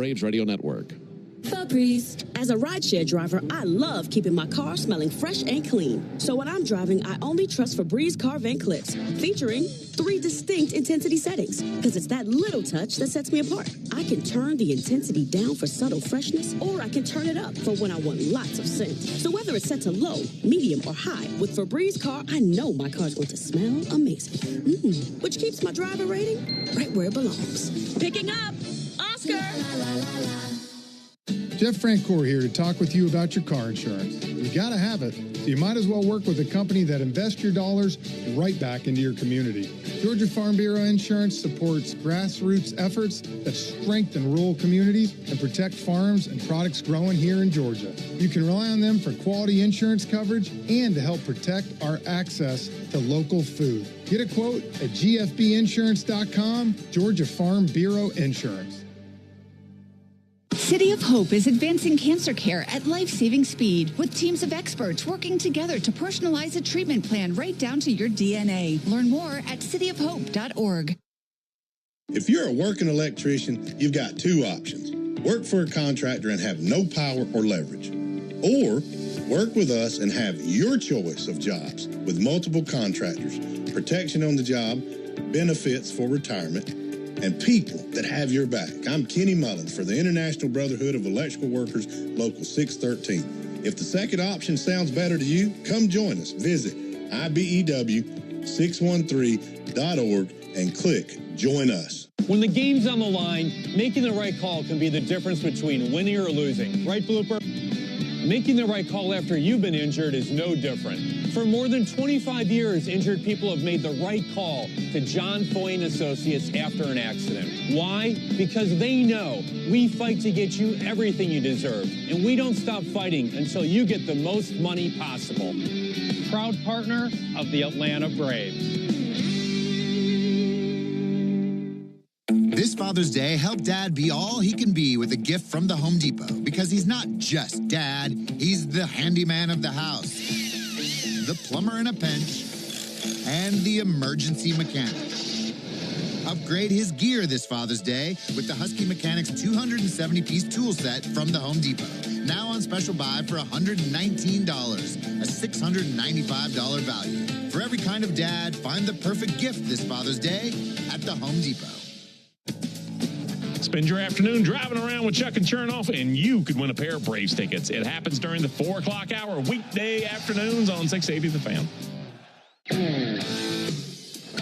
Braves Radio Network. Febreze. As a rideshare driver, I love keeping my car smelling fresh and clean. So when I'm driving, I only trust Febreze car vent clips, featuring 3 distinct intensity settings, because it's that little touch that sets me apart. I can turn the intensity down for subtle freshness, or I can turn it up for when I want lots of scent. So whether it's set to low, medium, or high, with Febreze car, I know my car's going to smell amazing. Which keeps my driver rating right where it belongs. Picking up, Oscar! Jeff Francoeur here to talk with you about your car insurance. You gotta have it, so you might as well work with a company that invests your dollars right back into your community. Georgia Farm Bureau Insurance supports grassroots efforts that strengthen rural communities and protect farms and products growing here in Georgia. You can rely on them for quality insurance coverage and to help protect our access to local food. Get a quote at gfbinsurance.com, Georgia Farm Bureau Insurance. City of Hope is advancing cancer care at life-saving speed with teams of experts working together to personalize a treatment plan right down to your DNA. Learn more at cityofhope.org. If you're a working electrician, you've got 2 options. Work for a contractor and have no power or leverage. Or work with us and have your choice of jobs with multiple contractors, protection on the job, benefits for retirement, and people that have your back. I'm Kenny Mullins for the International Brotherhood of Electrical Workers, Local 613. If the second option sounds better to you, come join us. Visit IBEW613.org and click Join Us. When the game's on the line, making the right call can be the difference between winning or losing. Right, Blooper? Making the right call after you've been injured is no different. For more than 25 years, injured people have made the right call to John Foy Associates after an accident. Why? Because they know we fight to get you everything you deserve, and we don't stop fighting until you get the most money possible. Proud partner of the Atlanta Braves. This Father's Day, help Dad be all he can be with a gift from the Home Depot, because he's not just Dad, he's the handyman of the house, the plumber in a pinch, and the emergency mechanic. Upgrade his gear this Father's Day with the Husky Mechanics 270-piece tool set from the Home Depot. Now on special buy for $119, a $695 value. For every kind of dad, find the perfect gift this Father's Day at the Home Depot. Spend your afternoon driving around with Chuck and Chernoff, and you could win a pair of Braves tickets. It happens during the 4 o'clock hour, weekday afternoons on 680 The Fan.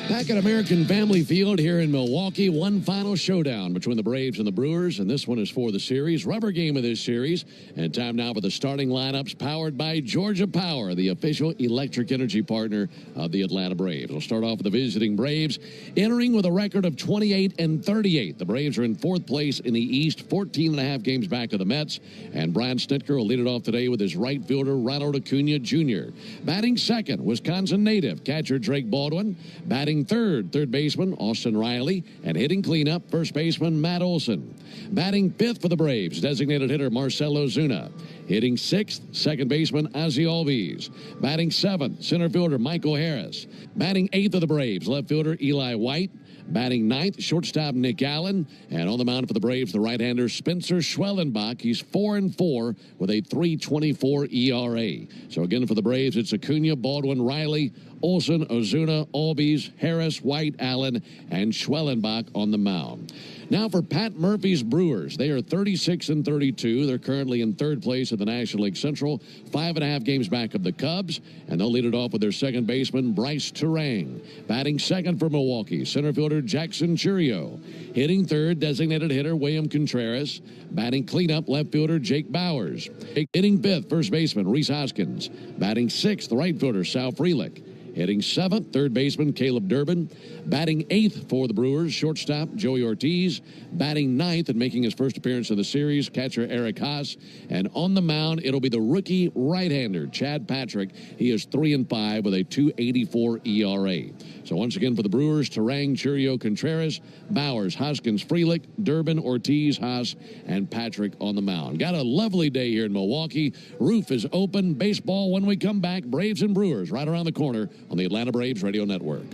Back at American Family Field here in Milwaukee, one final showdown between the Braves and the Brewers, and this one is for the series, rubber game of this series. And time now for the starting lineups powered by Georgia Power, the official electric energy partner of the Atlanta Braves. We'll start off with the visiting Braves, entering with a record of 28-38. The Braves are in 4th place in the East, 14.5 games back of the Mets, and Brian Snitker will lead it off today with his right fielder, Ronald Acuna Jr. Batting second, Wisconsin native, catcher Drake Baldwin. Batting third baseman Austin Riley, and hitting cleanup, first baseman Matt Olson. Batting 5th for the Braves, designated hitter Marcelo Zuna. Hitting 6th, second baseman Ozzie Albies. Batting 7th, center fielder Michael Harris. Batting 8th of the Braves, left fielder Eli White. Batting 9th, shortstop Nick Allen. And on the mound for the Braves, the right-hander Spencer Schwellenbach. He's 4-4 with a 3.24 ERA. So again for the Braves, it's Acuna, Baldwin, Riley, Olson, Ozuna, Albies, Harris, White, Allen, and Schwellenbach on the mound. Now for Pat Murphy's Brewers. They are 36-32. They're currently in 3rd place at the National League Central, 5.5 games back of the Cubs, and they'll lead it off with their second baseman, Bryce Terang. Batting second for Milwaukee, center fielder Jackson Churio. Hitting third, designated hitter William Contreras. Batting cleanup, left fielder Jake Bowers. Hitting 5th, first baseman Rhys Hoskins. Batting 6th, right fielder Sal Frelick. Hitting 7th, third baseman Caleb Durbin. Batting 8th for the Brewers, shortstop Joey Ortiz. Batting 9th and making his first appearance in the series, catcher Eric Haas. And on the mound, it'll be the rookie right-hander Chad Patrick. He is 3-5 with a 2.84 ERA. So once again for the Brewers, Terang, Churio, Contreras, Bowers, Hoskins, Frelick, Durbin, Ortiz, Haas, and Patrick on the mound. Got a lovely day here in Milwaukee. Roof is open. Baseball when we come back. Braves and Brewers right around the corner on the Atlanta Braves Radio Network.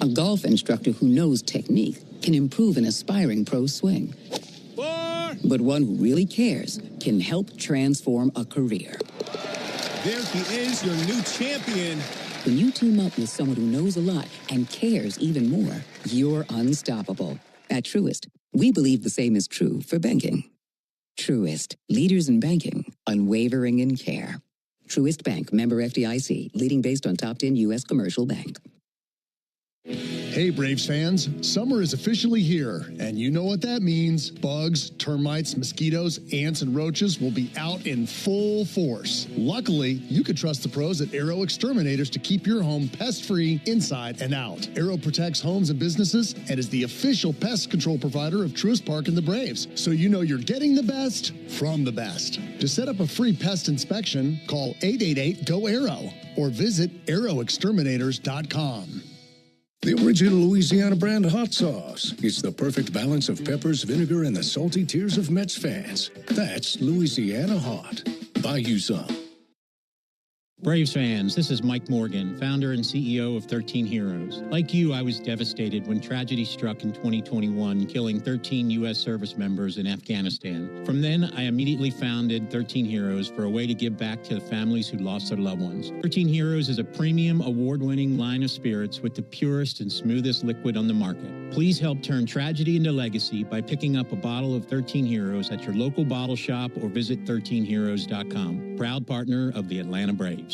A golf instructor who knows technique can improve an aspiring pro's swing. 4, but one who really cares can help transform a career. There he is, your new champion. When you team up with someone who knows a lot and cares even more, you're unstoppable. At Truist, we believe the same is true for banking. Truist, leaders in banking, unwavering in care. Truist Bank, member FDIC, leading based on top 10 U.S. commercial bank. Hey, Braves fans, summer is officially here, and you know what that means. Bugs, termites, mosquitoes, ants, and roaches will be out in full force. Luckily, you can trust the pros at Aero Exterminators to keep your home pest-free inside and out. Aero protects homes and businesses and is the official pest control provider of Truist Park and the Braves, so you know you're getting the best from the best. To set up a free pest inspection, call 888-GO-AERO or visit aeroexterminators.com. The original Louisiana brand hot sauce. It's the perfect balance of peppers, vinegar, and the salty tears of Mets fans. That's Louisiana Hot. Buy you some. Braves fans, this is Mike Morgan, founder and CEO of 13 Heroes. Like you, I was devastated when tragedy struck in 2021, killing 13 U.S. service members in Afghanistan. From then, I immediately founded 13 Heroes for a way to give back to the families who lost their loved ones. 13 Heroes is a premium, award-winning line of spirits with the purest and smoothest liquid on the market. Please help turn tragedy into legacy by picking up a bottle of 13 Heroes at your local bottle shop or visit 13heroes.com. Proud partner of the Atlanta Braves.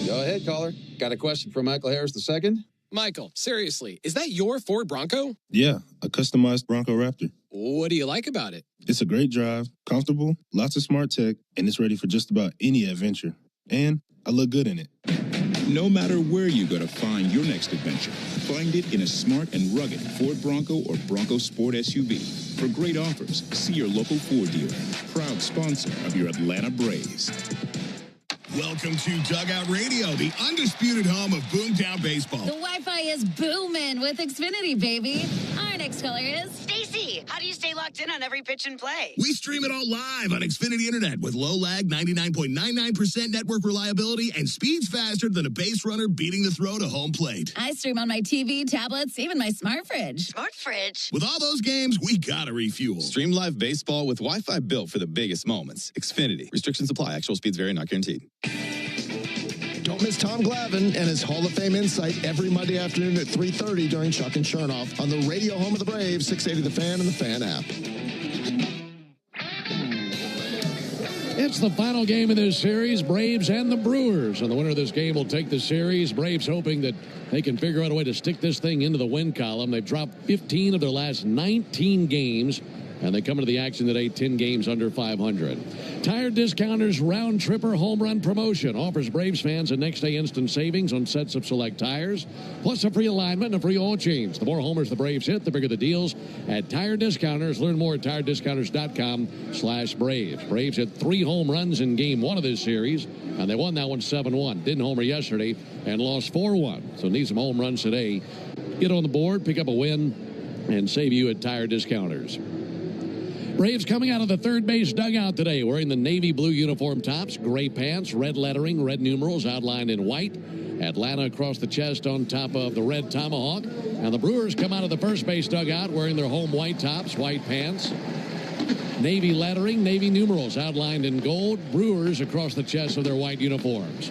Go ahead, caller. Got a question for Michael Harris II? Michael, seriously, is that your Ford Bronco? Yeah, a customized Bronco Raptor. What do you like about it? It's a great drive, comfortable, lots of smart tech, and it's ready for just about any adventure. And I look good in it. No matter where you go to find your next adventure, find it in a smart and rugged Ford Bronco or Bronco Sport SUV. For great offers, see your local Ford dealer. Proud sponsor of your Atlanta Braves. Welcome to Dugout Radio, the undisputed home of Boomtown Baseball. The Wi-Fi is booming with Xfinity, baby. Our next caller is Stacy. How do you stay locked in on every pitch and play? We stream it all live on Xfinity Internet with low lag, 99.99% network reliability, and speeds faster than a base runner beating the throw to home plate. I stream on my TV, tablets, even my smart fridge. Smart fridge? With all those games, we gotta refuel. Stream live baseball with Wi-Fi built for the biggest moments. Xfinity. Restrictions apply. Actual speeds vary, not guaranteed. Don't miss Tom Glavine and his Hall of Fame insight every Monday afternoon at 3:30 during Chuck and Chernoff on the radio home of the Braves, 680 The Fan and the Fan app. It's the final game of this series, Braves and the Brewers. And the winner of this game will take the series. Braves hoping that they can figure out a way to stick this thing into the win column. They've dropped 15 of their last 19 games. And they come into the action today 10 games under 500. Tire Discounters Round Tripper Home Run Promotion offers Braves fans a next-day instant savings on sets of select tires, plus a free alignment and a free oil change. The more homers the Braves hit, the bigger the deals at Tire Discounters. Learn more at tirediscounters.com/Braves. Braves hit 3 home runs in Game 1 of this series, and they won that one 7-1. Didn't homer yesterday and lost 4-1. So need some home runs today. Get on the board, pick up a win, and save you at Tire Discounters. Braves coming out of the third base dugout today wearing the navy blue uniform tops, gray pants, red lettering, red numerals outlined in white. Atlanta across the chest on top of the red tomahawk. And the Brewers come out of the first base dugout wearing their home white tops, white pants, navy lettering, navy numerals outlined in gold. Brewers across the chest of their white uniforms.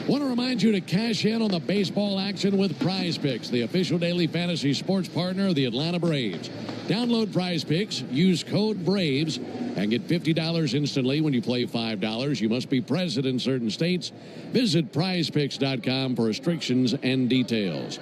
Want to remind you to cash in on the baseball action with Prize Picks, the official daily fantasy sports partner of the Atlanta Braves. Download Prize Picks, use code BRAVES, and get $50 instantly when you play $5. You must be present in certain states. Visit prizepicks.com for restrictions and details.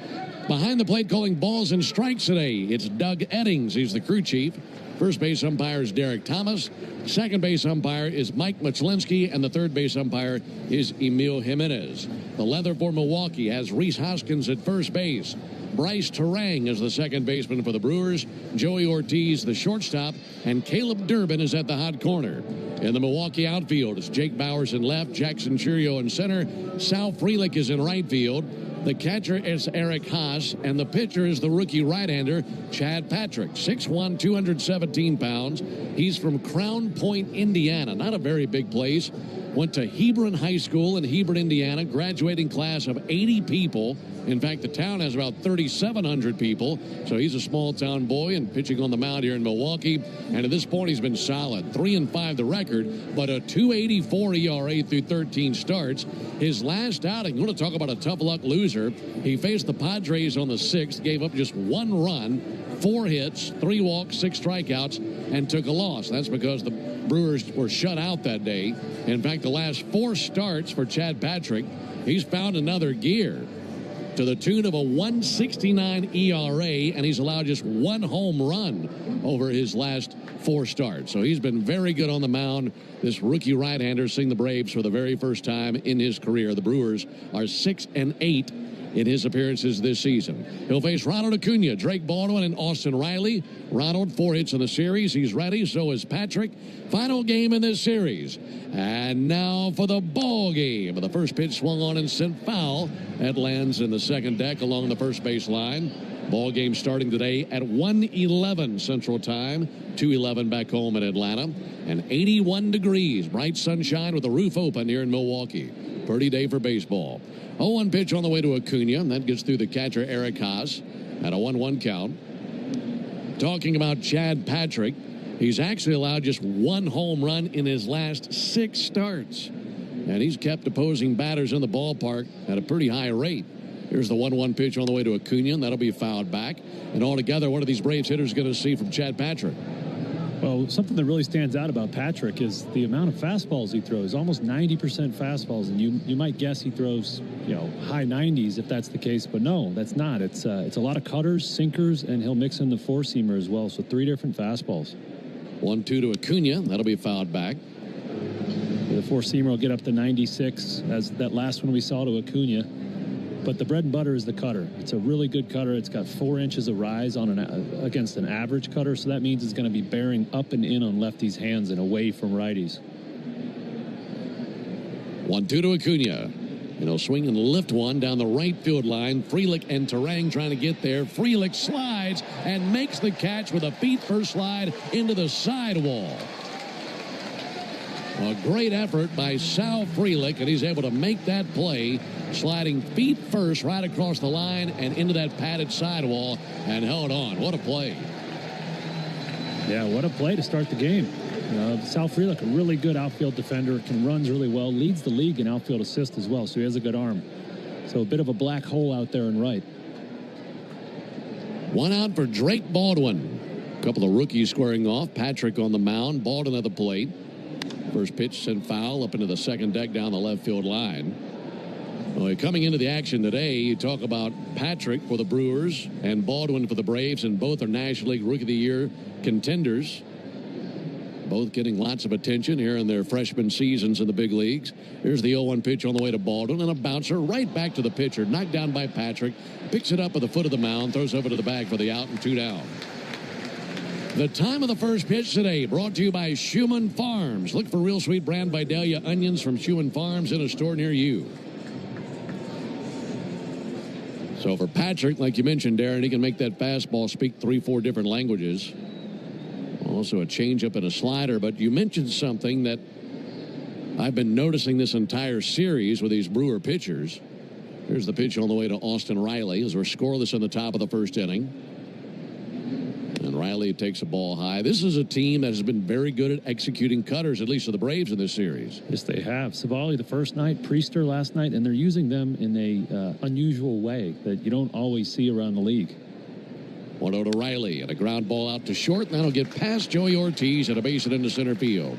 Behind the plate calling balls and strikes today, it's Doug Eddings. He's the crew chief. First base umpire is Derek Thomas. Second base umpire is Mike Machlinski. And the third base umpire is Emil Jimenez. The leather for Milwaukee has Reese Hoskins at first base. Bryce Terang is the second baseman for the Brewers. Joey Ortiz, the shortstop. And Caleb Durbin is at the hot corner. In the Milwaukee outfield, it's Jake Bowers in left, Jackson Churio in center. Sal Frelick is in right field. The catcher is Eric Haas, and the pitcher is the rookie right-hander, Chad Patrick, 6'1", 217 pounds. He's from Crown Point, Indiana. Not a very big place, Went to Hebron High School in Hebron, Indiana, graduating class of 80 people. In fact, the town has about 3,700 people, so he's a small-town boy and pitching on the mound here in Milwaukee. And at this point, he's been solid. 3-5 the record, but a 2.84 ERA through 13 starts. His last outing, you want to talk about a tough luck loser, he faced the Padres on the 6th, gave up just 1 run, 4 hits, 3 walks, 6 strikeouts, and took a loss. That's because the Brewers were shut out that day. In fact, the last 4 starts for Chad Patrick, he's found another gear to the tune of a 1.69 ERA, and he's allowed just 1 home run over his last 4 starts. So he's been very good on the mound. This rookie right-hander seeing the Braves for the very first time in his career. The Brewers are 6-8 in his appearances this season. He'll face Ronald Acuna, Drake Baldwin, and Austin Riley. Ronald, 4 hits in the series. He's ready. So is Patrick. Final game in this series. And now for the ball game. The first pitch swung on and sent foul. That lands in the second deck along the first base line. Ball game starting today at 1:11 Central Time, 2:11 back home in Atlanta, and 81 degrees, bright sunshine with the roof open here in Milwaukee. Pretty day for baseball. 0-1 pitch on the way to Acuna, and that gets through the catcher Eric Haas at a 1-1 count. Talking about Chad Patrick, he's actually allowed just 1 home run in his last 6 starts, and he's kept opposing batters in the ballpark at a pretty high rate. Here's the 1-1 pitch on the way to Acuna, and that'll be fouled back. And altogether, what are these Braves hitters going to see from Chad Patrick? Well, something that really stands out about Patrick is the amount of fastballs he throws, almost 90% fastballs. And you might guess he throws, high 90s if that's the case, but no, that's not. It's a lot of cutters, sinkers, and he'll mix in the 4-seamer as well. So 3 different fastballs. 1-2 to Acuna. That'll be fouled back. The 4-seamer will get up to 96, as that last one we saw to Acuna. But the bread and butter is the cutter. It's a really good cutter. It's got 4 inches of rise on against an average cutter, so that means it's going to be bearing up and in on lefties' hands and away from righties. 1-2 to Acuna. And he'll swing and lift one down the right field line. Frelick and Terang trying to get there. Frelick slides and makes the catch with a feet-first slide into the sidewall. A great effort by Sal Frelick, and he's able to make that play, sliding feet first right across the line and into that padded sidewall, and held on. What a play. Yeah, what a play to start the game. Sal Frelick, a really good outfield defender, runs really well, leads the league in outfield assist as well, so he has a good arm. So a bit of a black hole out there in right. 1 out for Drake Baldwin. A couple of rookies squaring off. Patrick on the mound, Baldwin at the plate. First pitch sent foul up into the second deck down the left field line. Well, coming into the action today, you talk about Patrick for the Brewers and Baldwin for the Braves, and both are National League Rookie of the Year contenders. Both getting lots of attention here in their freshman seasons in the big leagues. Here's the 0-1 pitch on the way to Baldwin, and a bouncer right back to the pitcher. Knocked down by Patrick. Picks it up at the foot of the mound, throws over to the bag for the out, and 2 down. The time of the first pitch today brought to you by Schumann Farms. Look for Real Sweet Brand Vidalia onions from Schumann Farms in a store near you. So for Patrick, like you mentioned, Darren, he can make that fastball speak 3-4 different languages. Also a changeup and a slider. But you mentioned something that I've been noticing this entire series with these Brewer pitchers. Here's the pitch on the way to Austin Riley as we're scoreless in the top of the first inning. And Riley takes a ball high. This is a team that has been very good at executing cutters, at least for the Braves in this series. Yes, they have. Savali the first night, Priester last night, and they're using them in a unusual way that you don't always see around the league. 1-0 to Riley, and a ground ball out to short, and that'll get past Joey Ortiz at a base hit into center field.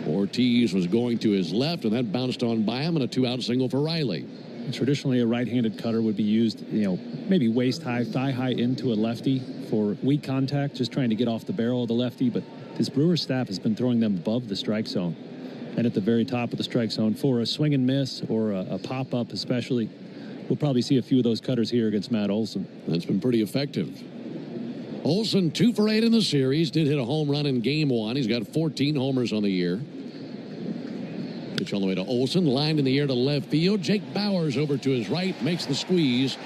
Ortiz was going to his left, and that bounced on by him, and a 2-out single for Riley. Traditionally, a right-handed cutter would be used, maybe waist high, thigh high into a lefty for weak contact, just trying to get off the barrel of the lefty. But this Brewers staff has been throwing them above the strike zone and at the very top of the strike zone for a swing and miss or a pop-up especially. We'll probably see a few of those cutters here against Matt Olson. That's been pretty effective. Olson 2 for 8 in the series, did hit a home run in game 1. He's got 14 homers on the year. Pitch on the way to Olson, lined in the air to left field. Jake Bowers over to his right, makes the squeeze.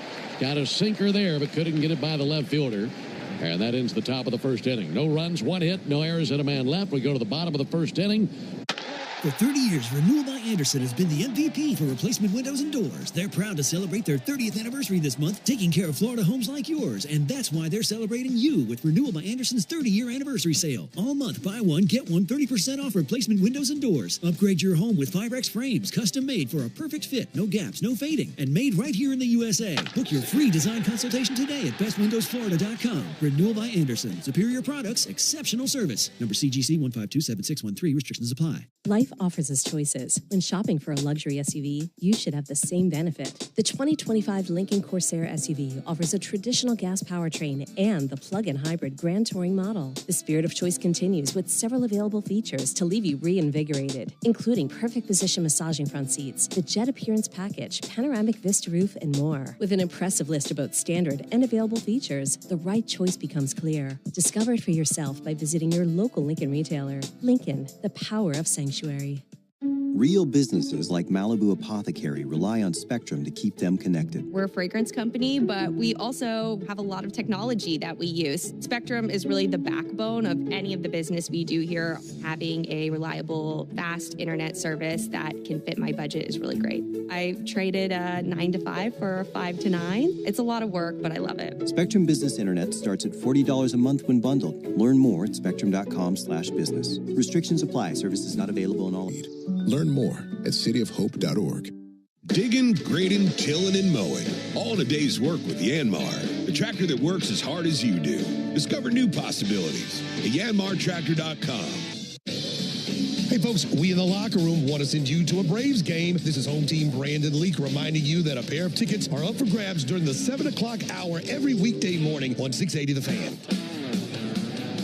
Got a sinker there, but couldn't get it by the left fielder. And that ends the top of the first inning. No runs, 1 hit, no errors, and a man left. We go to the bottom of the first inning. For 30 years, Renewal by Andersen has been the MVP for replacement windows and doors. They're proud to celebrate their 30th anniversary this month, taking care of Florida homes like yours. And that's why they're celebrating you with Renewal by Andersen's 30-year anniversary sale. All month, buy one, get one 30% off replacement windows and doors. Upgrade your home with Firex frames, custom made for a perfect fit, no gaps, no fading, and made right here in the USA. Book your free design consultation today at bestwindowsflorida.com. Renewal by Andersen. Superior products, exceptional service. Number CGC 1527613. Restrictions apply. Life offers us choices. When shopping for a luxury SUV, you should have the same benefit. The 2025 Lincoln Corsair SUV offers a traditional gas powertrain and the plug-in hybrid Grand Touring model. The spirit of choice continues with several available features to leave you reinvigorated, including perfect position massaging front seats, the jet appearance package, panoramic vista roof, and more. With an impressive list of both standard and available features, the right choice becomes clear. Discover it for yourself by visiting your local Lincoln retailer. Lincoln, the power of sanctuary. Real businesses like Malibu Apothecary rely on Spectrum to keep them connected. We're a fragrance company, but we also have a lot of technology that we use. Spectrum is really the backbone of any of the business we do here. Having a reliable, fast internet service that can fit my budget is really great. I traded a 9 to 5 for a 5 to 9. It's a lot of work, but I love it. Spectrum Business Internet starts at $40 a month when bundled. Learn more at spectrum.com/business. Restrictions apply. Services not available in all. Learn more at cityofhope.org. Digging, grading, tilling, and mowing. All in a day's work with Yanmar, the tractor that works as hard as you do. Discover new possibilities at yanmartractor.com. Hey folks, we in the locker room want to send you to a Braves game. This is home team Brandon Leak reminding you that a pair of tickets are up for grabs during the 7 o'clock hour every weekday morning on 680 The Fan.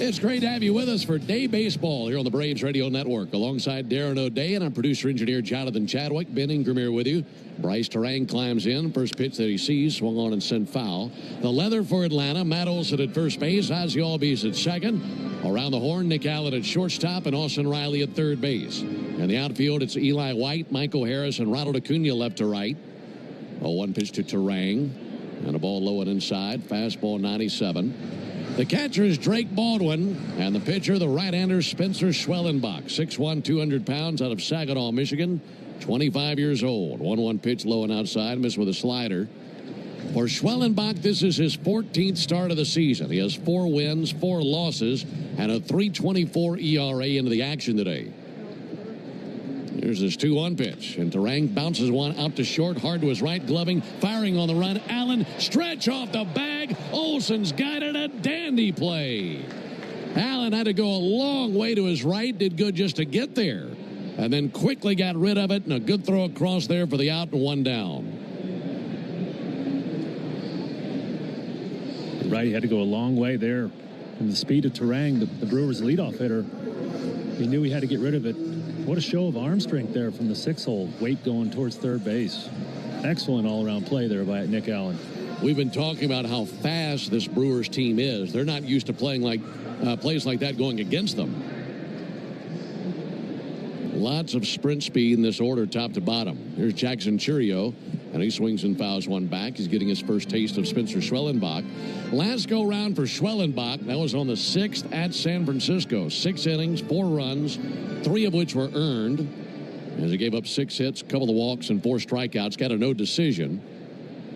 It's great to have you with us for Day Baseball here on the Braves Radio Network. Alongside Darren O'Day and our producer-engineer Jonathan Chadwick, Ben Ingram here with you. Bryce Terang climbs in. First pitch that he sees, swung on and sent foul. The leather for Atlanta, Matt Olson at first base, Ozzie Albies at second. Around the horn, Nick Allen at shortstop and Austin Riley at third base. In the outfield, it's Eli White, Michael Harris, and Ronald Acuna left to right. Oh, one pitch to Terang. And a ball low and inside. Fastball 97. The catcher is Drake Baldwin, and the pitcher, the right-hander Spencer Schwellenbach, 6'1", 200 pounds, out of Saginaw, Michigan, 25 years old. 1-1 pitch low and outside, missed with a slider. For Schwellenbach, this is his 14th start of the season. He has 4 wins, 4 losses, and a 3.24 ERA into the action today. Here's his 2-1 pitch, and Terang bounces one out to short, hard to his right, gloving, firing on the run. Allen, stretch off the bag. Olson's got it, a dandy play. Allen had to go a long way to his right, did good just to get there, and then quickly got rid of it, and a good throw across there for the out and 1 down. Right, he had to go a long way there. And the speed of Terang, the Brewers' leadoff hitter, he knew he had to get rid of it. What a show of arm strength there from the 6-hole. Weight going towards third base. Excellent all-around play there by Nick Allen. We've been talking about how fast this Brewers team is. They're not used to playing like plays like that going against them. Lots of sprint speed in this order, top to bottom. Here's Jackson Churio, and he swings and fouls one back. He's getting his first taste of Spencer Schwellenbach. Last go-round for Schwellenbach, that was on the 6th at San Francisco. 6 innings, 4 runs, 3 of which were earned, as he gave up 6 hits, a couple of walks, and 4 strikeouts. Got a no decision.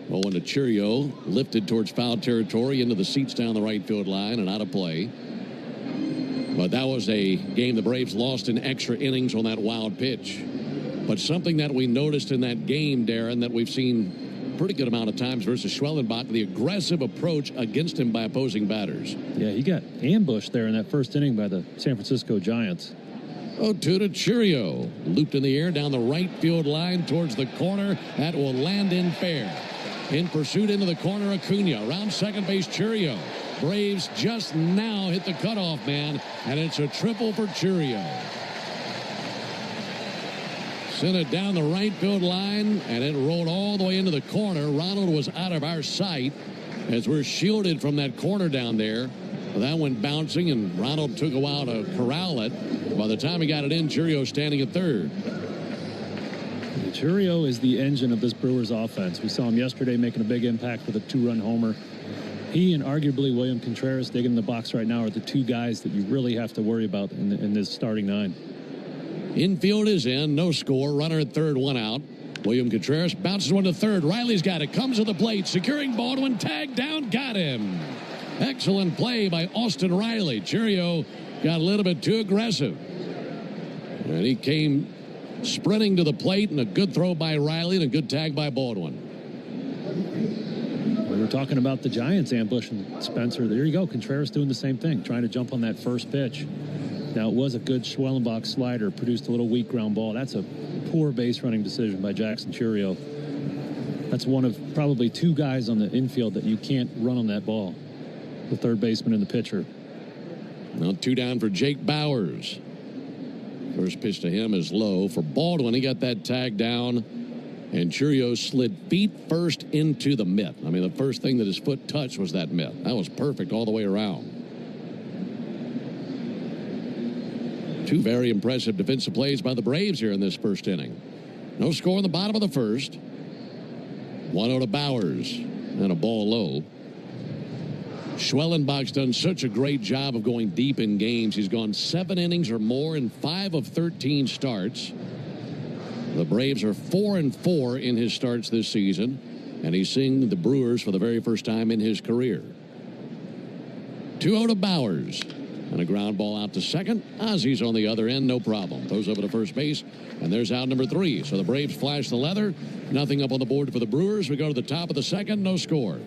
Well, when the Churio lifted towards foul territory into the seats down the right field line and out of play. But that was a game the Braves lost in extra innings on that wild pitch. But something that we noticed in that game, Darren, that we've seen a pretty good amount of times versus Schwellenbach, the aggressive approach against him by opposing batters. Yeah, he got ambushed there in that first inning by the San Francisco Giants. 0-2 to Churio. Looped in the air down the right field line towards the corner. That will land in fair. In pursuit into the corner, Acuna. Around second base, Churio. Braves just now hit the cutoff man, and it's a triple for Churio. Sent it down the right field line, and it rolled all the way into the corner. Ronald was out of our sight as we're shielded from that corner down there. Well, that went bouncing, and Ronald took a while to corral it. By the time he got it in, Churio standing at third. Churio is the engine of this Brewers offense. We saw him yesterday making a big impact with a 2-run homer. He and arguably William Contreras digging in the box right now are the 2 guys that you really have to worry about in this starting 9. Infield is in. No score. Runner at third, one out. William Contreras bounces one to third. Riley's got it. Comes to the plate. Securing Baldwin. Tag down. Got him. Excellent play by Austin Riley. Churio got a little bit too aggressive. And he came sprinting to the plate, and a good throw by Riley and a good tag by Baldwin. We were talking about the Giants ambushing Spencer. There you go. Contreras doing the same thing, trying to jump on that first pitch. Now, it was a good Schwellenbach slider, produced a little weak ground ball. That's a poor base running decision by Jackson Churio. That's one of probably two guys on the infield that you can't run on that ball. The third baseman and the pitcher. Now 2 down for Jake Bowers. First pitch to him is low. For Baldwin, he got that tag down, and Churio slid feet first into the mitt. I mean, the first thing that his foot touched was that mitt. That was perfect all the way around. 2 very impressive defensive plays by the Braves here in this first inning. No score in the bottom of the first. 1-0 to Bowers, and a ball low. Schwellenbach's done such a great job of going deep in games. He's gone 7 innings or more in 5 of 13 starts. The Braves are 4-4 in his starts this season, and he's seeing the Brewers for the very first time in his career. 2-0 to Bowers, and a ground ball out to second. Ozzy's on the other end, no problem. Throws over to first base, and there's out number 3. So the Braves flash the leather. Nothing up on the board for the Brewers. We go to the top of the second, no score.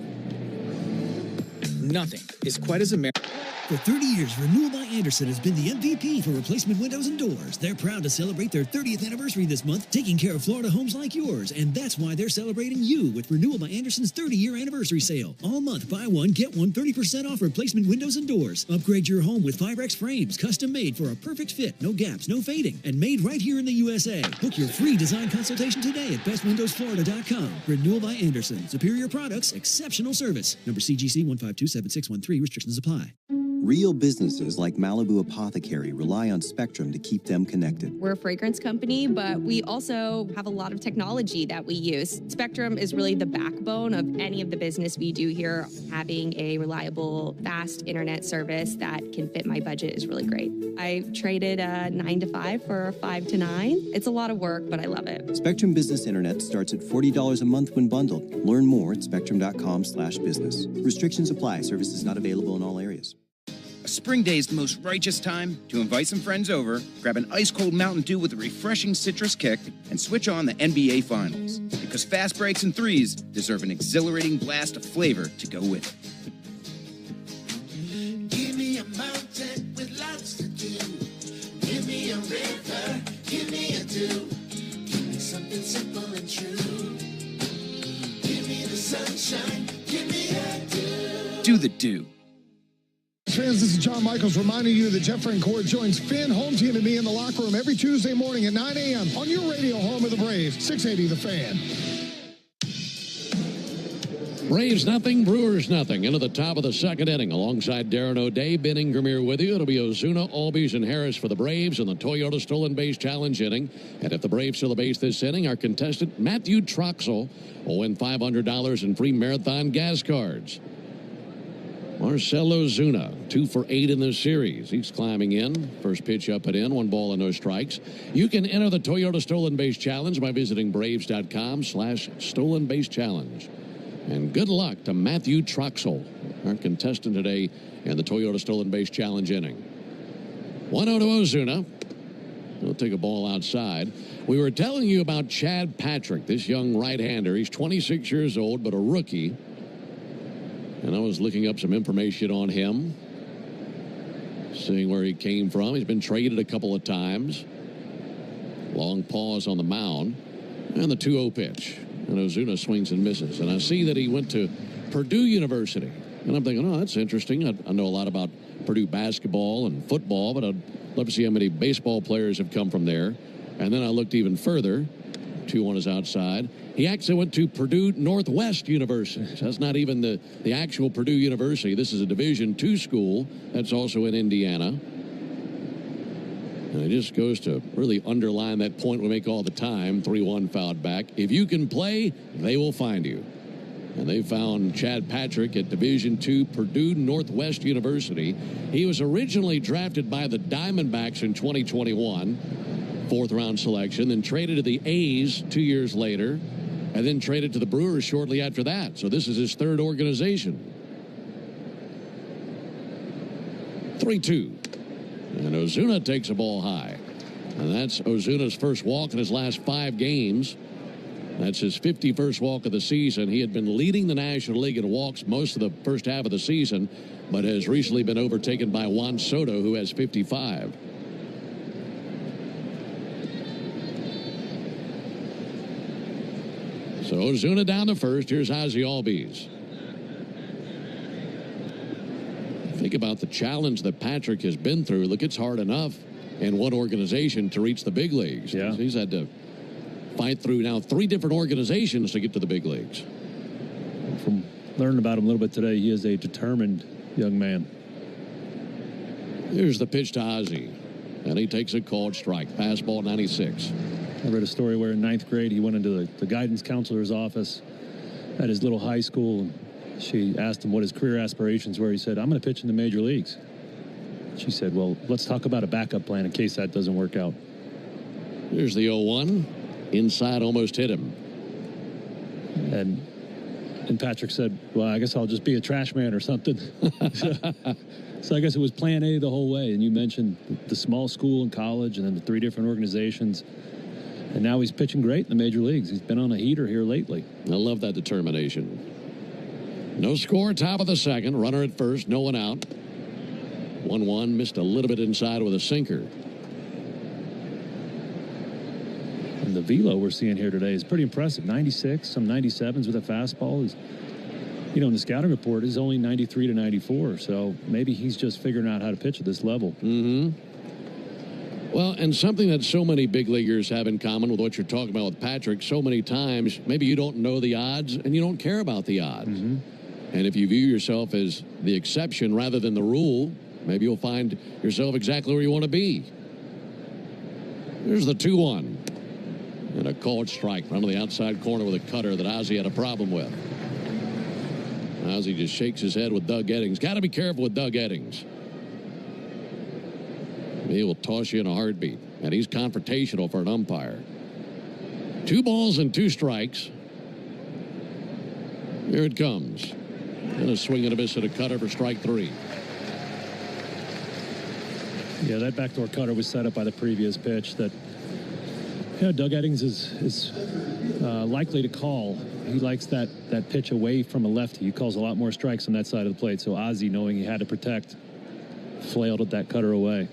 Nothing is quite as American. For 30 years, Renewal by Andersen has been the MVP for replacement windows and doors. They're proud to celebrate their 30th anniversary this month, taking care of Florida homes like yours. And that's why they're celebrating you with Renewal by Andersen's 30-year anniversary sale. All month, buy one, get one 30% off replacement windows and doors. Upgrade your home with Firex frames, custom made for a perfect fit, no gaps, no fading, and made right here in the USA. Book your free design consultation today at bestwindowsflorida.com. Renewal by Andersen. Superior products, exceptional service. Number CGC 1527613. Restrictions apply. Real businesses like Malibu Apothecary rely on Spectrum to keep them connected. We're a fragrance company, but we also have a lot of technology that we use. Spectrum is really the backbone of any of the business we do here. Having a reliable, fast internet service that can fit my budget is really great. I traded a 9 to 5 for a 5 to 9. It's a lot of work, but I love it. Spectrum Business Internet starts at $40 a month when bundled. Learn more at spectrum.com/business. Restrictions apply. Services not available in all areas. Spring day is the most righteous time to invite some friends over, grab an ice-cold Mountain Dew with a refreshing citrus kick, and switch on the NBA Finals. Because fast breaks and threes deserve an exhilarating blast of flavor to go with it. Give me a mountain with lots to do. Give me a river, give me a dew. Give me something simple and true. Give me the sunshine, give me a dew. Do the dew. Fans, this is John Michaels reminding you that Jeff Francoeur joins Finn, home team, and me in the locker room every Tuesday morning at 9 a.m. on your radio home of the Braves, 680 The Fan. Braves nothing, Brewers nothing. Into the top of the second inning. Alongside Darren O'Day, Ben Ingram here with you. It'll be Ozuna, Albies, and Harris for the Braves in the Toyota Stolen Base Challenge inning. And if the Braves steal a base this inning, our contestant, Matthew Troxel, will win $500 in free marathon gas cards. Marcell Ozuna, 2 for 8 in this series. He's climbing in. First pitch up and in. 1 ball and no strikes. You can enter the Toyota Stolen Base Challenge by visiting Braves.com/Stolen Base Challenge. And good luck to Matthew Troxel, our contestant today in the Toyota Stolen Base Challenge inning. 1-0 to Ozuna. He'll take a ball outside. We were telling you about Chad Patrick, this young right-hander. He's 26 years old, but a rookie. And I was looking up some information on him, seeing where he came from. He's been traded a couple of times. Long pause on the mound. And the 2-0 pitch. And Ozuna swings and misses. And I see that he went to Purdue University. And I'm thinking, oh, that's interesting. I know a lot about Purdue basketball and football, but I'd love to see how many baseball players have come from there. And then I looked even further. 2-1 is outside. He actually went to Purdue Northwest University. So that's not even the actual Purdue University. This is a Division II school that's also in Indiana. And it just goes to really underline that point we make all the time. 3-1 fouled back. If you can play, they will find you. And they found Chad Patrick at Division II Purdue Northwest University. He was originally drafted by the Diamondbacks in 2021. fourth-round selection, then traded to the A's 2 years later, and then traded to the Brewers shortly after that. So this is his third organization. 3-2. And Ozuna takes a ball high. And that's Ozuna's first walk in his last 5 games. That's his 51st walk of the season. He had been leading the National League in walks most of the first half of the season, but has recently been overtaken by Juan Soto, who has 55. So Ozuna down to first. Here's Ozzie Albies. Think about the challenge that Patrick has been through. Look, it's hard enough in one organization to reach the big leagues. Yeah. He's had to fight through now 3 different organizations to get to the big leagues. From learning about him a little bit today, he is a determined young man. Here's the pitch to Ozzie, and he takes a called strike. Fastball 96. I read a story where in 9th grade he went into the guidance counselor's office at his little high school, and she asked him what his career aspirations were. He said, "I'm going to pitch in the major leagues." She said, "Well, let's talk about a backup plan in case that doesn't work out." Here's the 0-1. Inside, almost hit him. And Patrick said, "Well, I guess I'll just be a trash man or something." So I guess it was plan A the whole way. And you mentioned the small school and college and then the 3 different organizations. And now he's pitching great in the major leagues. He's been on a heater here lately. I love that determination. No score, top of the second. Runner at first, no one out. 1-1, missed a little bit inside with a sinker. And the velo we're seeing here today is pretty impressive. 96, some 97s with a fastball. He's, you know, in the scouting report is only 93 to 94. So maybe he's just figuring out how to pitch at this level. Mm-hmm. Well, and something that so many big leaguers have in common with what you're talking about with Patrick, so many times, maybe you don't know the odds and you don't care about the odds. Mm-hmm. And if you view yourself as the exception rather than the rule, maybe you'll find yourself exactly where you want to be. There's the 2-1. And a called strike run to the outside corner with a cutter that Ozzie had a problem with. Ozzie just shakes his head with Doug Eddings. Got to be careful with Doug Eddings. He will toss you in a heartbeat. And he's confrontational for an umpire. 2 balls and 2 strikes. Here it comes. And a swing and a miss at a cutter for strike 3. Yeah, that backdoor cutter was set up by the previous pitch that, you know, Doug Eddings is likely to call. He likes that pitch away from a lefty. He calls a lot more strikes on that side of the plate. So Ozzie, knowing he had to protect, flailed at that cutter away.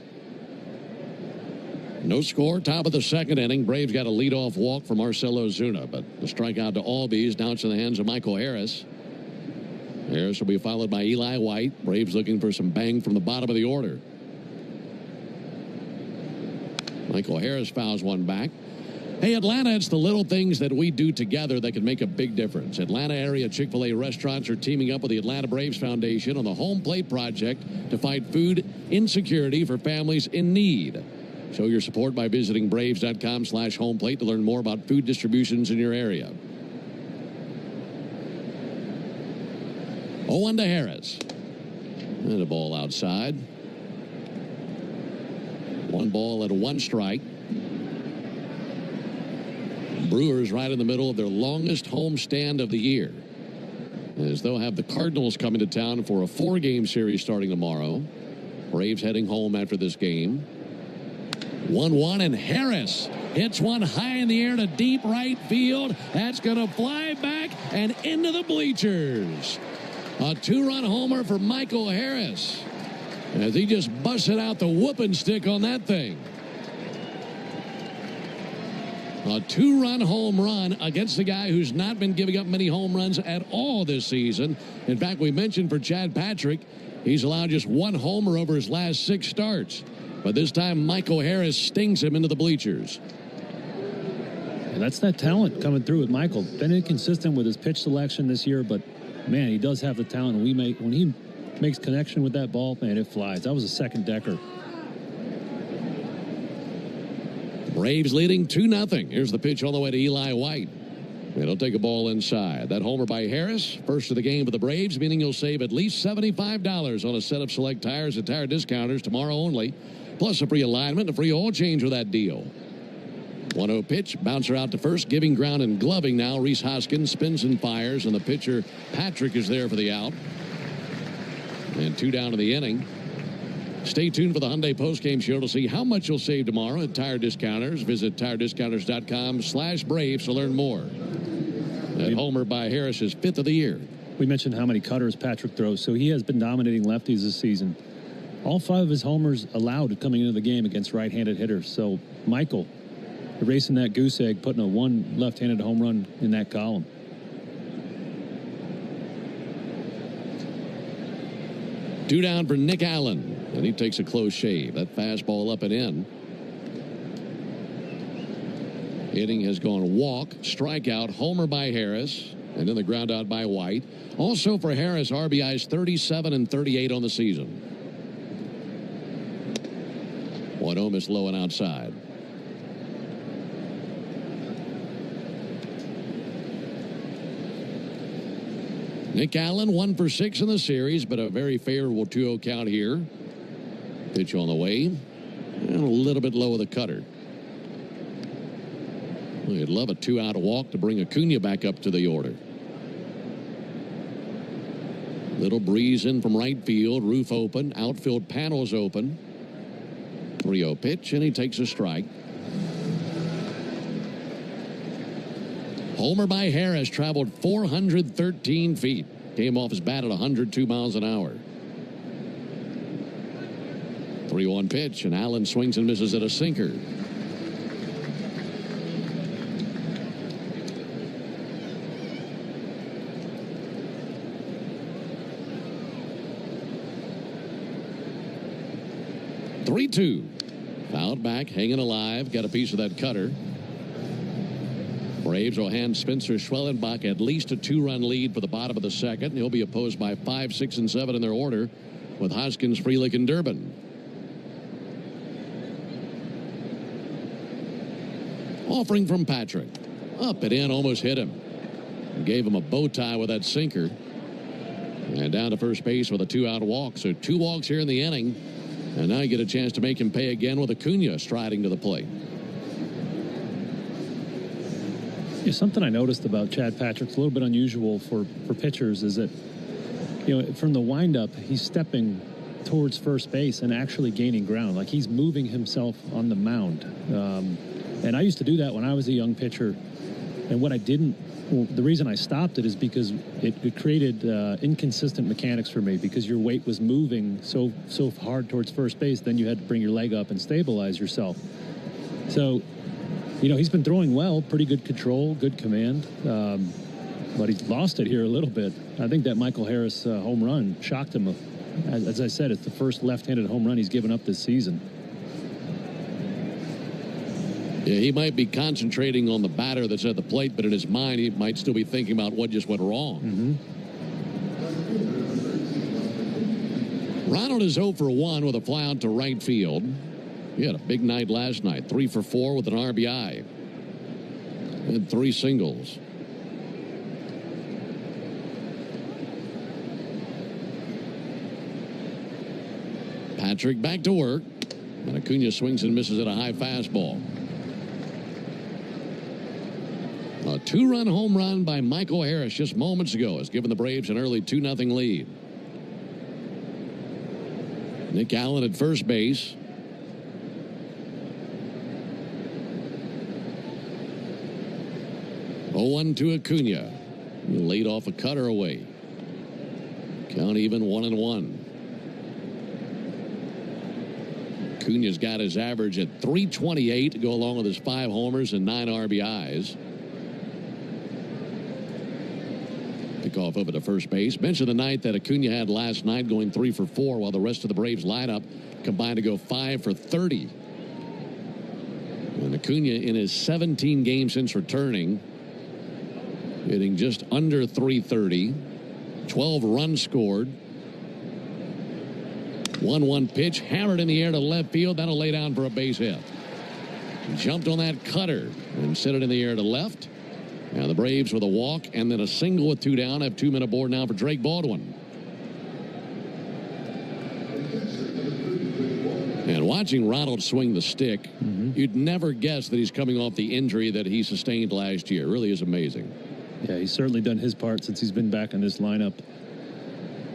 No score, top of the second inning. Braves got a leadoff walk from Marcell Ozuna, but the strikeout to Albies. Now it's in the hands of Michael Harris. Harris will be followed by Eli White. Braves looking for some bang from the bottom of the order. Michael Harris fouls one back. Hey, Atlanta, it's the little things that we do together that can make a big difference. Atlanta area Chick-fil-A restaurants are teaming up with the Atlanta Braves Foundation on the Home Plate Project to fight food insecurity for families in need. Show your support by visiting Braves.com/homeplate to learn more about food distributions in your area. 0-1 to Harris. And a ball outside. 1 ball and 1 strike. Brewers right in the middle of their longest homestand of the year, as they'll have the Cardinals coming to town for a 4-game series starting tomorrow. Braves heading home after this game. 1-1, and Harris hits one high in the air to deep right field. That's going to fly back and into the bleachers. A 2-run homer for Michael Harris, as he just busted out the whooping stick on that thing. A 2-run home run against the guy who's not been giving up many home runs at all this season. In fact, we mentioned for Chad Patrick, he's allowed just 1 homer over his last 6 starts. But this time, Michael Harris stings him into the bleachers. And that's that talent coming through with Michael. Been inconsistent with his pitch selection this year, but, man, he does have the talent. When he makes connection with that ball, man, it flies. That was a second decker. Braves leading 2-0. Here's the pitch all the way to Eli White. It'll take a ball inside. That homer by Harris, first of the game for the Braves, meaning you'll save at least $75 on a set of select tires at Tire Discounters tomorrow only, plus a free alignment and a free oil change with that deal. 1-0 pitch. Bouncer out to first. Giving ground and gloving now. Rhys Hoskins spins and fires. And the pitcher, Patrick, is there for the out. And 2 down to the inning. Stay tuned for the Hyundai postgame show to see how much you'll save tomorrow at Tire Discounters. Visit TireDiscounters.com/Braves to learn more. That homer by Harris is 5th of the year. We mentioned how many cutters Patrick throws, so he has been dominating lefties this season. All 5 of his homers allowed coming into the game against right-handed hitters. So Michael erasing that goose egg, putting a 1 left-handed home run in that column. Two down for Nick Allen. And he takes a close shave. That fastball up and in. Inning has gone walk, strikeout, homer by Harris, and then the ground out by White. Also for Harris, RBIs 37 and 38 on the season. 1-0 miss low and outside. Nick Allen 1 for 6 in the series, but a very favorable 2-0 count here. Pitch on the way, and a little bit low with the cutter. Well, you'd love a 2-out walk to bring Acuna back up to the order. Little breeze in from right field, roof open, outfield panels open. 3-0 pitch, and he takes a strike. Homer by Harris traveled 413 feet. Came off his bat at 102 miles an hour. 3-1 pitch, and Allen swings and misses at a sinker. (3-2). Fouled back, hanging alive, got a piece of that cutter. Braves will hand Spencer Schwellenbach at least a 2-run lead for the bottom of the second. He'll be opposed by 5, 6, and 7 in their order with Hoskins, Frelick, and Durbin. Offering from Patrick. Up and in, almost hit him. Gave him a bow tie with that sinker. And down to first base with a 2-out walk. So 2 walks here in the inning. And now you get a chance to make him pay again with Acuna striding to the plate. Yeah, something I noticed about Chad Patrick's a little bit unusual for pitchers is that, you know, from the windup, he's stepping towards first base and actually gaining ground. Like he's moving himself on the mound. And I used to do that when I was a young pitcher. And what I didn't, well, the reason I stopped it is because it created inconsistent mechanics for me because your weight was moving so hard towards first base. Then you had to bring your leg up and stabilize yourself. So, you know, he's been throwing well, pretty good control, good command. But he's lost it here a little bit. I think that Michael Harris home run shocked him. As I said, it's the first left-handed home run he's given up this season. Yeah, he might be concentrating on the batter that's at the plate, but in his mind, he might still be thinking about what just went wrong. Ronald is 0 for 1 with a fly out to right field. He had a big night last night, 3 for 4 with an RBI. And 3 singles. Patrick back to work. And Acuna swings and misses at a high fastball. A 2-run home run by Michael Harris just moments ago has given the Braves an early 2-0 lead. Nick Allen at first base. (0-1) to Acuna. He laid off a cutter away. Count even 1-1. Acuna's got his average at .328 to go along with his 5 homers and 9 RBIs. Pickoff over to first base. Bench of the night that Acuna had last night, going 3 for 4, while the rest of the Braves lineup combined to go 5 for 30. And Acuna, in his 17 games since returning, hitting just under .330, 12 runs scored. 1-1 pitch, hammered in the air to left field. That'll lay down for a base hit. Jumped on that cutter and set it in the air to left. Now the Braves with a walk and then a single with 2 down have 2 men aboard now for Drake Baldwin. And watching Ronald swing the stick, You'd never guess that he's coming off the injury that he sustained last year. It really is amazing. Yeah, he's certainly done his part since he's been back in this lineup.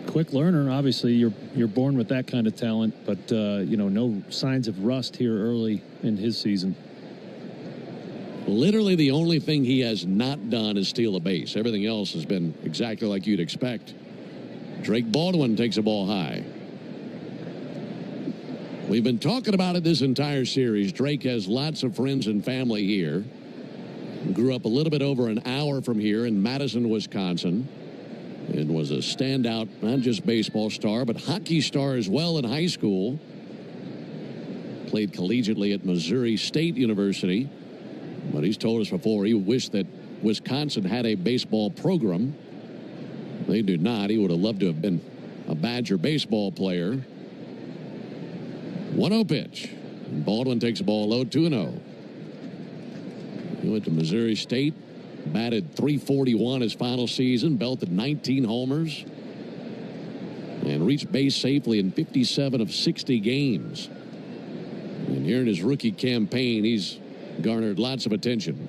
Quick learner, obviously. You're born with that kind of talent, but no signs of rust here early in his season. Literally the only thing he has not done is steal a base. Everything else has been exactly like you'd expect. Drake Baldwin takes a ball high. We've been talking about it this entire series. Drake has lots of friends and family here. Grew up a little bit over an hour from here in Madison, Wisconsin. And was a standout, not just baseball star, but hockey star as well in high school. Played collegiately at Missouri State University. But he's told us before he wished that Wisconsin had a baseball program. They do not. He would have loved to have been a Badger baseball player. 1-0 pitch. And Baldwin takes a ball low, 2-0. He went to Missouri State, batted .341 his final season, belted 19 homers, and reached base safely in 57 of 60 games. And here in his rookie campaign, he's garnered lots of attention.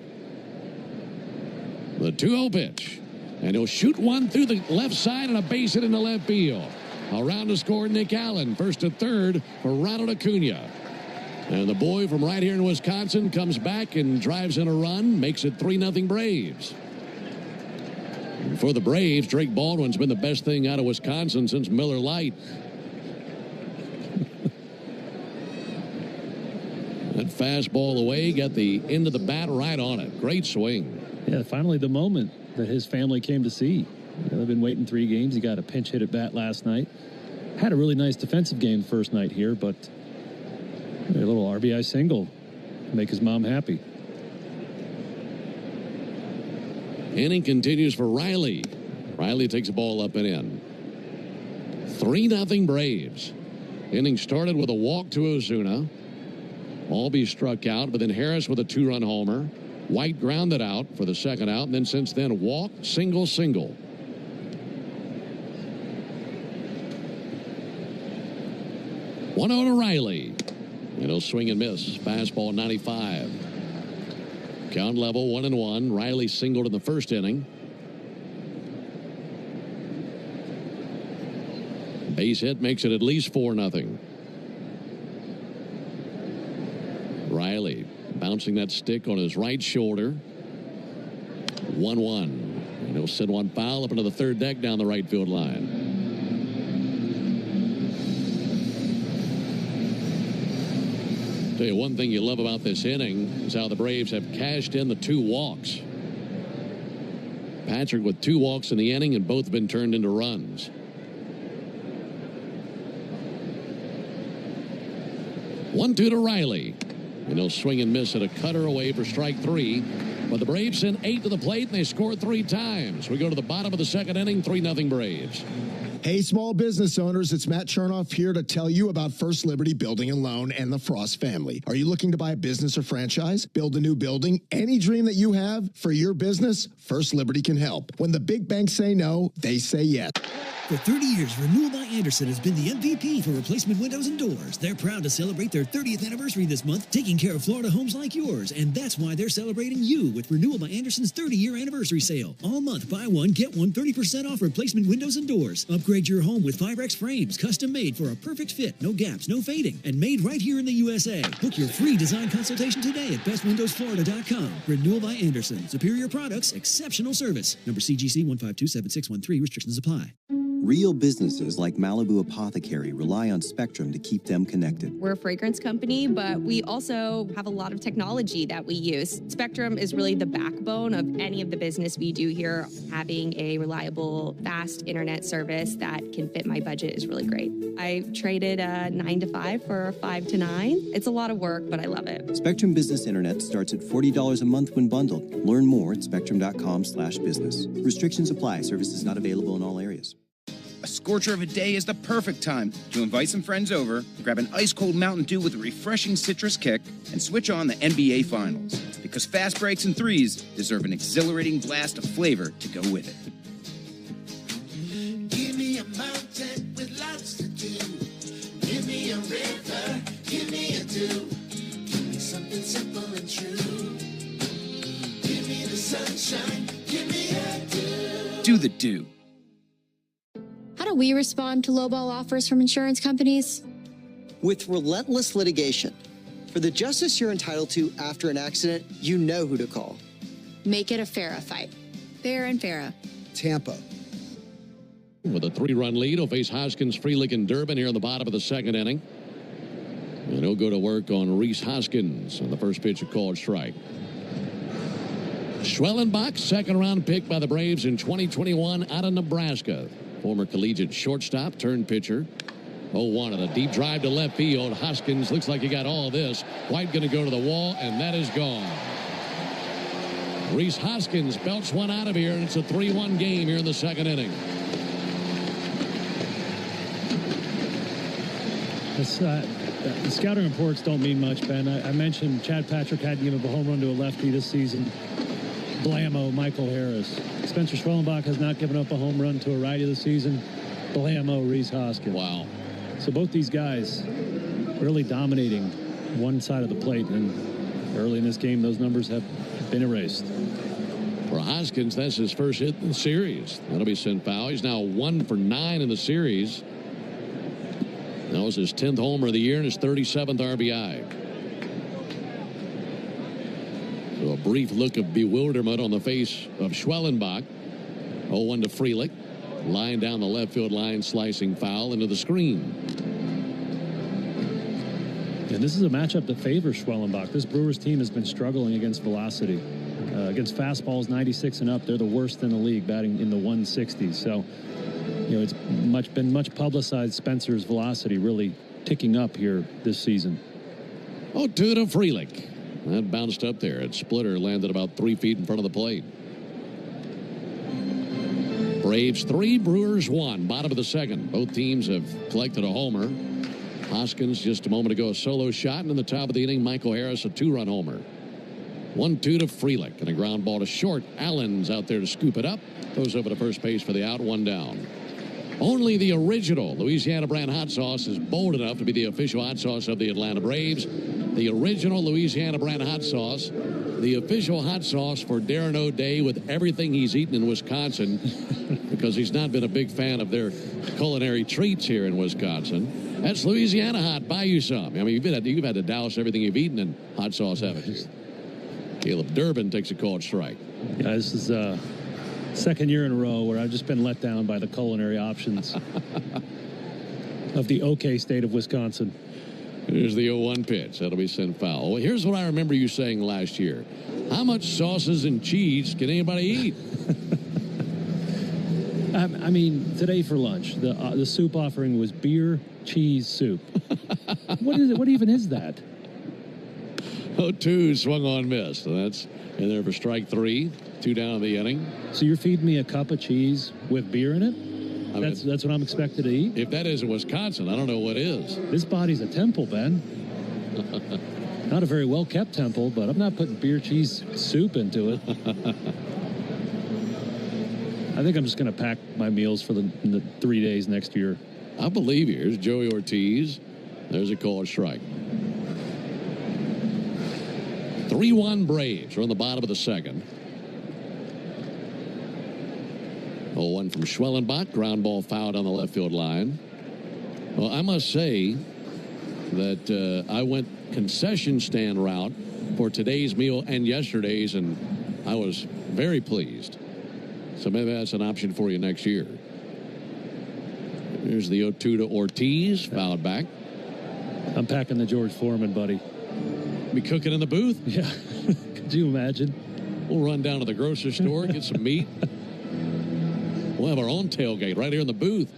The 2-0 pitch. And he'll shoot one through the left side and a base hit into left field. Around to score Nick Allen. First to third for Ronald Acuna. And the boy from right here in Wisconsin comes back and drives in a run. Makes it 3-0 Braves. And for the Braves, Drake Baldwin's been the best thing out of Wisconsin since Miller Lite. That fastball away, got the end of the bat right on it. Great swing. Yeah, finally the moment that his family came to see. They've been waiting 3 games. He got a pinch hit at bat last night. Had a really nice defensive game first night here, but a little RBI single to make his mom happy. Inning continues for Riley. Riley takes a ball up and in. 3-0 Braves. Inning started with a walk to Ozuna. Albee struck out, but then Harris with a 2-run homer. White grounded out for the second out, and then since then, walk, single, single. One to Riley. And he'll swing and miss. Fastball 95. Count level 1-1. Riley singled in the first inning. Base hit makes it at least 4-0. Riley bouncing that stick on his right shoulder. 1-1. And he'll send one foul up into the third deck down the right field line. Tell you one thing you love about this inning is how the Braves have cashed in the 2 walks. Patrick with 2 walks in the inning, and both have been turned into runs. 1-2 to Riley. And he'll swing and miss at a cutter away for strike 3. But the Braves send 8 to the plate, and they score 3 times. We go to the bottom of the second inning, 3-0 Braves. Hey, small business owners, it's Matt Chernoff here to tell you about First Liberty Building and Loan and the Frost family. Are you looking to buy a business or franchise, build a new building, any dream that you have for your business? First Liberty can help. When the big banks say no, they say yes. For 30 years, Renewal by Andersen has been the MVP for replacement windows and doors. They're proud to celebrate their 30th anniversary this month, taking care of Florida homes like yours. And that's why they're celebrating you with Renewal by Andersen's 30-year anniversary sale. All month, buy one, get one 30% off replacement windows and doors. Upgrade your home with Firex frames, custom made for a perfect fit, no gaps, no fading, and made right here in the USA. Book your free design consultation today at bestwindowsflorida.com. Renewal by Andersen. Superior products, exceptional service. Number CGC 1527613. Restrictions apply. Real businesses like Malibu Apothecary rely on Spectrum to keep them connected. We're a fragrance company, but we also have a lot of technology that we use. Spectrum is really the backbone of any of the business we do here. Having a reliable, fast internet service that can fit my budget is really great. I traded a 9 to 5 for a 5 to 9. It's a lot of work, but I love it. Spectrum Business Internet starts at $40 a month when bundled. Learn more at spectrum.com/business. Restrictions apply. Services not available in all areas. A scorcher of a day is the perfect time to invite some friends over, grab an ice-cold Mountain Dew with a refreshing citrus kick, and switch on the NBA Finals. Because fast breaks and threes deserve an exhilarating blast of flavor to go with it. Give me a mountain with lots to do. Give me a river. Give me a dew. Give me something do the do. How do we respond to lowball offers from insurance companies? With relentless litigation. For the justice you're entitled to after an accident, you know who to call. Make it a FARA fight. Fair and FARA. Tampa. With a 3-run lead, he'll face Hoskins, Frelick, and Durbin here in the bottom of the second inning. And he'll go to work on Rhys Hoskins on the first pitch, a called strike. Schwellenbach, second-round pick by the Braves in 2021 out of Nebraska. Former collegiate shortstop turned pitcher. 0-1 and a deep drive to left field. Hoskins looks like he got all of this. White going to go to the wall, and that is gone. Rhys Hoskins belts one out of here, and it's a 3-1 game here in the second inning. The scouting reports don't mean much, Ben. I mentioned Chad Patrick hadn't given up a home run to a lefty this season. Blammo, Michael Harris. Spencer Schwellenbach has not given up a home run to a righty this season. Blammo, Rhys Hoskins. Wow. So both these guys really dominating one side of the plate, and early in this game, those numbers have been erased. For Hoskins, that's his first hit in the series. That'll be sent foul. He's now 1 for 9 in the series. That was his 10th homer of the year and his 37th RBI. So a brief look of bewilderment on the face of Schwellenbach. 0-1 to Frelick. Line down the left field line, slicing foul into the screen. And this is a matchup that favors Schwellenbach. This Brewers team has been struggling against velocity. Against fastballs 96 and up, they're the worst in the league, batting in the 160s. So, you know, it's been much publicized. Spencer's velocity really ticking up here this season. 0-2 to Frelick. That bounced up there. Its splitter landed about 3 feet in front of the plate. Braves 3, Brewers 1. Bottom of the second. Both teams have collected a homer. Hoskins just a moment ago a solo shot, and in the top of the inning, Michael Harris a 2-run homer. 1-2 to Frelick, and a ground ball to short. Allen's out there to scoop it up. Goes over to first base for the out, 1 down. Only the original Louisiana brand hot sauce is bold enough to be the official hot sauce of the Atlanta Braves. The original Louisiana brand hot sauce, the official hot sauce for Darren O'Day with everything he's eaten in Wisconsin, because he's not been a big fan of their culinary treats here in Wisconsin. That's Louisiana Hot. Buy you some. I mean, you've had to douse everything you've eaten in hot sauce, haven't you? Caleb Durbin takes a called strike. Yeah, this is second year in a row where I've just been let down by the culinary options of the OK state of Wisconsin. Here's the 0-1 pitch. That'll be sent foul. Well, here's what I remember you saying last year. How much sauces and cheese can anybody eat? I mean, today for lunch, the soup offering was beer, cheese, soup. What is it? What even is that? 0-2 swung on, missed. So that's in there for strike 3. 2 down in the inning. So you're feeding me a cup of cheese with beer in it? That's what I'm expected to eat? If that isn't Wisconsin, I don't know what is. This body's a temple, Ben. Not a very well-kept temple, but I'm not putting beer, cheese, soup into it. I think I'm just going to pack my meals for the 3 days next year. I believe you. Here's Joey Ortiz. There's a called strike. 3-1 Braves are on the bottom of the second. 0-1 from Schwellenbach. Ground ball fouled on the left field line. Well, I must say that I went concession stand route for today's meal and yesterday's, and I was very pleased. So maybe that's an option for you next year. Here's the 0-2 to Ortiz. Fouled back. I'm packing the George Foreman, buddy. Be cooking in the booth? Yeah. Could you imagine? We'll run down to the grocery store, get some meat. We'll have our own tailgate right here in the booth.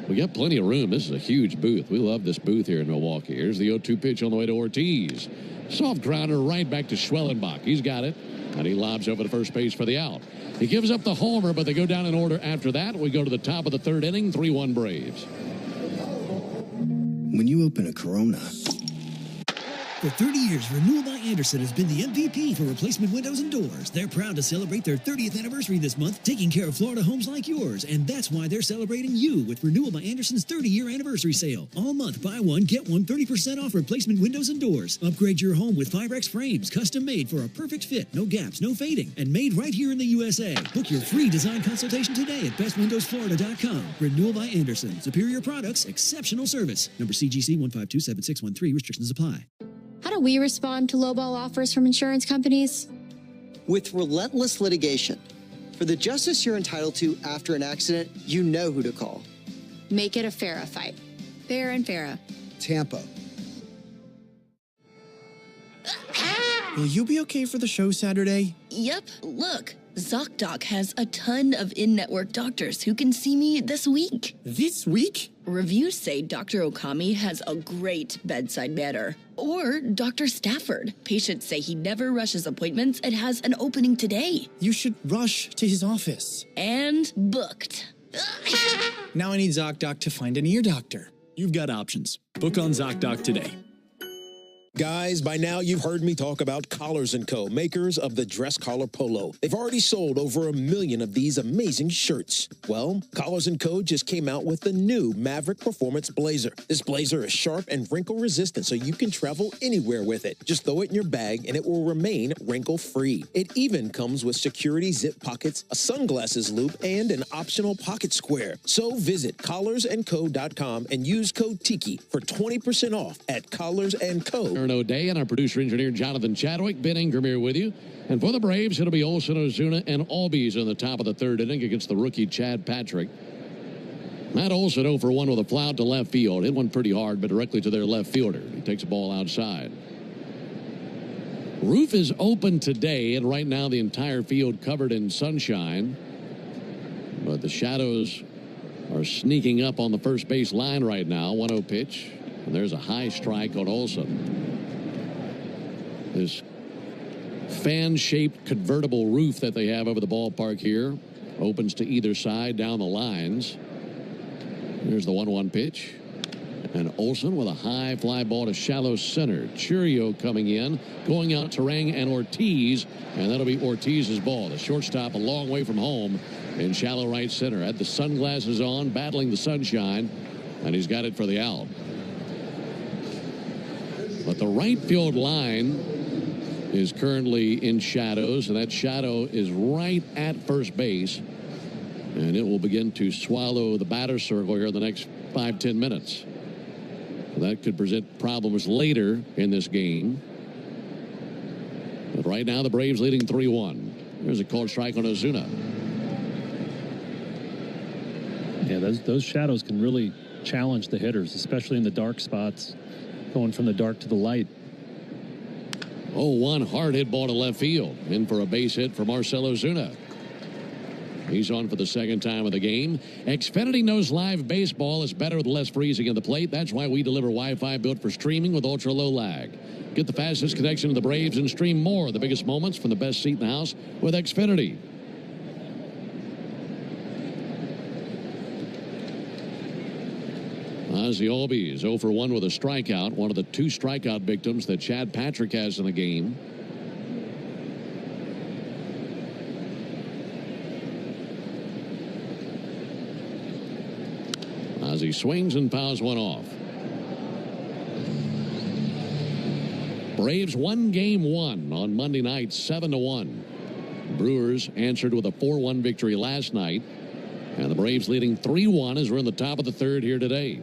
We got plenty of room. This is a huge booth. We love this booth here in Milwaukee. Here's the 0-2 pitch on the way to Ortiz. Soft grounder right back to Schwellenbach. He's got it, and he lobs over to first base for the out. He gives up the homer, but they go down in order after that. We go to the top of the third inning, 3-1 Braves. When you open a Corona, For 30 years, Renewal by Andersen has been the MVP for replacement windows and doors. They're proud to celebrate their 30th anniversary this month, taking care of Florida homes like yours. And that's why they're celebrating you with Renewal by Andersen's 30-year anniversary sale. All month, buy one, get one 30% off replacement windows and doors. Upgrade your home with Fibrex frames, custom made for a perfect fit, no gaps, no fading, and made right here in the USA. Book your free design consultation today at bestwindowsflorida.com. Renewal by Andersen. Superior products, exceptional service. Number CGC 1527613. Restrictions apply. How do we respond to lowball offers from insurance companies? With relentless litigation. For the justice you're entitled to after an accident, you know who to call. Make it a FARA fight. Fair and FARA. Tampa. Will you be okay for the show Saturday? Yep. Look, ZocDoc has a ton of in-network doctors who can see me this week. This week? Reviews say Dr. Okami has a great bedside manner. Or Dr. Stafford. Patients say he never rushes appointments and has an opening today. You should rush to his office. And booked. Now I need ZocDoc to find an ear doctor. You've got options. Book on ZocDoc today. Guys, by now you've heard me talk about Collars & Co., makers of the dress collar polo. They've already sold over 1 million of these amazing shirts. Well, Collars & Co. just came out with the new Maverick Performance Blazer. This blazer is sharp and wrinkle resistant, so you can travel anywhere with it. Just throw it in your bag and it will remain wrinkle-free. It even comes with security zip pockets, a sunglasses loop, and an optional pocket square. So visit collarsandco.com and use code TIKI for 20% off at Collars & Co. O'Day and our producer-engineer Jonathan Chadwick. Ben Ingram here with you. And for the Braves, it'll be Olson, Ozuna, and Albies in the top of the third inning against the rookie Chad Patrick. Matt Olson 0 for 1 with a fly out to left field. Hit one pretty hard, but directly to their left fielder. He takes a ball outside. Roof is open today, and right now the entire field covered in sunshine. But the shadows are sneaking up on the first base line right now. 1-0 pitch. And there's a high strike on Olson. This fan-shaped convertible roof that they have over the ballpark here opens to either side down the lines. There's the 1-1 pitch. And Olson with a high fly ball to shallow center. Churio coming in, going out Terang and Ortiz, and that'll be Ortiz's ball. The shortstop a long way from home in shallow right center. Had the sunglasses on, battling the sunshine, and he's got it for the out. But the right field line is currently in shadows, and that shadow is right at first base. And it will begin to swallow the batter circle here in the next 5-10 minutes. That could present problems later in this game. But right now the Braves leading 3-1. There's a called strike on Ozuna. Yeah, those shadows can really challenge the hitters, especially in the dark spots, going from the dark to the light. 0-1 hard hit ball to left field. In for a base hit for Marcell Ozuna. He's on for the second time of the game. Xfinity knows live baseball is better with less freezing at the plate. That's why we deliver Wi-Fi built for streaming with ultra-low lag. Get the fastest connection to the Braves and stream more of the biggest moments from the best seat in the house with Xfinity. Ozzy Albies 0 for 1 with a strikeout. One of the 2 strikeout victims that Chad Patrick has in the game. Ozzy swings and fouls one off. Braves won game 1 on Monday night 7-1. Brewers answered with a 4-1 victory last night. And the Braves leading 3-1 as we're in the top of the third here today.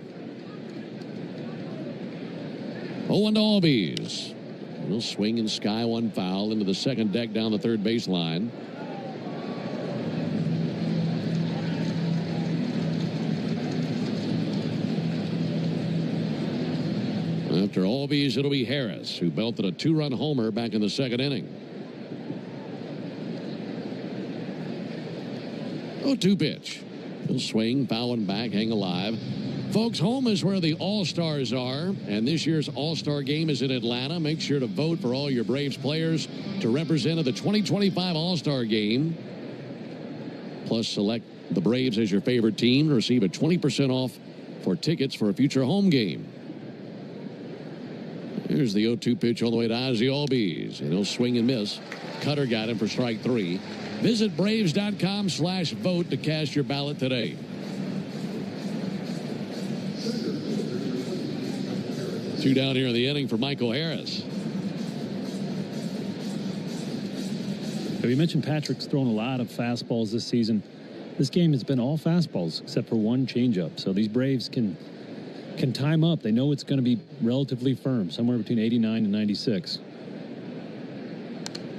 0-1 to Albies. We'll swing and sky one foul into the second deck down the third baseline. After Albies, it'll be Harris, who belted a 2-run homer back in the second inning. 0-2 pitch. He'll swing, foul one back, hang alive. Folks, home is where the All-Stars are, and this year's All-Star game is in Atlanta. Make sure to vote for all your Braves players to represent at the 2025 All-Star game. Plus, select the Braves as your favorite team to receive a 20% off for tickets for a future home game. Here's the 0-2 pitch on the way to Ozzie Albies. And he'll swing and miss. Cutter got him for strike 3. Visit Braves.com/vote to cast your ballot today. Two down here in the inning for Michael Harris. You mentioned Patrick's thrown a lot of fastballs this season. This game has been all fastballs except for one changeup. So these Braves can time up. They know it's going to be relatively firm, somewhere between 89 and 96.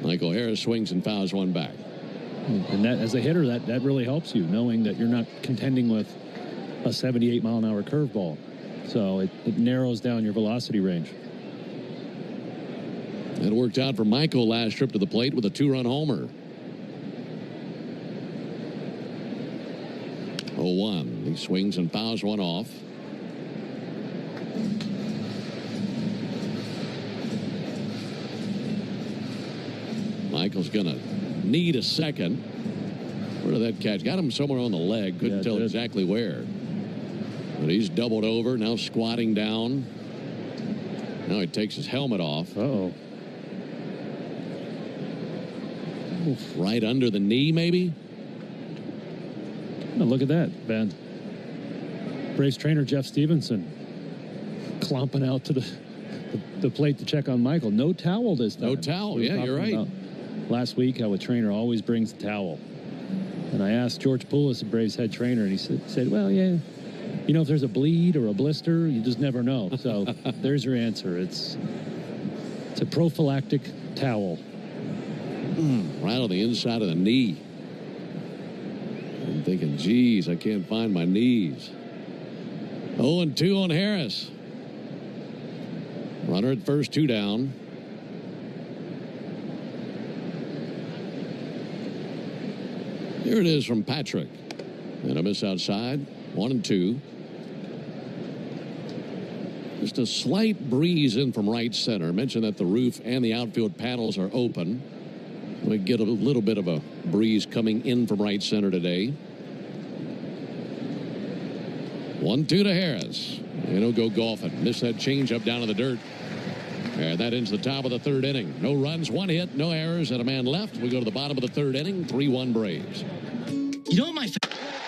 Michael Harris swings and fouls one back. And that, as a hitter, that really helps you, knowing that you're not contending with a 78-mile-an-hour curveball. So it narrows down your velocity range. It worked out for Michael last trip to the plate with a 2-run homer. 0-1. He swings and fouls one off. Michael's going to need a second. Where did that catch? Got him somewhere on the leg. Couldn't tell exactly where. But he's doubled over, now squatting down. Now he takes his helmet off. Uh-oh. Right under the knee, maybe? Oh, look at that, Ben. Braves trainer Jeff Stevenson clomping out to the plate to check on Michael. No towel this time. No towel, yeah, you're right. Last week, how a trainer always brings a towel. And I asked George Poulos, the Braves head trainer, and he said, well, yeah, you know, if there's a bleed or a blister, you just never know. So there's your answer. It's a prophylactic towel. Right on the inside of the knee. I'm thinking, geez, I can't find my knees. 0-2 on Harris. Runner at first, 2 down. Here it is from Patrick. And a miss outside. 1-2. Just a slight breeze in from right center. I mentioned that the roof and the outfield panels are open. We get a little bit of a breeze coming in from right center today. 1-2 to Harris. And he'll go golfing. Missed that changeup down in the dirt. And that ends the top of the 3rd inning. No runs, 1 hit, no errors, and a man left. We go to the bottom of the 3rd inning. 3-1 Braves. You know what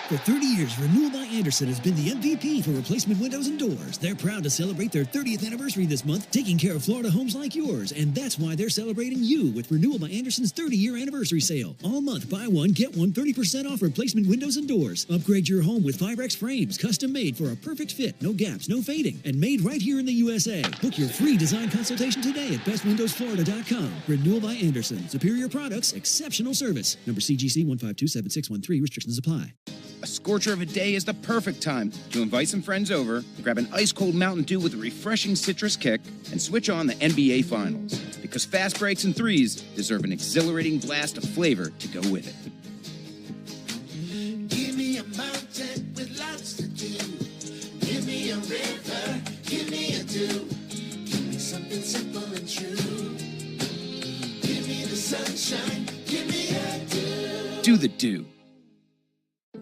For 30 years, Renewal by Andersen has been the MVP for replacement windows and doors. They're proud to celebrate their 30th anniversary this month, taking care of Florida homes like yours. And that's why they're celebrating you with Renewal by Andersen's 30-year anniversary sale. All month, buy one, get one 30% off replacement windows and doors. Upgrade your home with Firex frames, custom made for a perfect fit, no gaps, no fading, and made right here in the USA. Book your free design consultation today at bestwindowsflorida.com. Renewal by Andersen. Superior products, exceptional service. Number CGC 1527613. Restrictions apply. A scorcher of a day is the perfect time to invite some friends over, grab an ice-cold Mountain Dew with a refreshing citrus kick, and switch on the NBA Finals. Because fast breaks and threes deserve an exhilarating blast of flavor to go with it. Give me a mountain with lots to do. Give me a river, give me a dew. Give me something simple and true. Give me the sunshine, give me a dew. Do the dew.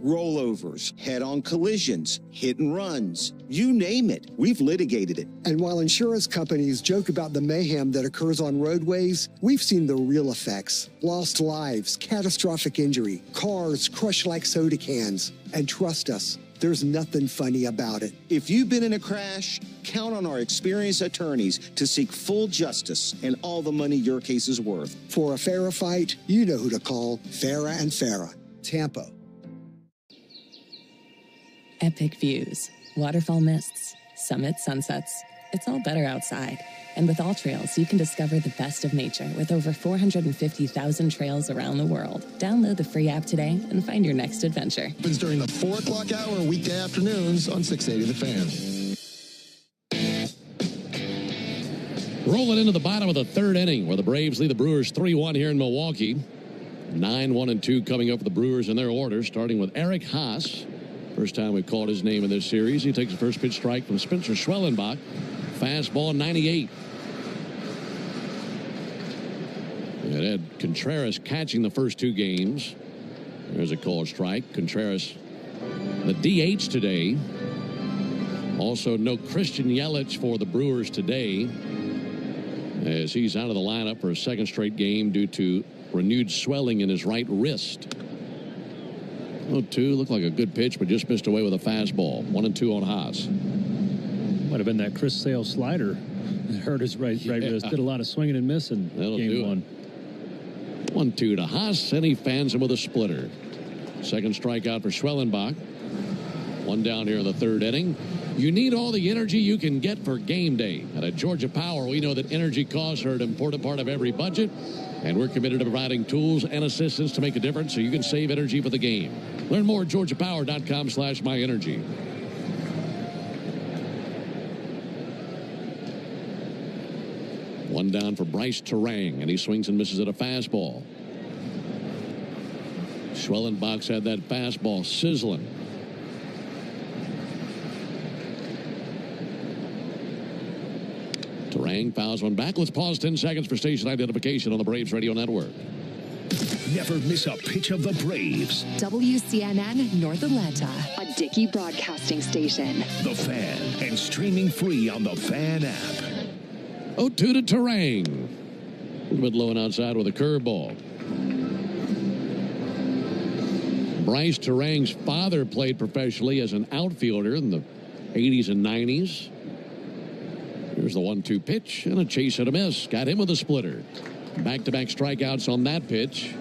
Rollovers, head-on collisions, hit and runs, you name it. We've litigated it. And while insurance companies joke about the mayhem that occurs on roadways, we've seen the real effects. Lost lives, catastrophic injury, cars crushed like soda cans. And trust us, there's nothing funny about it. If you've been in a crash, count on our experienced attorneys to seek full justice and all the money your case is worth. For a fairer fight, you know who to call. Farah and Farah. Tampa. Epic views, waterfall mists, summit sunsets. It's all better outside. And with All Trails, you can discover the best of nature with over 450,000 trails around the world. Download the free app today and find your next adventure. Happens during the 4 o'clock hour weekday afternoons on 680 The Fan. Rolling into the bottom of the 3rd inning where the Braves lead the Brewers 3-1 here in Milwaukee. 9-1-2 coming up for the Brewers in their order, starting with Eric Haas. First time we've called his name in this series. He takes the first pitch strike from Spencer Schwellenbach. Fastball 98. And Ed Contreras catching the first 2 games. There's a called strike. Contreras, the DH today. Also no Christian Yelich for the Brewers today. as he's out of the lineup for a second straight game due to renewed swelling in his right wrist. 0-2, looked like a good pitch, but just missed away with a fastball. 1-2 on Haas. Might have been that Chris Sale slider. It hurt his right wrist. Did a lot of swinging and missing in game one. 1-2 to Haas, and he fans him with a splitter. Second strikeout for Schwellenbach. One down here in the third inning. You need all the energy you can get for game day. And at Georgia Power, we know that energy costs are an important part of every budget. And we're committed to providing tools and assistance to make a difference so you can save energy for the game. Learn more at georgiapower.com/myenergy. One down for Bryce Terang, and he swings and misses at a fastball. Schwellenbach's had that fastball sizzling. Terang fouls one back. Let's pause 10 seconds for station identification on the Braves Radio Network. Never miss a pitch of the Braves. WCNN North Atlanta, a Dickey broadcasting station. The Fan, and streaming free on the Fan app. 0-2 to Terang. A little bit low and outside with a curveball. Bryce Terang's father played professionally as an outfielder in the 80s and 90s. Here's the 1-2 pitch and a chase and a miss. Got him with a splitter. Back-to-back strikeouts on that pitch.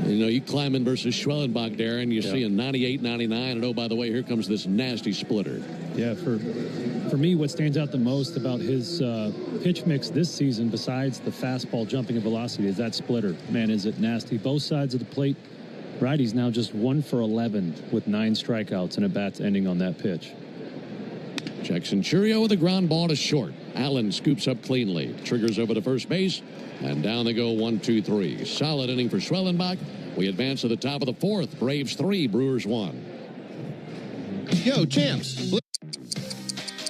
You know, you climb in versus Schwellenbach, Darren. You see a 98, 99, and oh, by the way, here comes this nasty splitter. Yeah, for me, what stands out the most about his pitch mix this season, besides the fastball jumping and velocity, is that splitter. Man, is it nasty. Both sides of the plate. Righty's now just 1 for 11 with 9 strikeouts and at bats ending on that pitch. Jackson Churio with a ground ball to short. Allen scoops up cleanly. Triggers over to first base. And down they go 1-2-3. Solid inning for Schwellenbach. We advance to the top of the fourth. Braves 3, Brewers 1. Yo, champs.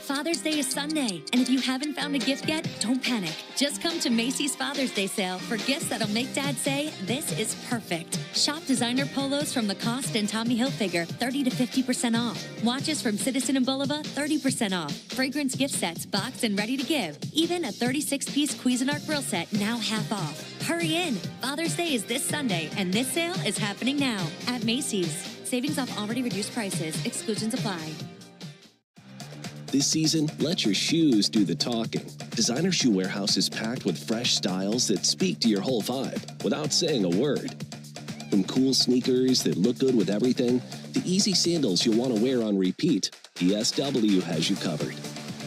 Father's Day is Sunday, and if you haven't found a gift yet, don't panic. Just come to Macy's Father's Day sale for gifts that'll make Dad say, this is perfect. Shop designer polos from Lacoste and Tommy Hilfiger, 30 to 50% off. Watches from Citizen and Bulova, 30% off. Fragrance gift sets, boxed and ready to give. Even a 36-piece Cuisinart grill set, now half off. Hurry in. Father's Day is this Sunday, and this sale is happening now at Macy's. Savings off already reduced prices. Exclusions apply. This season, let your shoes do the talking. Designer Shoe Warehouse is packed with fresh styles that speak to your whole vibe without saying a word. From cool sneakers that look good with everything to easy sandals you'll want to wear on repeat, DSW has you covered.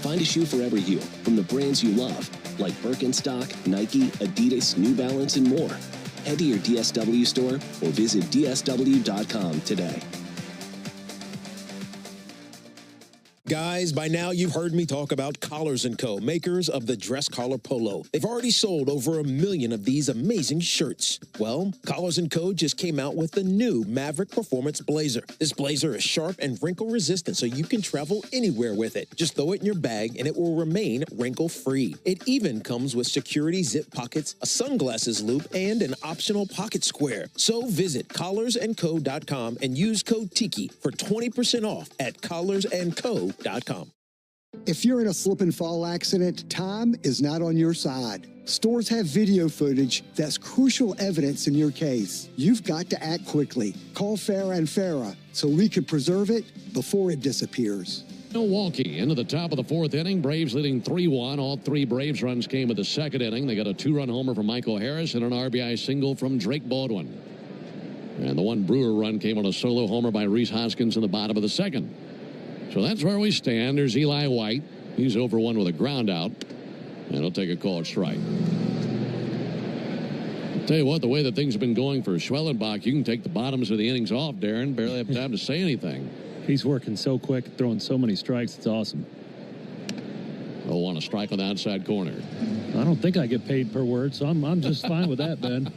Find a shoe for every you from the brands you love, like Birkenstock, Nike, Adidas, New Balance, and more. Head to your DSW store or visit DSW.com today. Guys, by now you've heard me talk about Collars & Co., makers of the dress collar polo. They've already sold over 1 million of these amazing shirts. Well, Collars & Co. just came out with the new Maverick Performance Blazer. This blazer is sharp and wrinkle resistant, so you can travel anywhere with it. Just throw it in your bag and it will remain wrinkle-free. It even comes with security zip pockets, a sunglasses loop, and an optional pocket square. So visit collarsandco.com and use code TIKI for 20% off at collarsandco.com. If you're in a slip and fall accident, time is not on your side. Stores have video footage that's crucial evidence in your case. You've got to act quickly. Call Farah and Farah so we can preserve it before it disappears. Milwaukee into the top of the fourth inning. Braves leading 3-1. All 3 Braves runs came with the second inning. They got a 2-run homer from Michael Harris and an RBI single from Drake Baldwin. And the 1 Brewer run came on a solo homer by Rhys Hoskins in the bottom of the second. So that's where we stand. There's Eli White. He's over 1 with a ground out. And he'll take a called strike. I'll tell you what, the way that things have been going for Schwellenbach, you can take the bottoms of the innings off, Darren. Barely have time to say anything. He's working so quick, throwing so many strikes. It's awesome. Oh, on a strike on the outside corner. I don't think I get paid per word, so I'm just fine with that, Ben.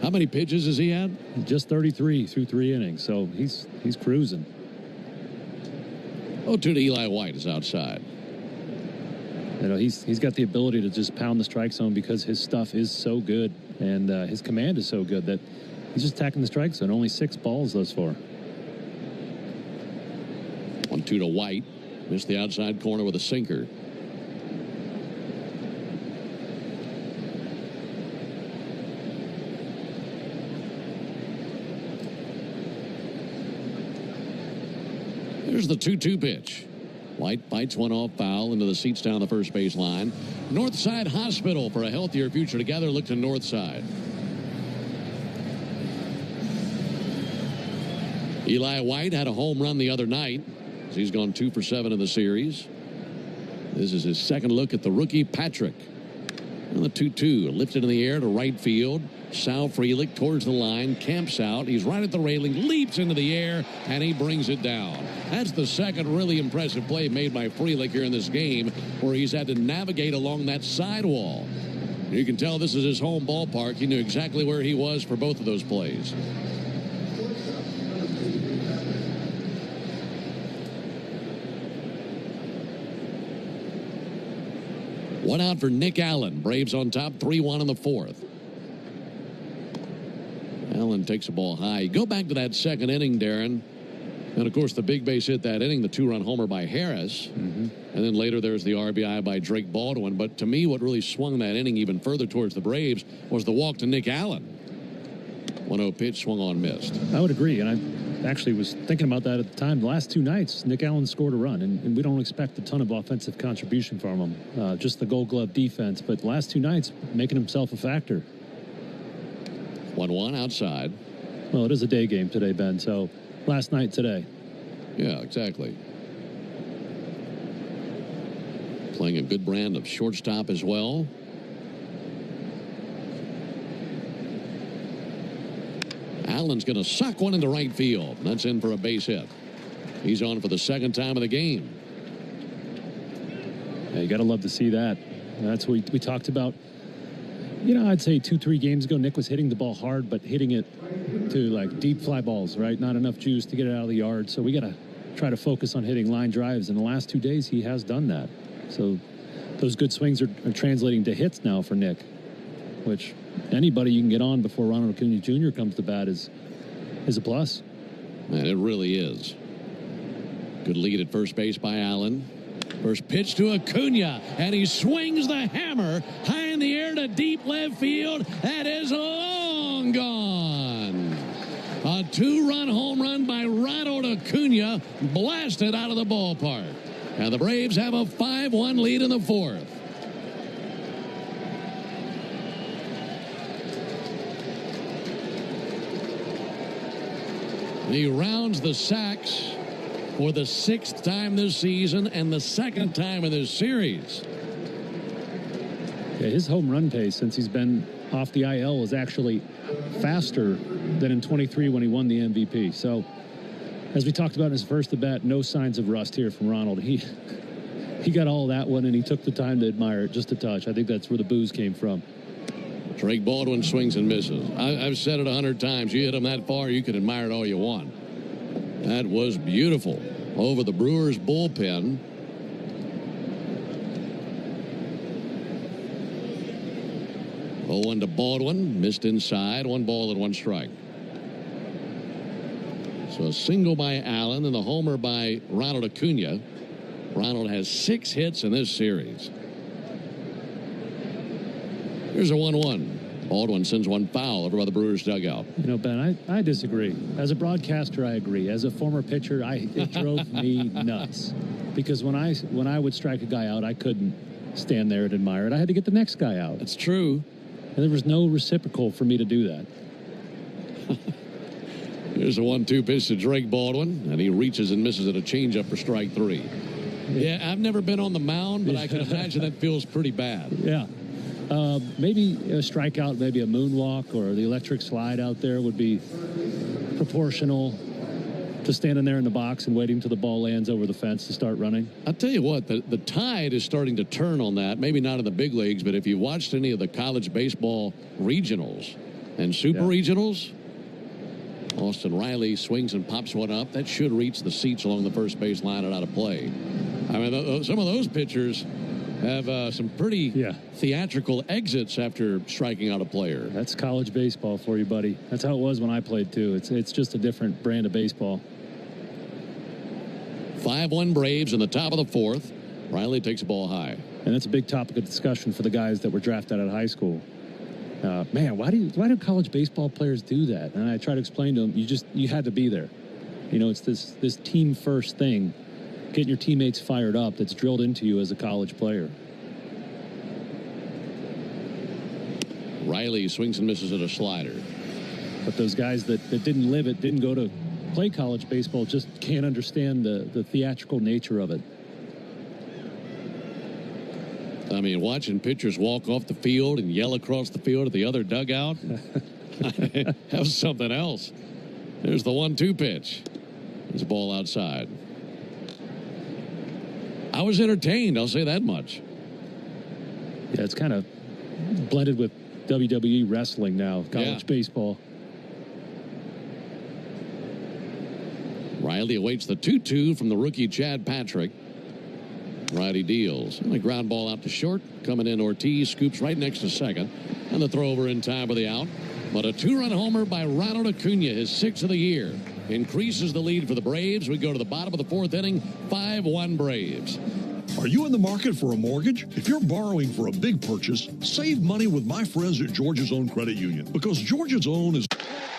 How many pitches has he had? Just 33 through 3 innings, so he's cruising. 0-2 to Eli White is outside. You know, he's got the ability to just pound the strike zone because his stuff is so good and his command is so good that he's just attacking the strike zone. Only 6 balls thus far. 1-2 to White. Missed the outside corner with a sinker. Here's the 2-2 pitch. White fights one off foul into the seats down the first base line. Northside Hospital for a healthier future together. Look to Northside. Eli White had a home run the other night. He's gone 2 for 7 in the series. This is his second look at the rookie Patrick. And the 2-2 lifted in the air to right field. Sal Frelick towards the line, camps out. He's right at the railing, leaps into the air, and he brings it down. That's the second really impressive play made by Frelick here in this game, where he's had to navigate along that sidewall. You can tell this is his home ballpark. He knew exactly where he was for both of those plays. One out for Nick Allen. Braves on top, 3-1 in the fourth. Allen takes the ball high. Go back to that second inning, Darren. And, of course, the big base hit that inning, the 2-run homer by Harris. And then later there's the RBI by Drake Baldwin. But to me, what really swung that inning even further towards the Braves was the walk to Nick Allen. 1-0 pitch, swung on, missed. I would agree, and I actually was thinking about that at the time. The last 2 nights, Nick Allen scored a run, and we don't expect a ton of offensive contribution from him. Just the Gold Glove defense, but the last 2 nights, making himself a factor. 1-1 outside. Well, it is a day game today, Ben, so last night today. Yeah, exactly. Playing a good brand of shortstop as well. Allen's going to suck one into right field. That's in for a base hit. He's on for the second time of the game. Yeah, you got to love to see that. That's what we talked about. You know, I'd say 2-3 games ago, Nick was hitting the ball hard, but hitting it to like deep fly balls, right? Not enough juice to get it out of the yard. So we got to try to focus on hitting line drives. In the last 2 days, he has done that. So those good swings are translating to hits now for Nick, which anybody you can get on before Ronald Acuna Jr. comes to bat is a plus. Man, it really is. Good lead at first base by Allen. First pitch to Acuna, and he swings the hammer high in the air to deep left field. That is long gone. A 2-run home run by Ronald Acuna, blasted out of the ballpark. And the Braves have a 5-1 lead in the fourth. He rounds the sacks for the 6th time this season and the 2nd time in this series. Yeah, his home run pace since he's been off the IL is actually faster than in 23 when he won the MVP. So, as we talked about in his first at bat, no signs of rust here from Ronald. He got all that one, and he took the time to admire it just a touch. I think that's where the boos came from. Drake Baldwin swings and misses. I've said it 100 times. You hit him that far, you can admire it all you want. That was beautiful. Over the Brewers bullpen. Oh, 1 to Baldwin. Missed inside. 1 ball and 1 strike. So a single by Allen and the homer by Ronald Acuna. Ronald has 6 hits in this series. Here's a 1-1. Baldwin sends one foul over by the Brewers dugout. You know, Ben, I disagree. As a broadcaster, I agree. As a former pitcher, it drove me nuts. Because when I would strike a guy out, I couldn't stand there and admire it. I had to get the next guy out. That's true. And there was no reciprocal for me to do that. Here's a 1-2 pitch to Drake Baldwin, and he reaches and misses at a changeup for strike 3. Yeah, I've never been on the mound, but I can imagine that feels pretty bad. Yeah. Maybe a strikeout, maybe a moonwalk or the electric slide out there would be proportional to standing there in the box and waiting till the ball lands over the fence to start running. I'll tell you what, the tide is starting to turn on that. Maybe not in the big leagues, but if you watched any of the college baseball regionals and super regionals, Austin Riley swings and pops one up. That should reach the seats along the first base line and out of play. I mean, some of those pitchers have some pretty theatrical exits after striking out a player. That's college baseball for you, buddy. That's how it was when I played, too. It's just a different brand of baseball. 5-1 Braves in the top of the fourth. Riley takes the ball high. And that's a big topic of discussion for the guys that were drafted out of high school. Man, why do college baseball players do that? And I try to explain to them, you had to be there. You know, it's this team first thing, getting your teammates fired up, that's drilled into you as a college player. Riley swings and misses at a slider. But those guys that didn't live it, didn't go to play college baseball, just can't understand the theatrical nature of it. I mean, watching pitchers walk off the field and yell across the field at the other dugout, that was something else. There's the 1-2 pitch. There's a ball outside. I was entertained, I'll say that much. Yeah, it's kind of blended with WWE wrestling now, college baseball. Riley awaits the 2-2 from the rookie Chad Patrick. Righty deals. And the ground ball out to short. Coming in, Ortiz scoops right next to second. And the throw over in time for the out. But a 2-run homer by Ronald Acuna, his 6th of the year, increases the lead for the Braves. We go to the bottom of the 4th inning, 5-1 Braves. Are you in the market for a mortgage? If you're borrowing for a big purchase, save money with my friends at Georgia's Own Credit Union, because Georgia's Own is...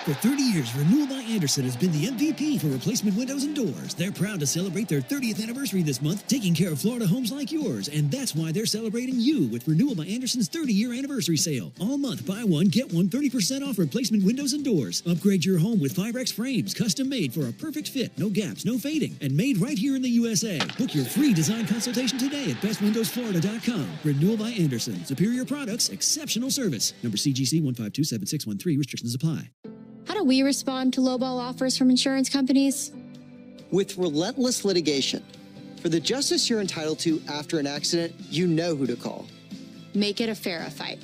For 30 years, Renewal by Andersen has been the MVP for replacement windows and doors. They're proud to celebrate their 30th anniversary this month, taking care of Florida homes like yours. And that's why they're celebrating you with Renewal by Andersen's 30-year anniversary sale. All month, buy one, get one 30% off replacement windows and doors. Upgrade your home with Firex frames, custom made for a perfect fit, no gaps, no fading, and made right here in the USA. Book your free design consultation today at bestwindowsflorida.com. Renewal by Andersen. Superior products, exceptional service. Number CGC 1527613. Restrictions apply. How do we respond to lowball offers from insurance companies? With relentless litigation. For the justice you're entitled to after an accident, you know who to call. Make it a FARA fight.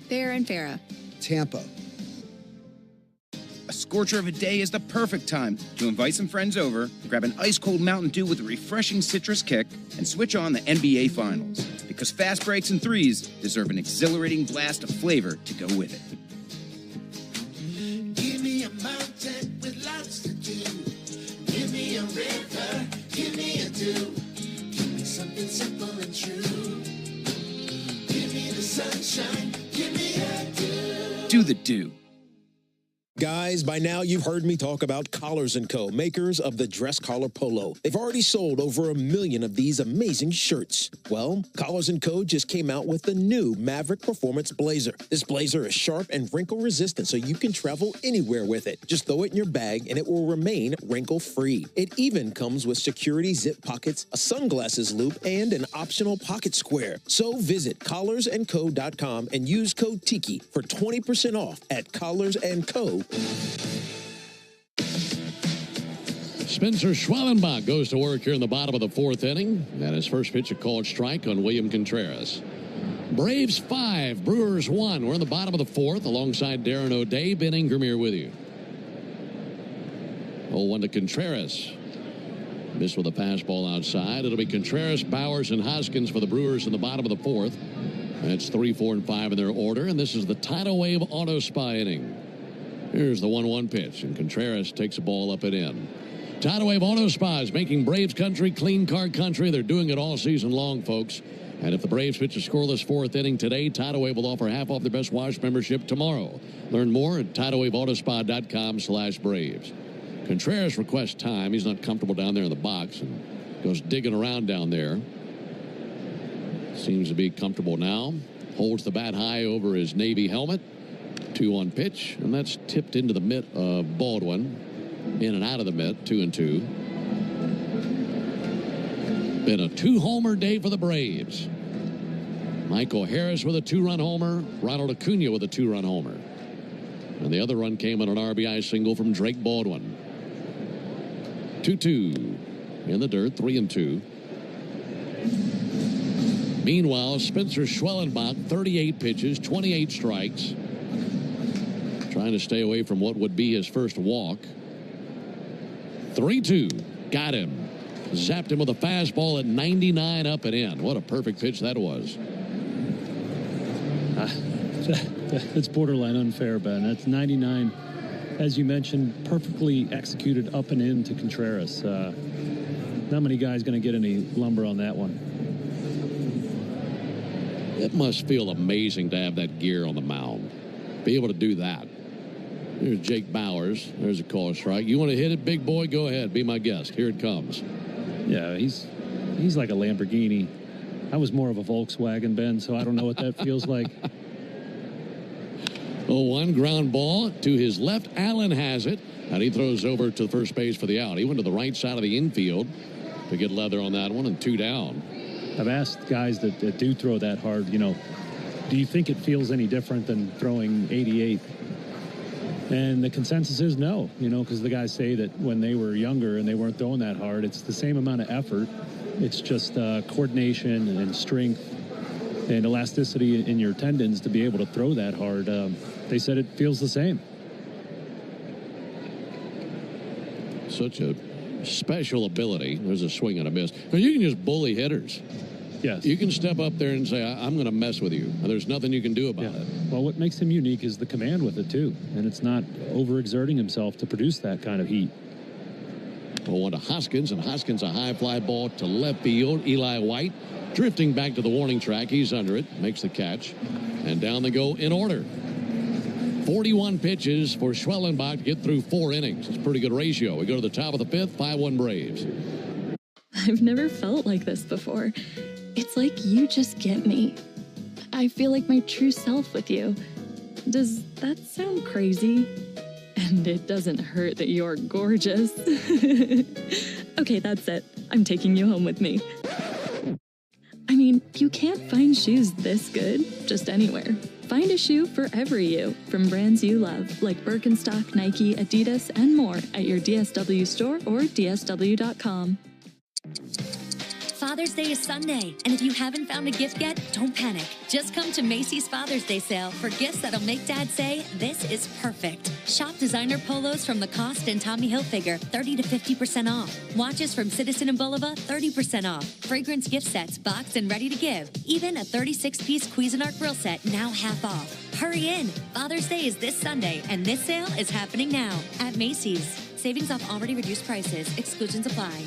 Fair and Farah. Tampa. A scorcher of a day is the perfect time to invite some friends over, grab an ice-cold Mountain Dew with a refreshing citrus kick, and switch on the NBA Finals. Because fast breaks and threes deserve an exhilarating blast of flavor to go with it. Give me a mountain with lots to do. Give me a river, give me a dew. Give me something simple and true. Give me the sunshine, give me a dew. Do the dew. Guys, by now you've heard me talk about Collars & Co., makers of the dress collar polo. They've already sold over 1 million of these amazing shirts. Well, Collars & Co. just came out with the new Maverick Performance Blazer. This blazer is sharp and wrinkle resistant, so you can travel anywhere with it. Just throw it in your bag and it will remain wrinkle-free. It even comes with security zip pockets, a sunglasses loop, and an optional pocket square. So visit collarsandco.com and use code TIKI for 20% off at Collars & Co. Spencer Schwellenbach goes to work here in the bottom of the 4th inning. And his first pitch, a called strike on William Contreras. Braves 5, Brewers 1. We're in the bottom of the 4th alongside Darren O'Day. Ben Ingram here with you. 0-1 to Contreras. Missed with a fastball outside. It'll be Contreras, Bowers, and Hoskins for the Brewers in the bottom of the 4th. That's 3, 4, and 5 in their order. And this is the Tidal Wave Auto Spa inning. Here's the 1-1 pitch, and Contreras takes a ball up and in. Tidal Wave Auto Spa is making Braves country clean car country. They're doing it all season long, folks. And if the Braves pitch a scoreless 4th inning today, Tidal Wave will offer half off their Best Wash membership tomorrow. Learn more at TidalWaveAutoSpa.com/Braves. Contreras requests time. He's not comfortable down there in the box and goes digging around down there. Seems to be comfortable now. Holds the bat high over his Navy helmet. 2-1 pitch, and that's tipped into the mitt of Baldwin. In and out of the mitt, 2-2. Been a 2-homer day for the Braves. Michael Harris with a 2-run homer. Ronald Acuna with a 2-run homer. And the other run came on an RBI single from Drake Baldwin. 2-2 in the dirt, 3-2. Meanwhile, Spencer Schwellenbach, 38 pitches, 28 strikes. Trying to stay away from what would be his first walk. 3-2. Got him. Zapped him with a fastball at 99 up and in. What a perfect pitch that was. It's borderline unfair, Ben. That's 99, as you mentioned, perfectly executed up and in to Contreras. Not many guys going to get any lumber on that one. It must feel amazing to have that gear on the mound. Be able to do that. There's Jake Bowers. There's a call strike. You want to hit it, big boy? Go ahead. Be my guest. Here it comes. Yeah, he's like a Lamborghini. I was more of a Volkswagen, Ben, so I don't know what that feels like. 0-1 ground ball to his left. Allen has it, and he throws over to first base for the out. He went to the right side of the infield to get leather on that one, and 2 down. I've asked guys that do throw that hard, do you think it feels any different than throwing 88? And the consensus is no, because the guys say that when they were younger and they weren't throwing that hard, it's the same amount of effort. It's just coordination and strength and elasticity in your tendons to be able to throw that hard. They said it feels the same. Such a special ability. There's a swing and a miss. But you can just bully hitters. Yes. You can step up there and say, I'm going to mess with you. And there's nothing you can do about it. Well, what makes him unique is the command with it, too. And it's not overexerting himself to produce that kind of heat. 0-1 to Hoskins, and Hoskins a high fly ball to left field. Eli White drifting back to the warning track. He's under it, makes the catch, and down they go in order. 41 pitches for Schwellenbach to get through 4 innings. It's a pretty good ratio. We go to the top of the 5th, 5-1 Braves. I've never felt like this before. It's like you just get me. I feel like my true self with you. Does that sound crazy? And it doesn't hurt that you're gorgeous. Okay, that's it. I'm taking you home with me. I mean, you can't find shoes this good just anywhere. Find a shoe for every you from brands you love, like Birkenstock, Nike, Adidas, and more at your DSW store or dsw.com. Father's Day is Sunday, and if you haven't found a gift yet, don't panic. Just come to Macy's Father's Day sale for gifts that'll make Dad say, this is perfect. Shop designer polos from Lacoste and Tommy Hilfiger, 30 to 50% off. Watches from Citizen and Bulova, 30% off. Fragrance gift sets, boxed and ready to give. Even a 36-piece Cuisinart grill set, now half off. Hurry in. Father's Day is this Sunday, and this sale is happening now at Macy's. Savings off already reduced prices. Exclusions apply.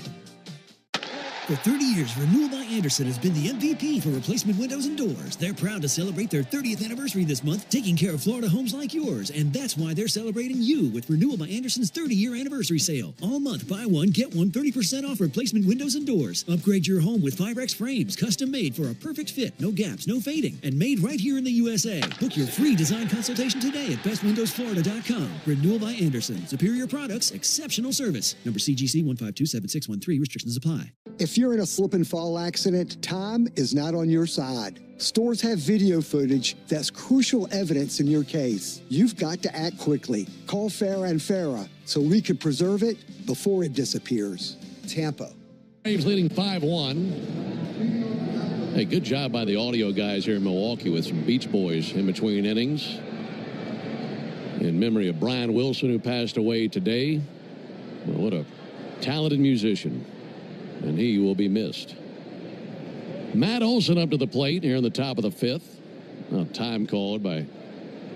For 30 years, Renewal by Andersen has been the MVP for replacement windows and doors. They're proud to celebrate their 30th anniversary this month, taking care of Florida homes like yours. And that's why they're celebrating you with Renewal by Andersen's 30-year anniversary sale. All month, buy one, get one 30% off replacement windows and doors. Upgrade your home with Firex frames, custom made for a perfect fit, no gaps, no fading, and made right here in the USA. Book your free design consultation today at bestwindowsflorida.com. Renewal by Andersen. Superior products, exceptional service. Number CGC 1527613. Restrictions apply. If you're in a slip and fall accident, time is not on your side. Stores have video footage that's crucial evidence in your case. You've got to act quickly. Call Farah and Farah so we can preserve it before it disappears. Tampa. Braves leading 5-1. Hey, good job by the audio guys here in Milwaukee with some Beach Boys in between innings. In memory of Brian Wilson, who passed away today. Well, what a talented musician. And he will be missed. Matt Olson up to the plate here in the top of the 5th. Time called by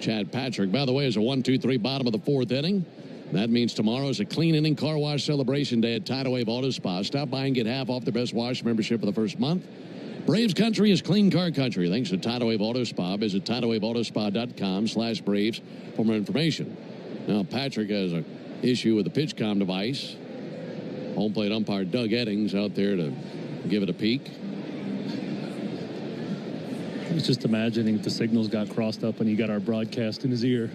Chad Patrick. By the way, it's a 1-2-3 bottom of the 4th inning. That means tomorrow is a clean inning car wash celebration day at Tidal Wave Auto Spa. Stop by and get half off the best wash membership for the first month. Braves country is clean car country thanks to Tidal Wave Auto Spa. Visit TidalWaveAutoSpa.com/Braves for more information. Now, Patrick has an issue with the PitchCom device. Home plate umpire Doug Eddings out there to give it a peek. I was just imagining if the signals got crossed up and he got our broadcast in his ear.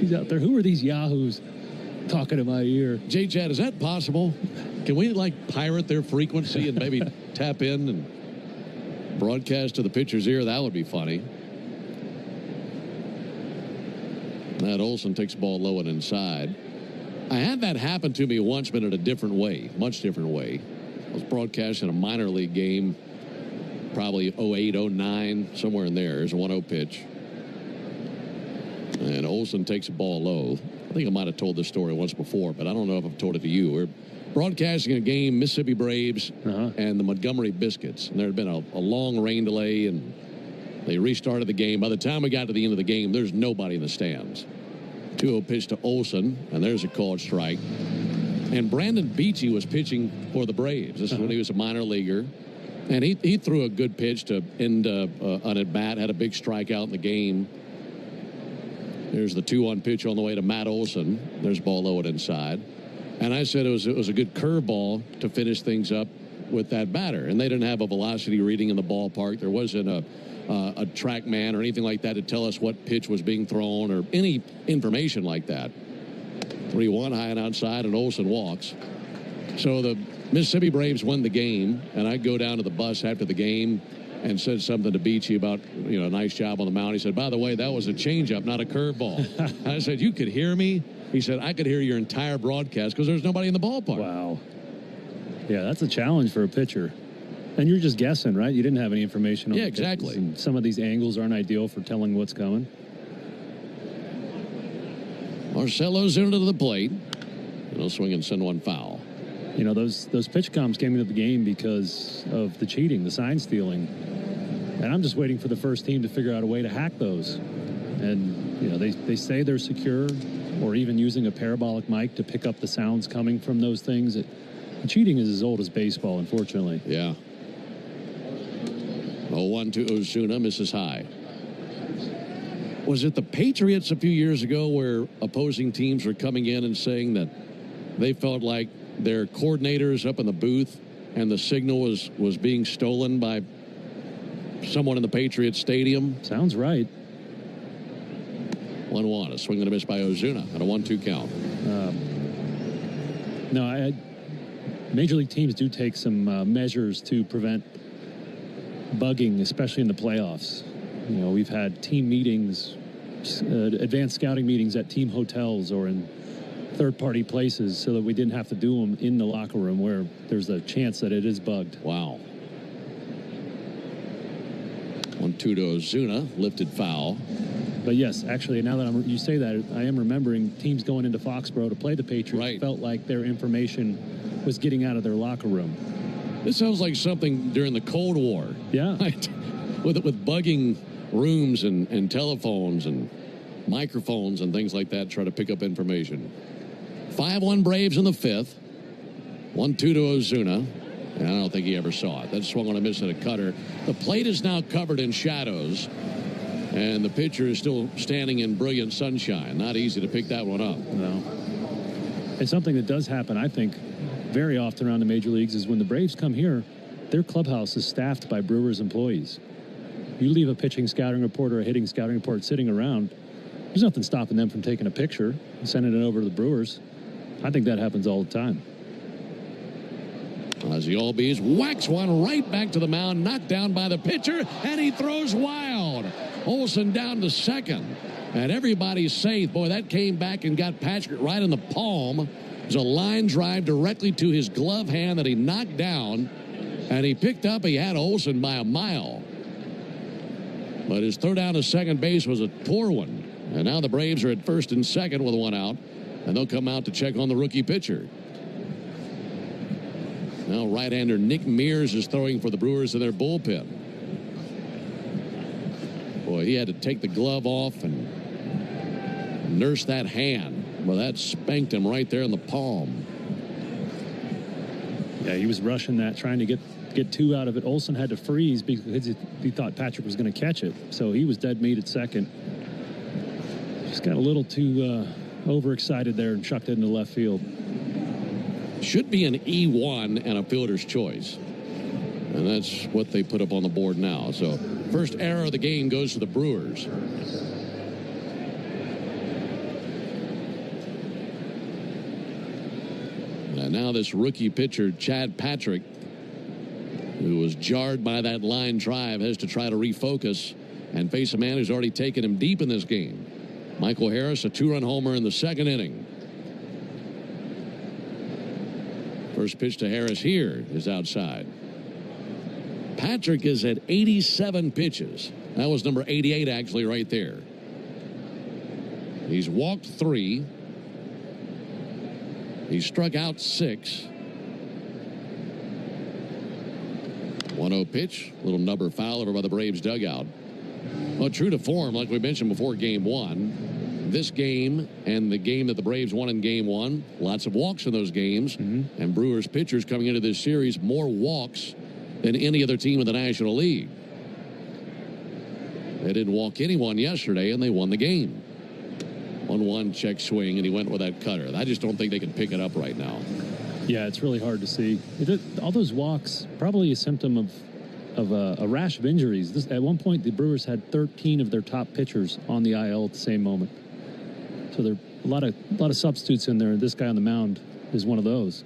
He's out there. Who are these yahoos talking in my ear? J-Chad, is that possible? Can we, pirate their frequency and maybe tap in and broadcast to the pitcher's ear? That would be funny. Matt Olson takes the ball low and inside. I had that happen to me once, but in a different way, much different way. I was broadcasting a minor league game, probably 08, 09, somewhere in there. There's a 1-0 pitch. And Olson takes the ball low. I think I might have told this story once before, but I don't know if I've told it to you. We're broadcasting a game, Mississippi Braves and the Montgomery Biscuits. And there had been a long rain delay, and they restarted the game. By the time we got to the end of the game, there's nobody in the stands. 2-0 pitch to Olson, and there's a called strike. And Brandon Beachy was pitching for the Braves. This is when he was a minor leaguer. And he threw a good pitch to end an at-bat, had a big strikeout in the game. There's the 2-1 pitch on the way to Matt Olson. There's ball low and inside. And I said it was a good curveball to finish things up with that batter. And they didn't have a velocity reading in the ballpark. There wasn't a track man or anything like that to tell us what pitch was being thrown or any information like that. 3-1 high and outside, and Olson walks. So the Mississippi Braves win the game, and I go down to the bus after the game and said something to Beachy about, nice job on the mound. He said, by the way, that was a changeup, not a curveball. I said, you could hear me? He said, I could hear your entire broadcast because there's nobody in the ballpark. Wow. Yeah, that's a challenge for a pitcher. And you're just guessing, right? You didn't have any information on Yeah, exactly. And some of these angles aren't ideal for telling what's coming. Marcelo Zuna to the plate. He'll swing and send one foul. Those pitch comms came into the game because of the cheating, the sign stealing. And I'm just waiting for the first team to figure out a way to hack those. And, they say they're secure, or even using a parabolic mic to pick up the sounds coming from those things. Cheating is as old as baseball, unfortunately. Yeah. 0-1 to Ozuna, misses high. Was it the Patriots a few years ago where opposing teams were coming in and saying that they felt like their coordinators up in the booth and the signal was being stolen by someone in the Patriots stadium? Sounds right. 1-1, a swing and a miss by Ozuna at a 1-2 count. Major league teams do take some measures to prevent bugging, especially in the playoffs. We've had team meetings, advanced scouting meetings at team hotels or in third-party places so that we didn't have to do them in the locker room where there's a chance that it is bugged. Wow. 1-2 to Ozuna, lifted foul. But yes, actually, now that you say that, I am remembering teams going into Foxborough to play the Patriots felt like their information was getting out of their locker room. This sounds like something during the Cold War. Yeah. Right? With bugging rooms and telephones and microphones and things like that, try to pick up information. 5-1 Braves in the fifth. 1-2 to Ozuna. And I don't think he ever saw it. That swung on a miss at a cutter. The plate is now covered in shadows. And the pitcher is still standing in brilliant sunshine. Not easy to pick that one up. No. And something that does happen, I think, very often around the major leagues is when the Braves come here, their clubhouse is staffed by Brewers employees. You leave a pitching scouting report or a hitting scouting report sitting around, there's nothing stopping them from taking a picture and sending it over to the Brewers. I think that happens all the time. Ozzy Albies whacks one right back to the mound, knocked down by the pitcher, and he throws wild. Olson down to second, and everybody's safe. Boy, that came back and got Patrick right in the palm. It was a line drive directly to his glove hand that he knocked down, and he picked up. He had Olson by a mile. But his throw down to second base was a poor one. And now the Braves are at first and second with one out, and they'll come out to check on the rookie pitcher. Now right-hander Nick Mears is throwing for the Brewers in their bullpen. Boy, he had to take the glove off and nurse that hand. Well, that spanked him right there in the palm. Yeah, he was rushing that, trying to get two out of it. Olson had to freeze because he thought Patrick was going to catch it. So he was dead meat at second. Just got a little too overexcited there and chucked it into left field. Should be an E1 and a fielder's choice. And that's what they put up on the board now. So first error of the game goes to the Brewers. And now this rookie pitcher, Chad Patrick, who was jarred by that line drive, has to try to refocus and face a man who's already taken him deep in this game. Michael Harris, a two-run homer in the second inning. First pitch to Harris here is outside. Patrick is at 87 pitches. That was number 88 actually right there. He's walked 3. He struck out 6. 1-0 pitch. Little number foul over by the Braves dugout. Well, true to form, like we mentioned before game 1. This game and the game that the Braves won in game 1, lots of walks in those games. And Brewers pitchers coming into this series, more walks than any other team in the National League. They didn't walk anyone yesterday, and they won the game. 1-1 check swing, and he went with that cutter. I just don't think they can pick it up right now. Yeah, it's really hard to see. All those walks, probably a symptom of a rash of injuries. At one point, the Brewers had 13 of their top pitchers on the IL at the same moment. So there are a lot of substitutes in there, and this guy on the mound is one of those.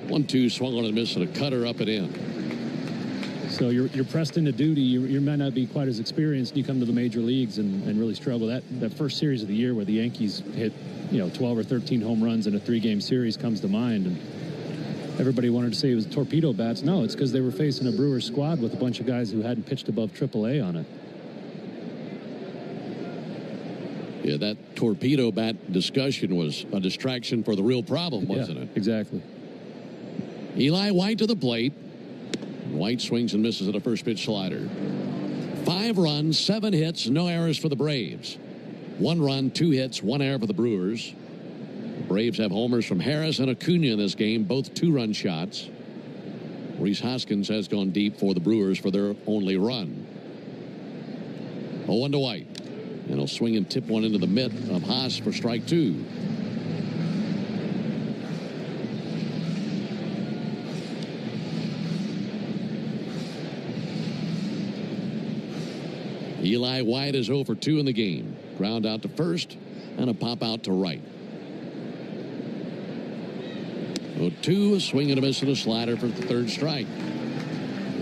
1-2, swung on and missed, and a cutter up and in. So you're pressed into duty. You might not be quite as experienced. You come to the major leagues and really struggle. That first series of the year where the Yankees hit 12 or 13 home runs in a 3-game series comes to mind. And everybody wanted to say it was torpedo bats. No, it's because they were facing a Brewers squad with a bunch of guys who hadn't pitched above AAA on it. Yeah, that torpedo bat discussion was a distraction for the real problem, wasn't it? Exactly. Eli White to the plate. White swings and misses at a first pitch slider. 5 runs, 7 hits, no errors for the Braves. 1 run, 2 hits, 1 error for the Brewers. The Braves have homers from Harris and Acuna in this game, both 2-run shots. Rhys Hoskins has gone deep for the Brewers for their only run. 0-1 to White. And he'll swing and tip one into the mitt of Haas for strike 2. Eli White is 0 for 2 in the game. Ground out to first and a pop out to right. 0-2, a swing and a miss and a slider for the 3rd strike.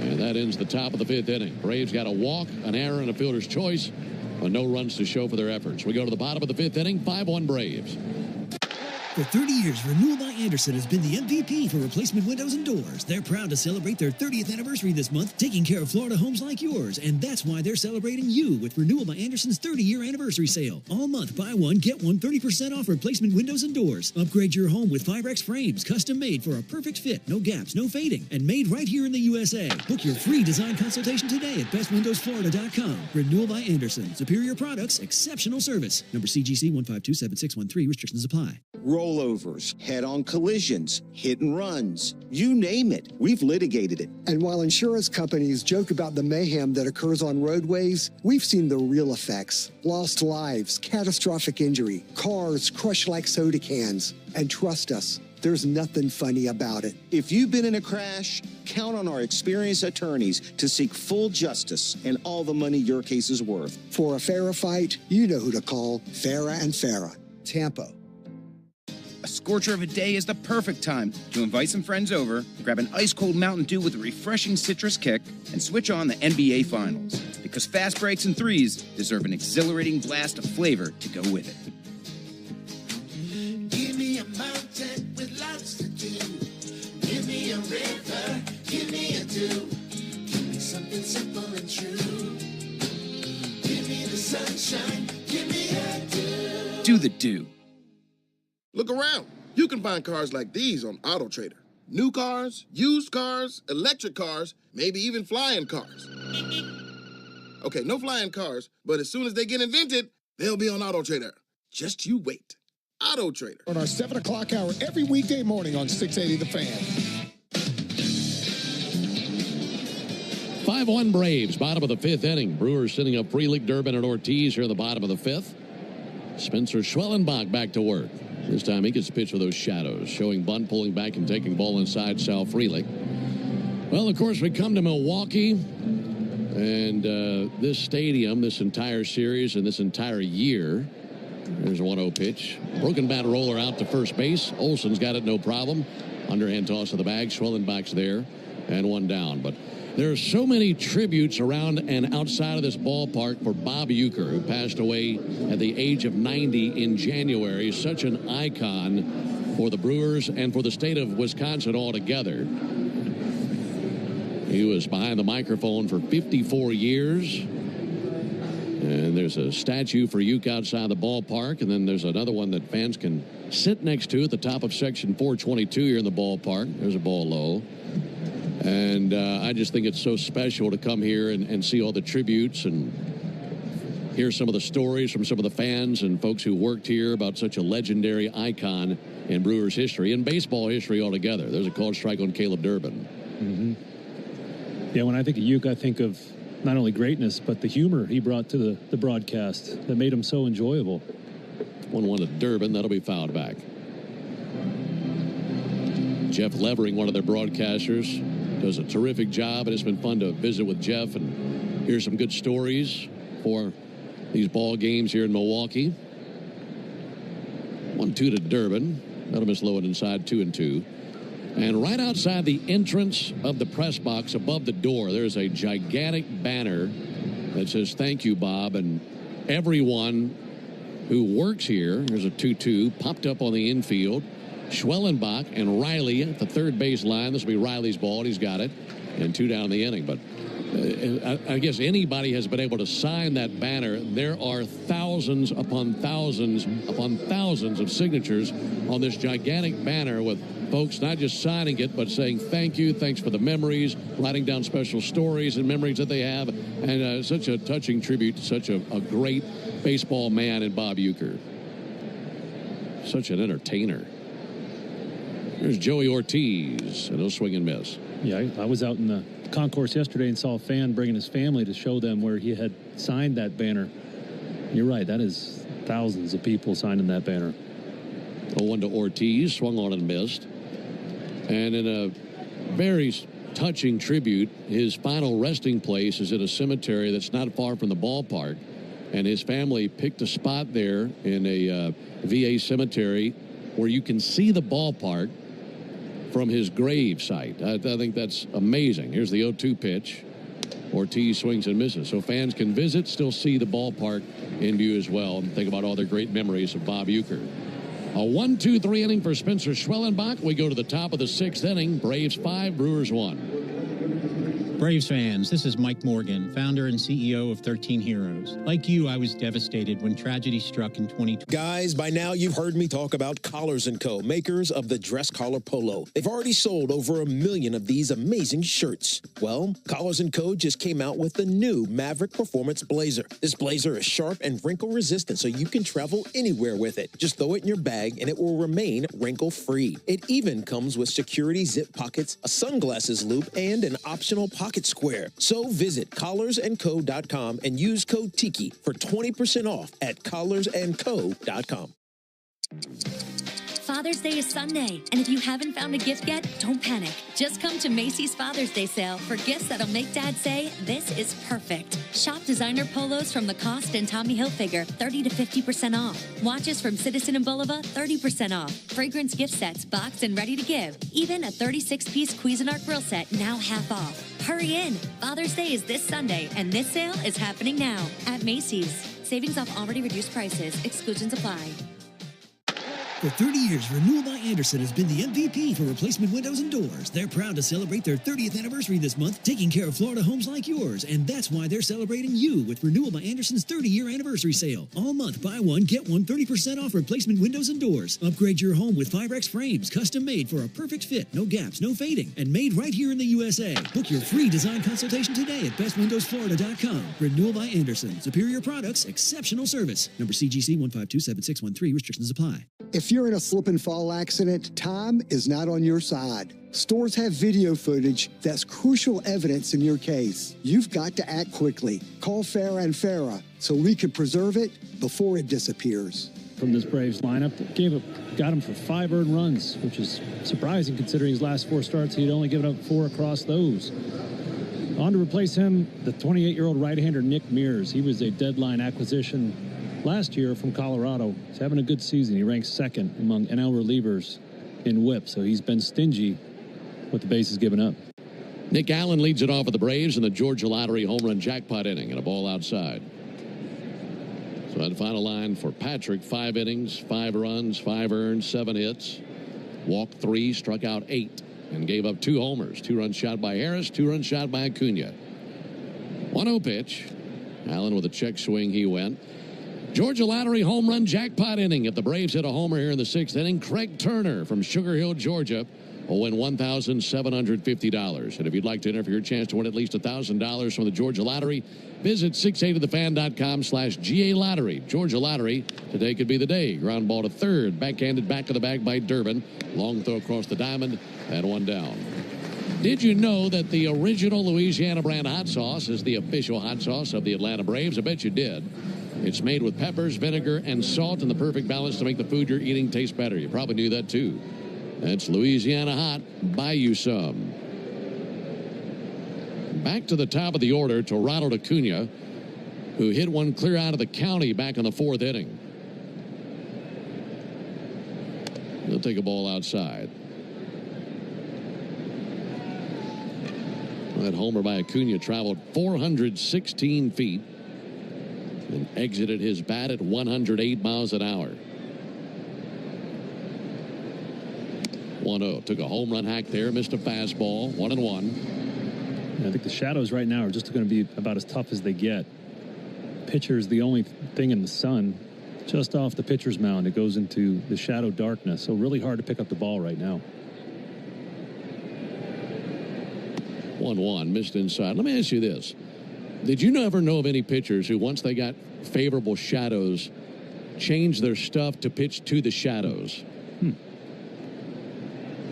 And that ends the top of the 5th inning. Braves got a walk, an error, and a fielder's choice, but no runs to show for their efforts. We go to the bottom of the 5th inning, 5-1 Braves. For 30 years, Renewal by Andersen has been the MVP for replacement windows and doors. They're proud to celebrate their 30th anniversary this month, taking care of Florida homes like yours. And that's why they're celebrating you with Renewal by Andersen's 30-year anniversary sale. All month, buy one, get one 30% off replacement windows and doors. Upgrade your home with Fibrex frames, custom made for a perfect fit, no gaps, no fading, and made right here in the USA. Book your free design consultation today at bestwindowsflorida.com. Renewal by Andersen. Superior products, exceptional service. Number CGC 1527613. Restrictions apply. Rollovers, head-on collisions, hit and runs, you name it. We've litigated it. And while insurance companies joke about the mayhem that occurs on roadways, we've seen the real effects. Lost lives, catastrophic injury, cars crushed like soda cans. And trust us, there's nothing funny about it. If you've been in a crash, count on our experienced attorneys to seek full justice and all the money your case is worth. For a fairer fight, you know who to call. Farah and Farah. Tampa. A scorcher of a day is the perfect time to invite some friends over, grab an ice-cold Mountain Dew with a refreshing citrus kick, and switch on the NBA Finals. Because fast breaks and threes deserve an exhilarating blast of flavor to go with it. Give me a mountain with lots to do. Give me a river, give me a dew. Give me something simple and true. Give me the sunshine, give me a dew. Do the dew. Look around. You can find cars like these on AutoTrader. New cars, used cars, electric cars, maybe even flying cars. Okay, no flying cars, but as soon as they get invented, they'll be on AutoTrader. Just you wait. AutoTrader. On our 7 o'clock hour every weekday morning on 680 The Fan. 5-1 Braves, bottom of the 5th inning. Brewers sending up Freelick, Durbin, and Ortiz here in the bottom of the 5th. Spencer Schwellenbach back to work. This time he gets to pitch with those shadows, showing bunt, pulling back, and taking ball inside Sal Freelick. Well, of course, we come to Milwaukee, and this stadium, this entire series, and this entire year, there's a 1-0 pitch. Broken bat roller out to first base. Olson's got it, no problem. Underhand toss to the bag. Schwellenbach's there, and 1 down. But there are so many tributes around and outside of this ballpark for Bob Uecker, who passed away at the age of 90 in January. Such an icon for the Brewers and for the state of Wisconsin altogether. He was behind the microphone for 54 years. And there's a statue for Ueck outside the ballpark, and then there's another one that fans can sit next to at the top of section 422 here in the ballpark. There's a ball low. And I just think it's so special to come here and see all the tributes and hear some of the stories from some of the fans and folks who worked here about such a legendary icon in Brewers history and baseball history altogether. There's a called strike on Caleb Durbin. Mm-hmm. Yeah, when I think of Ueck, I think of not only greatness, but the humor he brought to the broadcast that made him so enjoyable. 1-1 to Durbin. That'll be fouled back. Jeff Levering, one of their broadcasters, does a terrific job, and it's been fun to visit with Jeff and hear some good stories for these ball games here in Milwaukee. 1-2 to Durbin. That'll miss low and inside, 2-2. And right outside the entrance of the press box above the door, there's a gigantic banner that says, "Thank you, Bob." And everyone who works here, there's a 2-2, popped up on the infield. Schwellenbach and Riley at the third base line. This will be Riley's ball, and he's got it. And 2 down the inning. But I guess anybody has been able to sign that banner. There are thousands upon thousands upon thousands of signatures on this gigantic banner with folks not just signing it, but saying thank you, thanks for the memories, writing down special stories and memories that they have, and such a touching tribute to such a great baseball man in Bob Uecker. Such an entertainer. Here's Joey Ortiz, and he'll swing and miss. Yeah, I was out in the concourse yesterday and saw a fan bringing his family to show them where he had signed that banner. You're right, that is thousands of people signing that banner. 0-1 to Ortiz, swung on and missed. And in a very touching tribute, his final resting place is in a cemetery that's not far from the ballpark. And his family picked a spot there in a VA cemetery where you can see the ballpark from his grave site. I think that's amazing. Here's the 0-2 pitch. Ortiz swings and misses. So fans can visit, still see the ballpark in view as well, and think about all their great memories of Bob Uecker. A 1-2-3 inning for Spencer Schwellenbach. We go to the top of the 6th inning. Braves 5, Brewers 1. Braves fans, this is Mike Morgan, founder and CEO of 13 Heroes. Like you, I was devastated when tragedy struck in 2020. Guys, by now you've heard me talk about Collars & Co., makers of the dress collar polo. They've already sold over 1 million of these amazing shirts. Well, Collars & Co. just came out with the new Maverick Performance Blazer. This blazer is sharp and wrinkle resistant, so you can travel anywhere with it. Just throw it in your bag and it will remain wrinkle-free. It even comes with security zip pockets, a sunglasses loop, and an optional pocket square. So visit collarsandco.com and use code TIKI for 20% off at collarsandco.com. Father's Day is Sunday, and if you haven't found a gift yet, don't panic. Just come to Macy's Father's Day sale for gifts that'll make Dad say, "This is perfect." Shop designer polos from Lacoste and Tommy Hilfiger, 30 to 50% off. Watches from Citizen and Bulova, 30% off. Fragrance gift sets, boxed and ready to give. Even a 36-piece Cuisinart grill set, now half off. Hurry in. Father's Day is this Sunday, and this sale is happening now at Macy's. Savings off already reduced prices. Exclusions apply. For 30 years, Renewal by Andersen has been the MVP for replacement windows and doors. They're proud to celebrate their 30th anniversary this month, taking care of Florida homes like yours. And that's why they're celebrating you with Renewal by Andersen's 30-year anniversary sale. All month, buy one, get one, 30% off replacement windows and doors. Upgrade your home with Firex frames, custom made for a perfect fit, no gaps, no fading, and made right here in the USA. Book your free design consultation today at bestwindowsflorida.com. Renewal by Andersen. Superior products, exceptional service. Number CGC 1527613. Restrictions apply. If you're in a slip and fall accident, time is not on your side. Stores have video footage that's crucial evidence in your case. You've got to act quickly. Call Farah and Farah so we can preserve it before it disappears. From this Braves lineup, got him for 5 earned runs, which is surprising considering his last 4 starts. He'd only given up 4 across those. On to replace him, the 28-year-old right-hander Nick Mears. He was a deadline acquisition last year from Colorado. He's having a good season. He ranks 2nd among NL relievers in whip, so he's been stingy with the bases given up. Nick Allen leads it off for the Braves in the Georgia Lottery home run jackpot inning and a ball outside. So that final line for Patrick, 5 innings, 5 runs, 5 earned, 7 hits, walked 3, struck out 8, and gave up 2 homers. 2 runs shot by Harris, 2 runs shot by Acuna. 1-0 pitch. Allen with a check swing, he went. Georgia Lottery home run jackpot inning. If the Braves hit a homer here in the 6th inning, Craig Turner from Sugar Hill, Georgia, will win $1,750. And if you'd like to enter for your chance to win at least $1,000 from the Georgia Lottery, visit 680thefan.com/GA Lottery. Georgia Lottery, today could be the day. Ground ball to third, backhanded back of the bag by Durbin. Long throw across the diamond, and 1 down. Did you know that the original Louisiana brand hot sauce is the official hot sauce of the Atlanta Braves? I bet you did. It's made with peppers, vinegar, and salt in the perfect balance to make the food you're eating taste better. You probably knew that, too. That's Louisiana Hot. Buy you some. Back to the top of the order to Ronald Acuna, who hit one clear out of the county back in the 4th inning. He'll take a ball outside. That homer by Acuna traveled 416 feet and exited his bat at 108 miles an hour. 1-0. Took a home run hack there, missed a fastball. 1-1. I think the shadows right now are just going to be about as tough as they get. Pitcher is the only thing in the sun. Just off the pitcher's mound, it goes into the shadow darkness. So really hard to pick up the ball right now. 1-1, missed inside. Let me ask you this. Did you ever know of any pitchers who, once they got favorable shadows, changed their stuff to pitch to the shadows?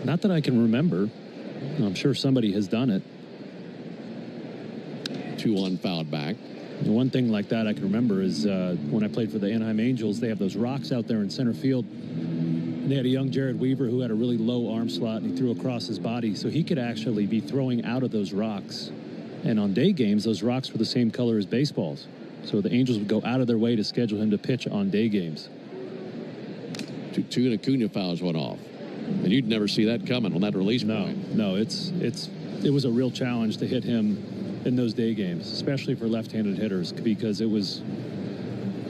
Not that I can remember. I'm sure somebody has done it. 2-1 fouled back. The one thing like that I can remember is when I played for the Anaheim Angels, they have those rocks out there in center field. And they had a young Jared Weaver who had a really low arm slot, and he threw across his body. So he could actually be throwing out of those rocks. And on day games, those rocks were the same color as baseballs. So the Angels would go out of their way to schedule him to pitch on day games. 2-2 and Acuna fouls one off. And you'd never see that coming on that release point. No, it was a real challenge to hit him in those day games, especially for left-handed hitters, because it was,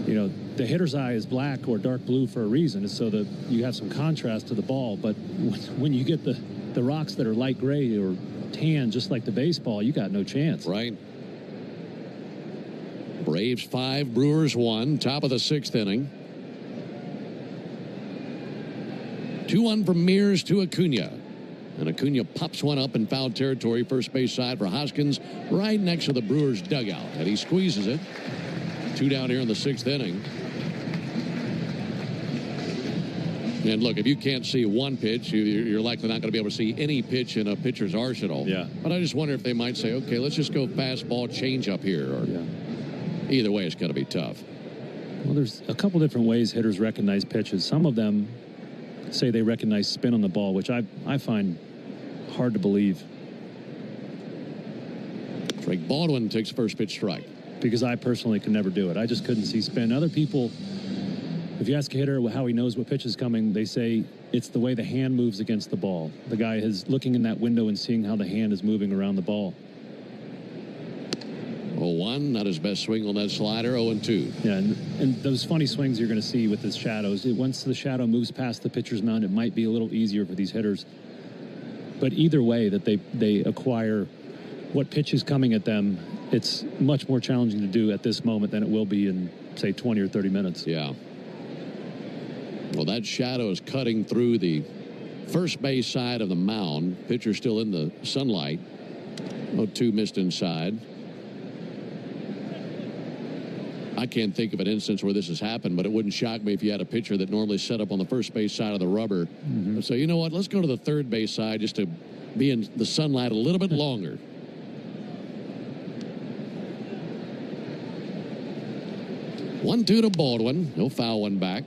the hitter's eye is black or dark blue for a reason, so that you have some contrast to the ball. But when you get the rocks that are light gray or tan, just like the baseball, you got no chance. Right. Braves 5, Brewers 1, top of the 6th inning. 2-1 from Mears to Acuna. And Acuna pops one up in foul territory, first base side for Hoskins, right next to the Brewers dugout. And he squeezes it. 2 down here in the 6th inning. And look, if you can't see one pitch, you're likely not going to be able to see any pitch in a pitcher's arsenal. Yeah. But I just wonder if they might say, okay, let's just go fastball, change up here. Or either way, it's going to be tough. Well, there's a couple different ways hitters recognize pitches. Some of them say they recognize spin on the ball, which I find hard to believe. Drake Baldwin takes first pitch strike. Because I personally can never do it. I just couldn't see spin. Other people, if you ask a hitter how he knows what pitch is coming, they say it's the way the hand moves against the ball. The guy is looking in that window and seeing how the hand is moving around the ball. 0-1, not his best swing on that slider, 0-2. Yeah, and those funny swings you're going to see with the shadows. Once the shadow moves past the pitcher's mound, it might be a little easier for these hitters. But either way that they acquire what pitch is coming at them, it's much more challenging to do at this moment than it will be in, say, 20 or 30 minutes. Yeah. Well, that shadow is cutting through the first base side of the mound. Pitcher still in the sunlight. 0-2 missed inside. I can't think of an instance where this has happened, but it wouldn't shock me if you had a pitcher that normally set up on the first base side of the rubber. So, you know what? Let's go to the third base side just to be in the sunlight a little bit longer. One-two to Baldwin. He'll foul one back.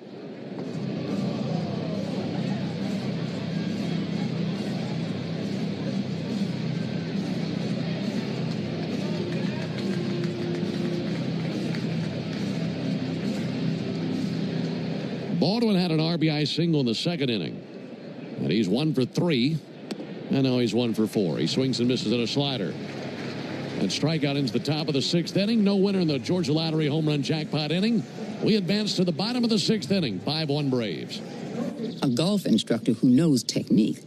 Baldwin had an RBI single in the 2nd inning. And he's 1 for 3. And now he's 1 for 4. He swings and misses at a slider. And strikeout into the top of the 6th inning. No winner in the Georgia Lottery home run jackpot inning. We advance to the bottom of the 6th inning. 5-1 Braves. A golf instructor who knows technique.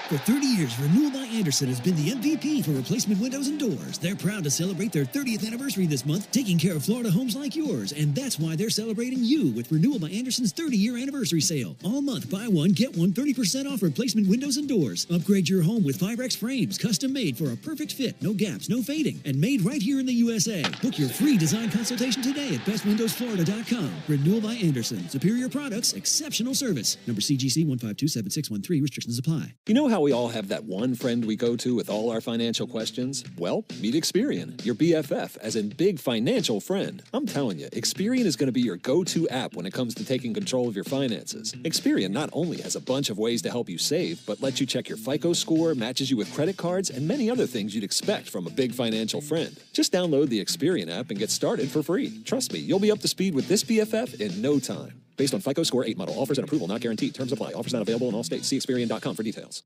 For 30 years, Renewal by Andersen has been the MVP for replacement windows and doors. They're proud to celebrate their 30th anniversary this month, taking care of Florida homes like yours. And that's why they're celebrating you with Renewal by Andersen's 30-year anniversary sale. All month, buy one, get one 30% off replacement windows and doors. Upgrade your home with Firex frames, custom made for a perfect fit, no gaps, no fading, and made right here in the USA. Book your free design consultation today at bestwindowsflorida.com. Renewal by Andersen. Superior products, exceptional service. Number CGC 1527613. Restrictions apply. You know how how we all have that one friend we go to with all our financial questions? Well, meet Experian, your BFF, as in big financial friend. I'm telling you, Experian is going to be your go-to app when it comes to taking control of your finances. Experian not only has a bunch of ways to help you save, but lets you check your FICO score, matches you with credit cards, and many other things you'd expect from a big financial friend. Just download the Experian app and get started for free. Trust me, you'll be up to speed with this BFF in no time. Based on FICO Score 8 model. Offers and approval not guaranteed. Terms apply. Offers not available in all states. See Experian.com for details.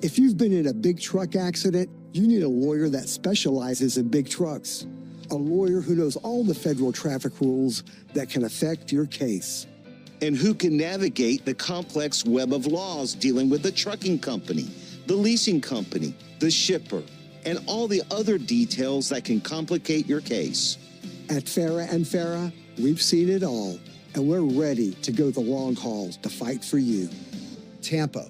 If you've been in a big truck accident, you need a lawyer that specializes in big trucks. A lawyer who knows all the federal traffic rules that can affect your case. And who can navigate the complex web of laws dealing with the trucking company, the leasing company, the shipper, and all the other details that can complicate your case. At Farah & Farah, we've seen it all. And we're ready to go the long haul to fight for you. Tampa.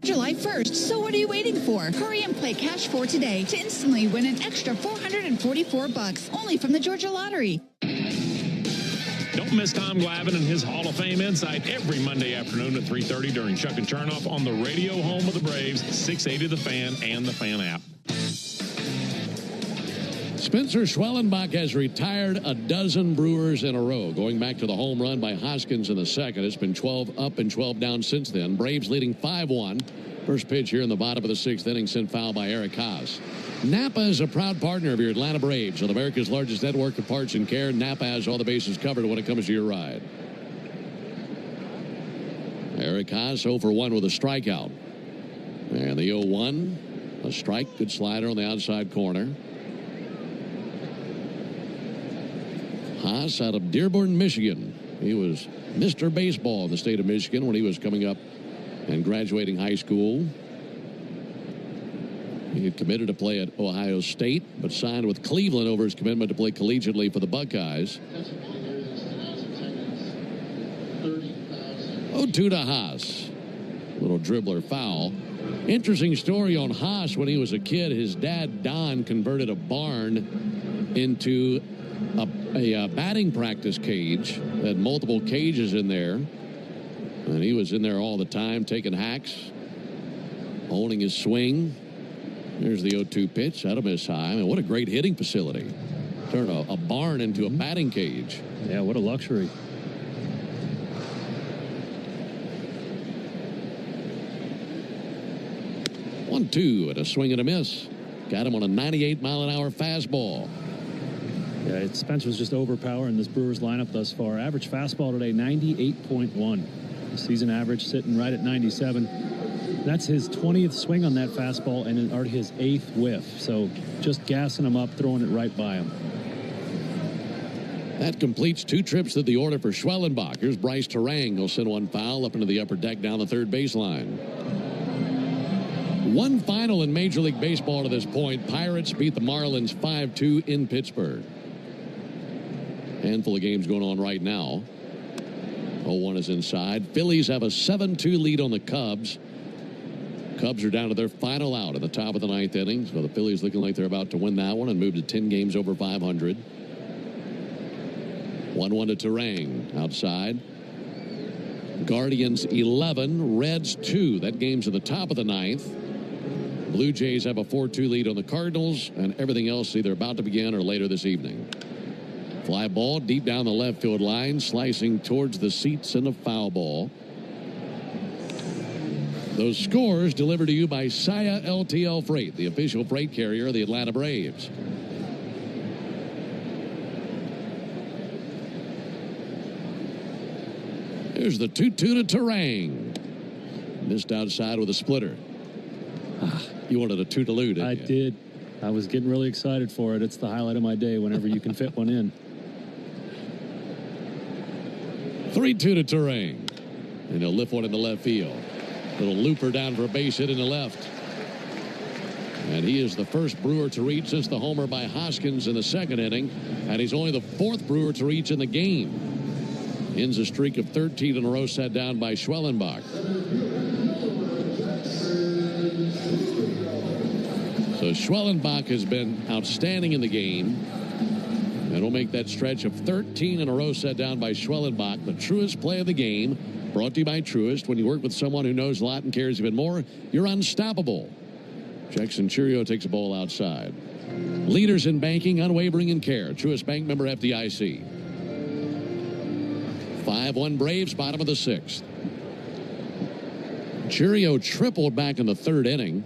July 1st, so what are you waiting for? Hurry and play Cash 4 today to instantly win an extra $444, only from the Georgia Lottery. Don't miss Tom Glavine and his Hall of Fame Insight every Monday afternoon at 3:30 during Chuck and Chernoff on the radio home of the Braves, 680 The Fan and the Fan app. Spencer Schwellenbach has retired a dozen Brewers in a row. Going back to the home run by Hoskins in the second. It's been 12 up and 12 down since then. Braves leading 5-1. First pitch here in the bottom of the sixth inning sent foul by Eric Haas. Napa is a proud partner of your Atlanta Braves. On America's largest network of parts and care, Napa has all the bases covered when it comes to your ride. Eric Haas 0 for 1 with a strikeout. And the 0-1, a strike, good slider on the outside corner. Haas out of Dearborn, Michigan. He was Mr. Baseball in the state of Michigan when he was coming up and graduating high school. He had committed to play at Ohio State, but signed with Cleveland over his commitment to play collegiately for the Buckeyes. 0-2 to Haas. Little dribbler foul. Interesting story on Haas. When he was a kid, his dad, Don, converted a barn into a batting practice cage. Had multiple cages in there, and he was in there all the time taking hacks, holding his swing. There's the 0-2 pitch. That'll miss high. I mean, what a great hitting facility. Turn a barn into a batting cage. Yeah, what a luxury. One, two, and a swing and a miss. Got him on a 98-mile-an-hour fastball. Yeah, Spencer's just overpowering this Brewers lineup thus far. Average fastball today, 98.1. The season average sitting right at 97. That's his 20th swing on that fastball and already his 8th whiff. So just gassing him up, throwing it right by him. That completes 2 trips to the order for Schwellenbach. Here's Bryce Terang. He'll send one foul up into the upper deck down the third baseline. One final in Major League Baseball to this point. Pirates beat the Marlins 5-2 in Pittsburgh. Handful of games going on right now. 0-1 is inside. Phillies have a 7-2 lead on the Cubs. Cubs are down to their final out at the top of the 9th inning. So the Phillies looking like they're about to win that one and move to 10 games over 500. 1-1 to Terang outside. Guardians 11, Reds 2. That game's at the top of the 9th. Blue Jays have a 4-2 lead on the Cardinals, and everything else either about to begin or later this evening. Fly ball deep down the left field line, slicing towards the seats and a foul ball. Those scores delivered to you by Saya LTL Freight, the official freight carrier of the Atlanta Braves. Here's the 2-2 to Terang. Missed outside with a splitter. You wanted a 2 to lose, didn't you? I did. I was getting really excited for it. It's the highlight of my day whenever you can fit one in. 3-2 to Terang. And he'll lift one in the left field. Little looper down for a base hit in the left. And he is the first Brewer to reach since the homer by Hoskins in the second inning. And he's only the 4th Brewer to reach in the game. Ends a streak of 13 in a row set down by Schwellenbach. So Schwellenbach has been outstanding in the game. And will make that stretch of 13 in a row set down by Schwellenbach the truest play of the game. Brought to you by Truist. When you work with someone who knows a lot and cares even more, you're unstoppable. Jackson Churio takes a ball outside. Leaders in banking, unwavering in care. Truist Bank, member FDIC. 5-1 Braves, bottom of the 6th. Churio tripled back in the 3rd inning.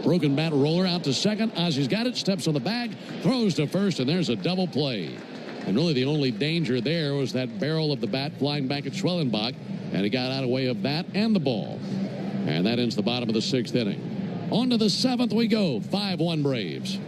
Broken bat roller out to second. Ozzy's got it, steps on the bag, throws to first, and there's a double play. And really the only danger there was that barrel of the bat flying back at Schwellenbach, and he got out of the way of that and the ball. And that ends the bottom of the 6th inning. On to the 7th we go. 5-1 Braves.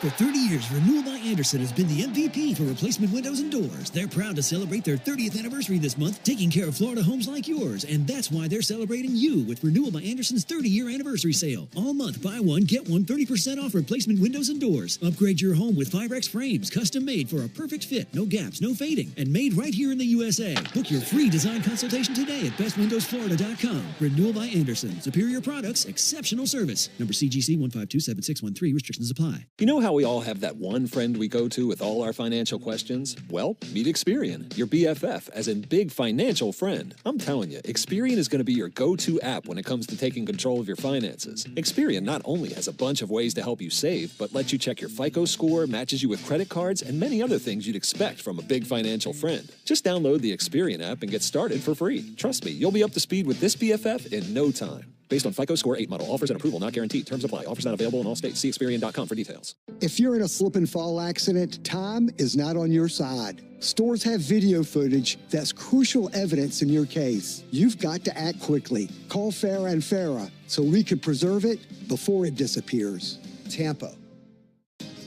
For 30 years, Renewal by Andersen has been the MVP for replacement windows and doors. They're proud to celebrate their 30th anniversary this month, taking care of Florida homes like yours. And that's why they're celebrating you with Renewal by Andersen's 30-year anniversary sale. All month, buy one, get one 30% off replacement windows and doors. Upgrade your home with Firex frames, custom made for a perfect fit, no gaps, no fading, and made right here in the USA. Book your free design consultation today at bestwindowsflorida.com. Renewal by Andersen. Superior products, exceptional service. Number CGC 1527613. Restrictions apply. You know how we all have that one friend we go to with all our financial questions? Well, meet Experian, your BFF, as in big financial friend. I'm telling you, Experian is going to be your go-to app when it comes to taking control of your finances. Experian not only has a bunch of ways to help you save, but lets you check your FICO score, matches you with credit cards, and many other things you'd expect from a big financial friend. Just download the Experian app and get started for free. Trust me, you'll be up to speed with this BFF in no time. Based on FICO Score 8 model. Offers and approval not guaranteed. Terms apply. Offers not available in all states. See Experian.com for details. If you're in a slip and fall accident, time is not on your side. Stores have video footage that's crucial evidence in your case. You've got to act quickly. Call Farah and Farah so we can preserve it before it disappears. Tampa.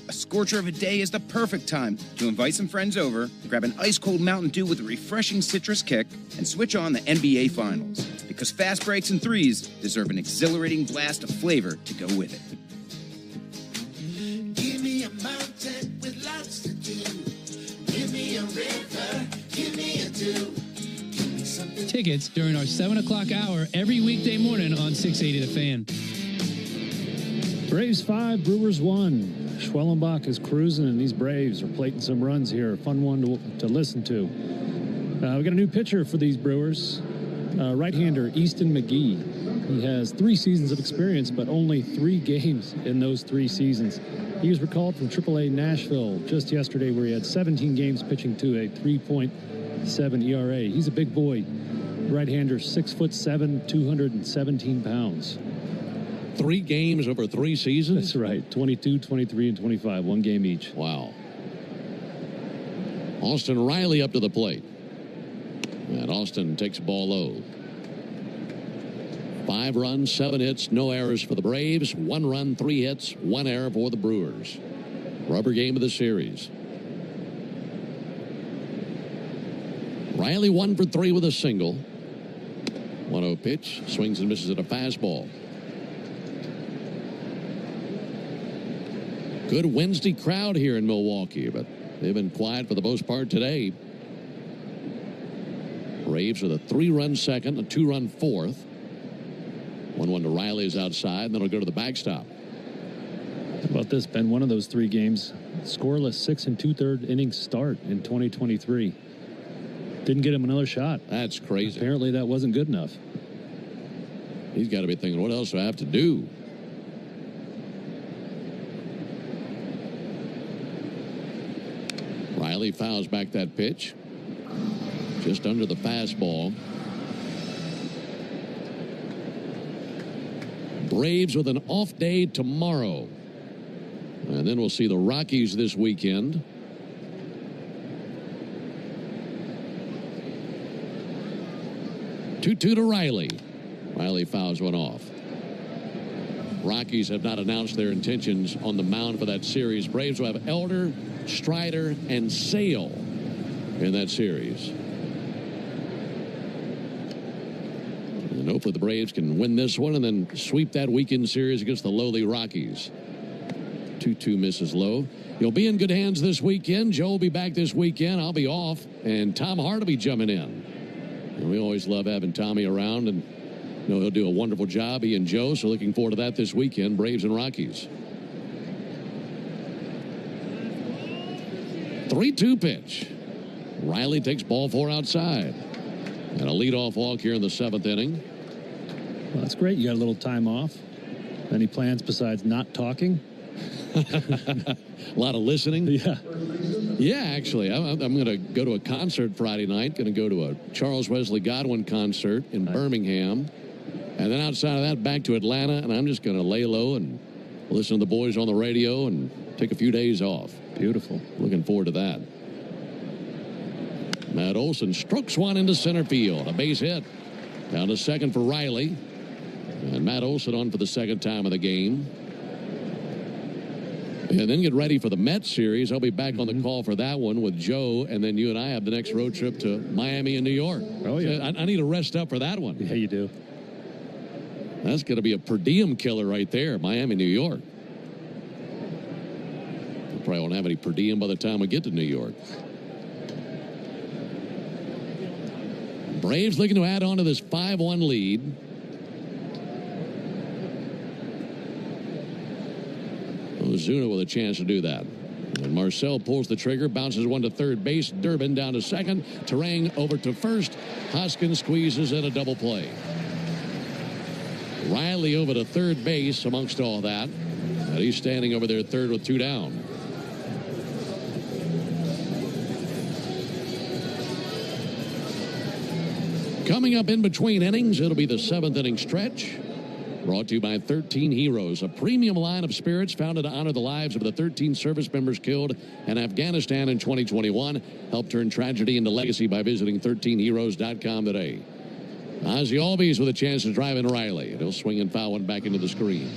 A scorcher of a day is the perfect time to invite some friends over, grab an ice-cold Mountain Dew with a refreshing citrus kick, and switch on the NBA Finals. Because fast breaks and threes deserve an exhilarating blast of flavor to go with it. Give me a mountain with lots to do. Give me a river. Give me a dew. Give me something. Tickets during our 7 o'clock hour every weekday morning on 680 The Fan. Braves 5, Brewers 1. Schwellenbach is cruising, and these Braves are plating some runs here. Fun one to listen to. We got a new pitcher for these Brewers. Right-hander Easton McGee. He has 3 seasons of experience, but only 3 games in those 3 seasons. He was recalled from AAA Nashville just yesterday, where he had 17 games pitching to a 3.7 ERA. He's a big boy. Right-hander, 6'7", 217 pounds. 3 games over 3 seasons? That's right. 22, 23, and 25. 1 game each. Wow. Austin Riley up to the plate. And Austin takes ball low. 5 runs, 7 hits, no errors for the Braves. 1 run, 3 hits, 1 error for the Brewers. Rubber game of the series. Riley 1 for 3 with a single. 1-0 pitch. Swings and misses at a fastball. Good Wednesday crowd here in Milwaukee, but they've been quiet for the most part today. Braves with a 3-run second, a 2-run fourth. 1-1 to Riley is outside, and then it'll go to the backstop. How about this, Ben? One of those 3 games, scoreless 6 2/3 innings start in 2023. Didn't get him another shot. That's crazy. Apparently that wasn't good enough. He's got to be thinking, what else do I have to do? Riley fouls back that pitch. Just under the fastball. Braves with an off day tomorrow. And then we'll see the Rockies this weekend. Two to Riley. Riley fouls one off. Rockies have not announced their intentions on the mound for that series. Braves will have Elder, Strider, and Sale in that series. And hopefully the Braves can win this one and then sweep that weekend series against the lowly Rockies. 2-2 misses low. You'll be in good hands this weekend. Joe will be back this weekend. I'll be off. And Tom Hart will be jumping in. And we always love having Tommy around, and you know he'll do a wonderful job, he and Joe, so looking forward to that this weekend, Braves and Rockies. 3-2 pitch. Riley takes ball 4 outside. leadoff walk here in the 7th inning. Well, that's great. You got a little time off. Any plans besides not talking? A lot of listening. Yeah. Yeah, actually, I'm going to go to a concert Friday night. Going to go to a Charles Wesley Godwin concert in Birmingham. And then outside of that, back to Atlanta. And I'm just going to lay low and listen to the boys on the radio and take a few days off. Beautiful. Looking forward to that. Matt Olson strokes one into center field. A base hit. Down to second for Riley. And Matt Olson on for the second time of the game. And then get ready for the Mets series. I'll be back on the call for that one with Joe. And then you and I have the next road trip to Miami and New York. Oh, yeah. I need to rest up for that one. Yeah, you do. That's going to be a per diem killer right there, Miami, New York. We probably won't have any per diem by the time we get to New York. Braves looking to add on to this 5-1 lead. Ozuna with a chance to do that. And Marcel pulls the trigger, bounces one to third base. Durbin down to second. Terang over to first. Hoskins squeezes in a double play. Riley over to third base amongst all that. And he's standing over there third with 2 down. Coming up in between innings, it'll be the 7th inning stretch. Brought to you by 13 Heroes, a premium line of spirits founded to honor the lives of the 13 service members killed in Afghanistan in 2021. Help turn tragedy into legacy by visiting 13heroes.com today. Ozzie Albies with a chance to drive in Riley. And he'll swing and foul one back into the screen.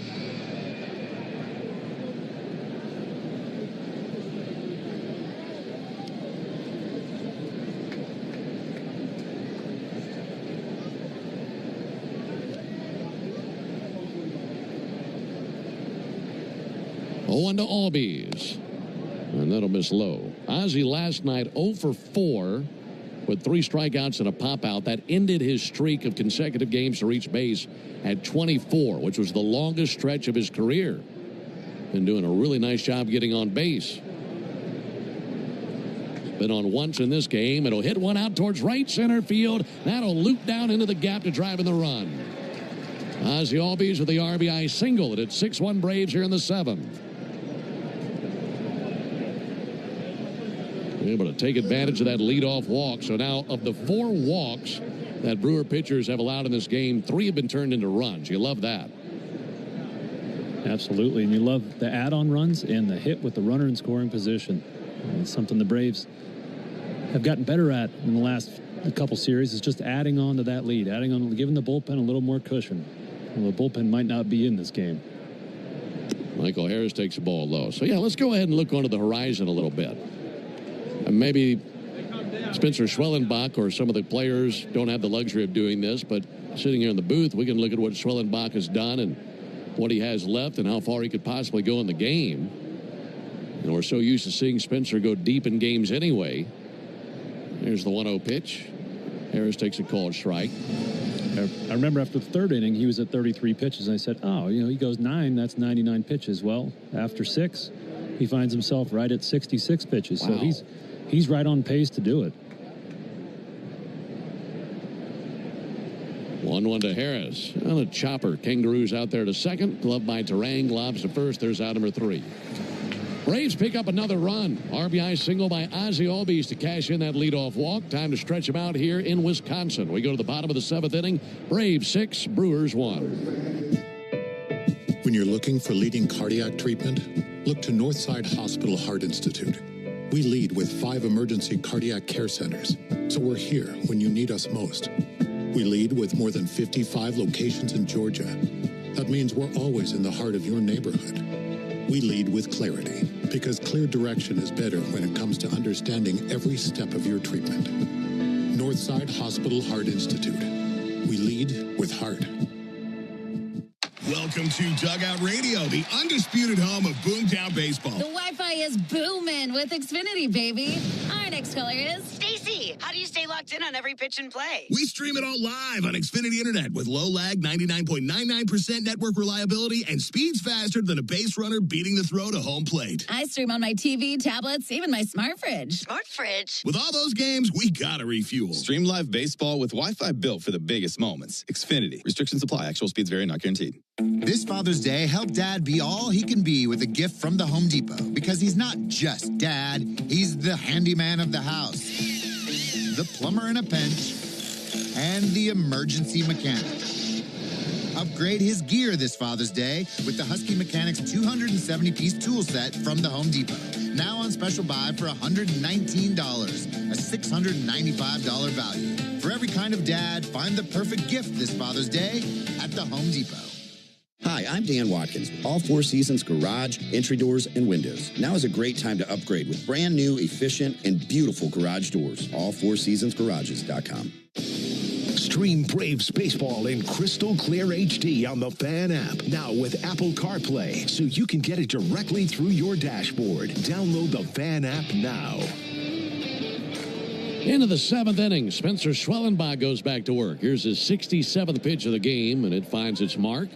One to Albies. And that'll miss low. Ozzie last night 0 for 4 with 3 strikeouts and a pop-out. That ended his streak of consecutive games to reach base at 24, which was the longest stretch of his career. Been doing a really nice job getting on base. Been on once in this game. It'll hit one out towards right center field. That'll loop down into the gap to drive in the run. Ozzie Albies with the RBI single. It's 6-1 Braves here in the 7th. Able to take advantage of that leadoff walk. So now of the 4 walks that Brewer pitchers have allowed in this game, 3 have been turned into runs. You love that. Absolutely. And you love the add-on runs and the hit with the runner in scoring position. And it's something the Braves have gotten better at in the last couple series, is just adding on to that lead, adding on, giving the bullpen a little more cushion. Well, the bullpen might not be in this game. Michael Harris takes the ball low. So, yeah, let's go ahead and look onto the horizon a little bit. And maybe Spencer Schwellenbach or some of the players don't have the luxury of doing this, but sitting here in the booth, we can look at what Schwellenbach has done and what he has left and how far he could possibly go in the game. And we're so used to seeing Spencer go deep in games anyway. Here's the 1-0 pitch. Harris takes a called strike. I remember after the 3rd inning, he was at 33 pitches. And I said, oh, you know, he goes 9, that's 99 pitches. Well, after 6, he finds himself right at 66 pitches. Wow. So he's right on pace to do it. 1-1 to Harris. On a chopper. Kangaroos out there to second. Glove by Terang. Lobs to first. There's out number 3. Braves pick up another run. RBI single by Ozzie Albies to cash in that leadoff walk. Time to stretch him out here in Wisconsin. We go to the bottom of the 7th inning. Braves 6, Brewers 1. When you're looking for leading cardiac treatment, look to Northside Hospital Heart Institute. We lead with 5 emergency cardiac care centers, so we're here when you need us most. We lead with more than 55 locations in Georgia. That means we're always in the heart of your neighborhood. We lead with clarity, because clear direction is better when it comes to understanding every step of your treatment. Northside Hospital Heart Institute. We lead with heart. Welcome to Dugout Radio, the undisputed home of Boomtown Baseball. The Wi-Fi is booming with Xfinity, baby. Our next caller is... Stay easy. How do you stay locked in on every pitch and play? We stream it all live on Xfinity Internet with low lag, 99.99% network reliability, and speeds faster than a base runner beating the throw to home plate. I stream on my TV, tablets, even my smart fridge. Smart fridge? With all those games, we gotta refuel. Stream live baseball with Wi-Fi built for the biggest moments. Xfinity. Restrictions apply. Actual speeds vary, not guaranteed. This Father's Day, help Dad be all he can be with a gift from the Home Depot. Because he's not just Dad, he's the handyman of the house, the plumber in a pinch, and the emergency mechanic. Upgrade his gear this Father's Day with the Husky Mechanics 270-piece tool set from the Home Depot. Now on special buy for $119, a $695 value. For every kind of dad, find the perfect gift this Father's Day at the Home Depot. Hi, I'm Dan Watkins with All Four Seasons Garage, Entry Doors, and Windows. Now is a great time to upgrade with brand new, efficient, and beautiful garage doors. AllFourSeasonsGarages.com. Stream Braves baseball in crystal clear HD on the Fan app. Now with Apple CarPlay, so you can get it directly through your dashboard. Download the Fan app now. Into the 7th inning, Spencer Schwellenbach goes back to work. Here's his 67th pitch of the game, and it finds its mark.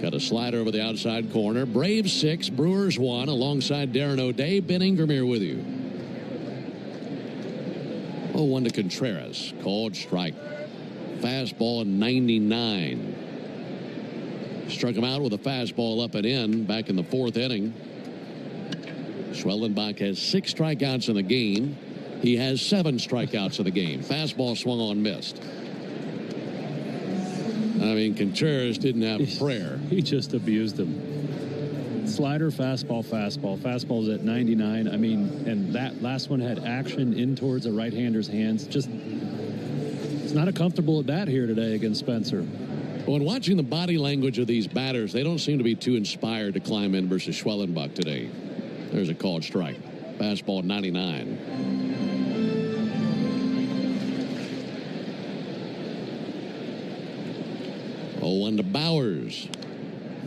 Got a slider over the outside corner. Braves 6, Brewers 1, alongside Darren O'Day. Ben Ingram here with you. 0-1 to Contreras. Called strike. Fastball 99. Struck him out with a fastball up and in back in the 4th inning. Schwellenbach has 6 strikeouts in the game. He has 7 strikeouts in the game. Fastball swung on, missed. I mean, Contreras didn't have a prayer. He just abused him. Slider, fastball, fastball. Fastball's at 99. I mean, and that last one had action in towards a right-hander's hands. Just, it's not a comfortable at bat here today against Spencer. When watching the body language of these batters, they don't seem to be too inspired to climb in versus Schwellenbach today. There's a called strike. Fastball 99. 0-1 to Bowers.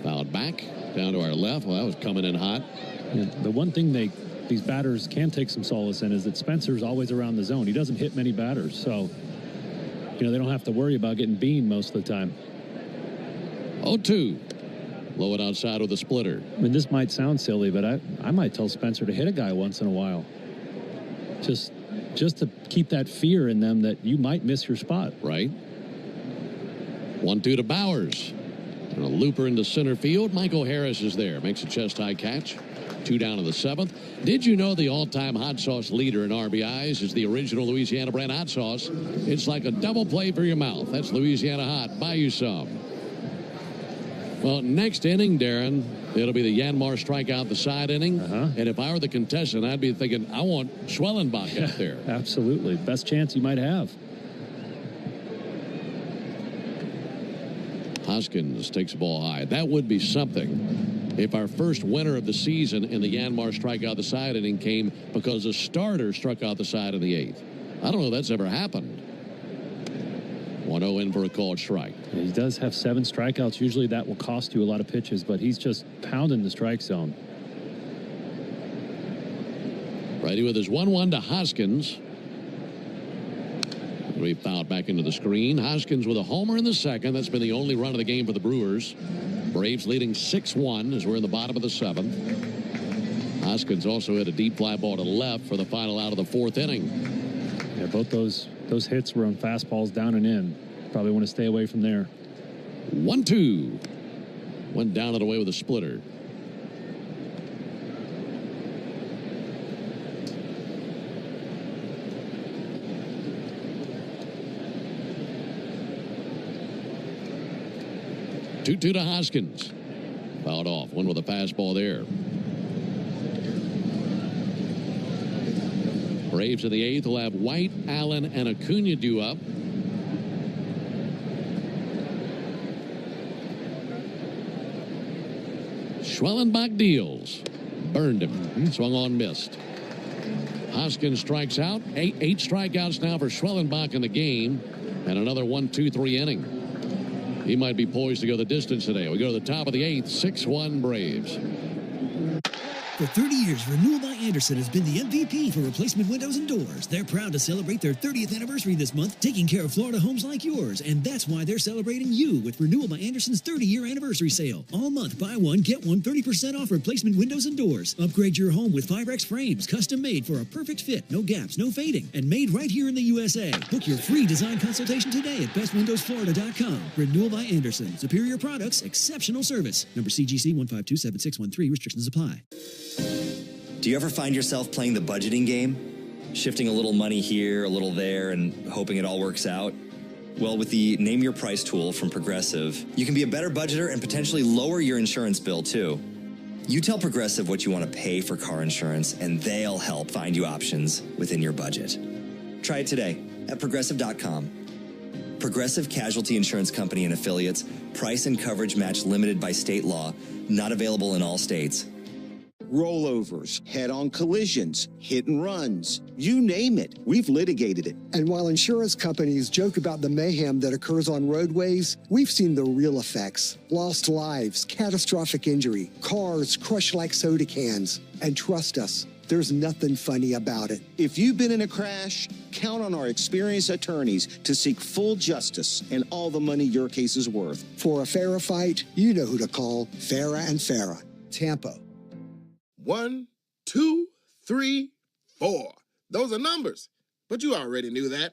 Fouled back down to our left. Well, that was coming in hot. Yeah, the one thing these batters can take some solace in is that Spencer's always around the zone. He doesn't hit many batters, so they don't have to worry about getting beamed most of the time. 0-2. Low it outside with a splitter. I mean, this might sound silly, but I might tell Spencer to hit a guy once in a while. Just to keep that fear in them that you might miss your spot. Right. 1-2 to Bowers. And a looper into center field. Michael Harris is there. Makes a chest-high catch. 2 down in the 7th. Did you know the all-time hot sauce leader in RBIs is the original Louisiana brand hot sauce? It's like a double play for your mouth. That's Louisiana Hot. Buy you some. Well, next inning, Darren, it'll be the Yanmar strikeout, the side inning. And if I were the contestant, I'd be thinking, I want Schwellenbach up there. Absolutely. Best chance you might have. Hoskins takes the ball high. That would be something if our first winner of the season in the Yanmar strikeout the side inning came because a starter struck out the side in the 8th. I don't know if that's ever happened. 1-0 in for a called strike. He does have 7 strikeouts. Usually that will cost you a lot of pitches, but he's just pounding the strike zone. Righty with his 1-1 to Hoskins. We fouled back into the screen. Hoskins with a homer in the 2nd. That's been the only run of the game for the Brewers. Braves leading 6-1 as we're in the bottom of the 7th. Hoskins also hit a deep fly ball to left for the final out of the 4th inning. Yeah, both those hits were on fastballs down and in. Probably want to stay away from there. 1-2. Went down and away with a splitter. Two to Hoskins. Fouled off. One with a fastball there. Braves in the 8th will have White, Allen, and Acuna due up. Schwellenbach deals. Burned him. Swung on, missed. Hoskins strikes out. Eight strikeouts now for Schwellenbach in the game. And another 1-2-3 inning. He might be poised to go the distance today. We go to the top of the 8th. 6-1 Braves. For 30 years, Renewal by Andersen has been the MVP for replacement windows and doors. They're proud to celebrate their 30th anniversary this month, taking care of Florida homes like yours. And that's why they're celebrating you with Renewal by Andersen's 30-year anniversary sale. All month, buy one, get one 30% off replacement windows and doors. Upgrade your home with Firex frames, custom made for a perfect fit, no gaps, no fading, and made right here in the USA. Book your free design consultation today at bestwindowsflorida.com. Renewal by Andersen. Superior products, exceptional service. Number CGC 1527613. Restrictions apply. Do you ever find yourself playing the budgeting game? Shifting a little money here, a little there, and hoping it all works out? Well, with the Name Your Price tool from Progressive, you can be a better budgeter and potentially lower your insurance bill, too. You tell Progressive what you want to pay for car insurance, and they'll help find you options within your budget. Try it today at Progressive.com. Progressive Casualty Insurance Company and Affiliates. Price and coverage match limited by state law. Not available in all states. Rollovers, head-on collisions, hit and runs, you name it, we've litigated it. And while insurance companies joke about the mayhem that occurs on roadways, we've seen the real effects. Lost lives, catastrophic injury, cars crushed like soda cans. And trust us, there's nothing funny about it. If you've been in a crash, count on our experienced attorneys to seek full justice and all the money your case is worth. For a fairer fight, you know who to call. Farah and Farah, Tampa. 1, 2, 3, 4. Those are numbers, but you already knew that.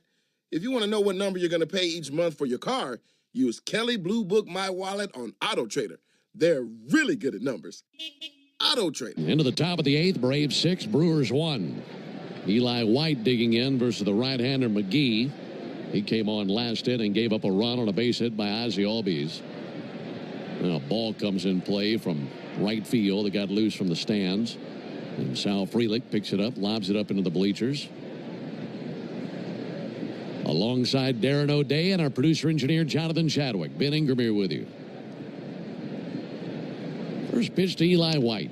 If you want to know what number you're going to pay each month for your car, use Kelly Blue Book My Wallet on Auto Trader. They're really good at numbers. Auto Trader. Into the top of the 8th, Braves 6, Brewers 1. Eli White digging in versus the right-hander McGee. He came on last inning, gave up a run on a base hit by Ozzie Albies. Now a ball comes in play from right field. It got loose from the stands. And Sal Frelick picks it up, lobs it up into the bleachers. Alongside Darren O'Day and our producer-engineer Jonathan Chadwick. Ben Ingram here with you. First pitch to Eli White.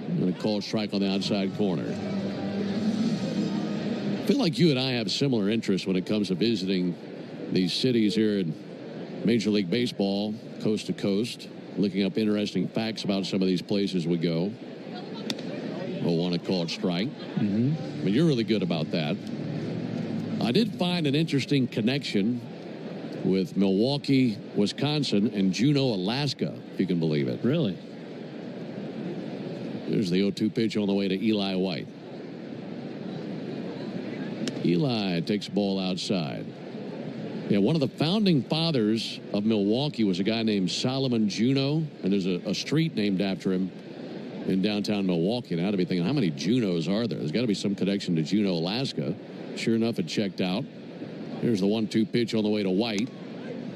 I'm going to call strike on the outside corner. I feel like you and I have similar interests when it comes to visiting these cities here in Major League Baseball, coast to coast, looking up interesting facts about some of these places we go. We'll want to call it strike. I mean, you're really good about that. I did find an interesting connection with Milwaukee, Wisconsin, and Juneau, Alaska, if you can believe it. Really? There's the 0-2 pitch on the way to Eli White. Eli takes the ball outside. Yeah, one of the founding fathers of Milwaukee was a guy named Solomon Juneau, and there's a street named after him in downtown Milwaukee. And I had to be thinking, how many Juneaus are there? There's got to be some connection to Juneau, Alaska. Sure enough, it checked out. Here's the 1-2 pitch on the way to White,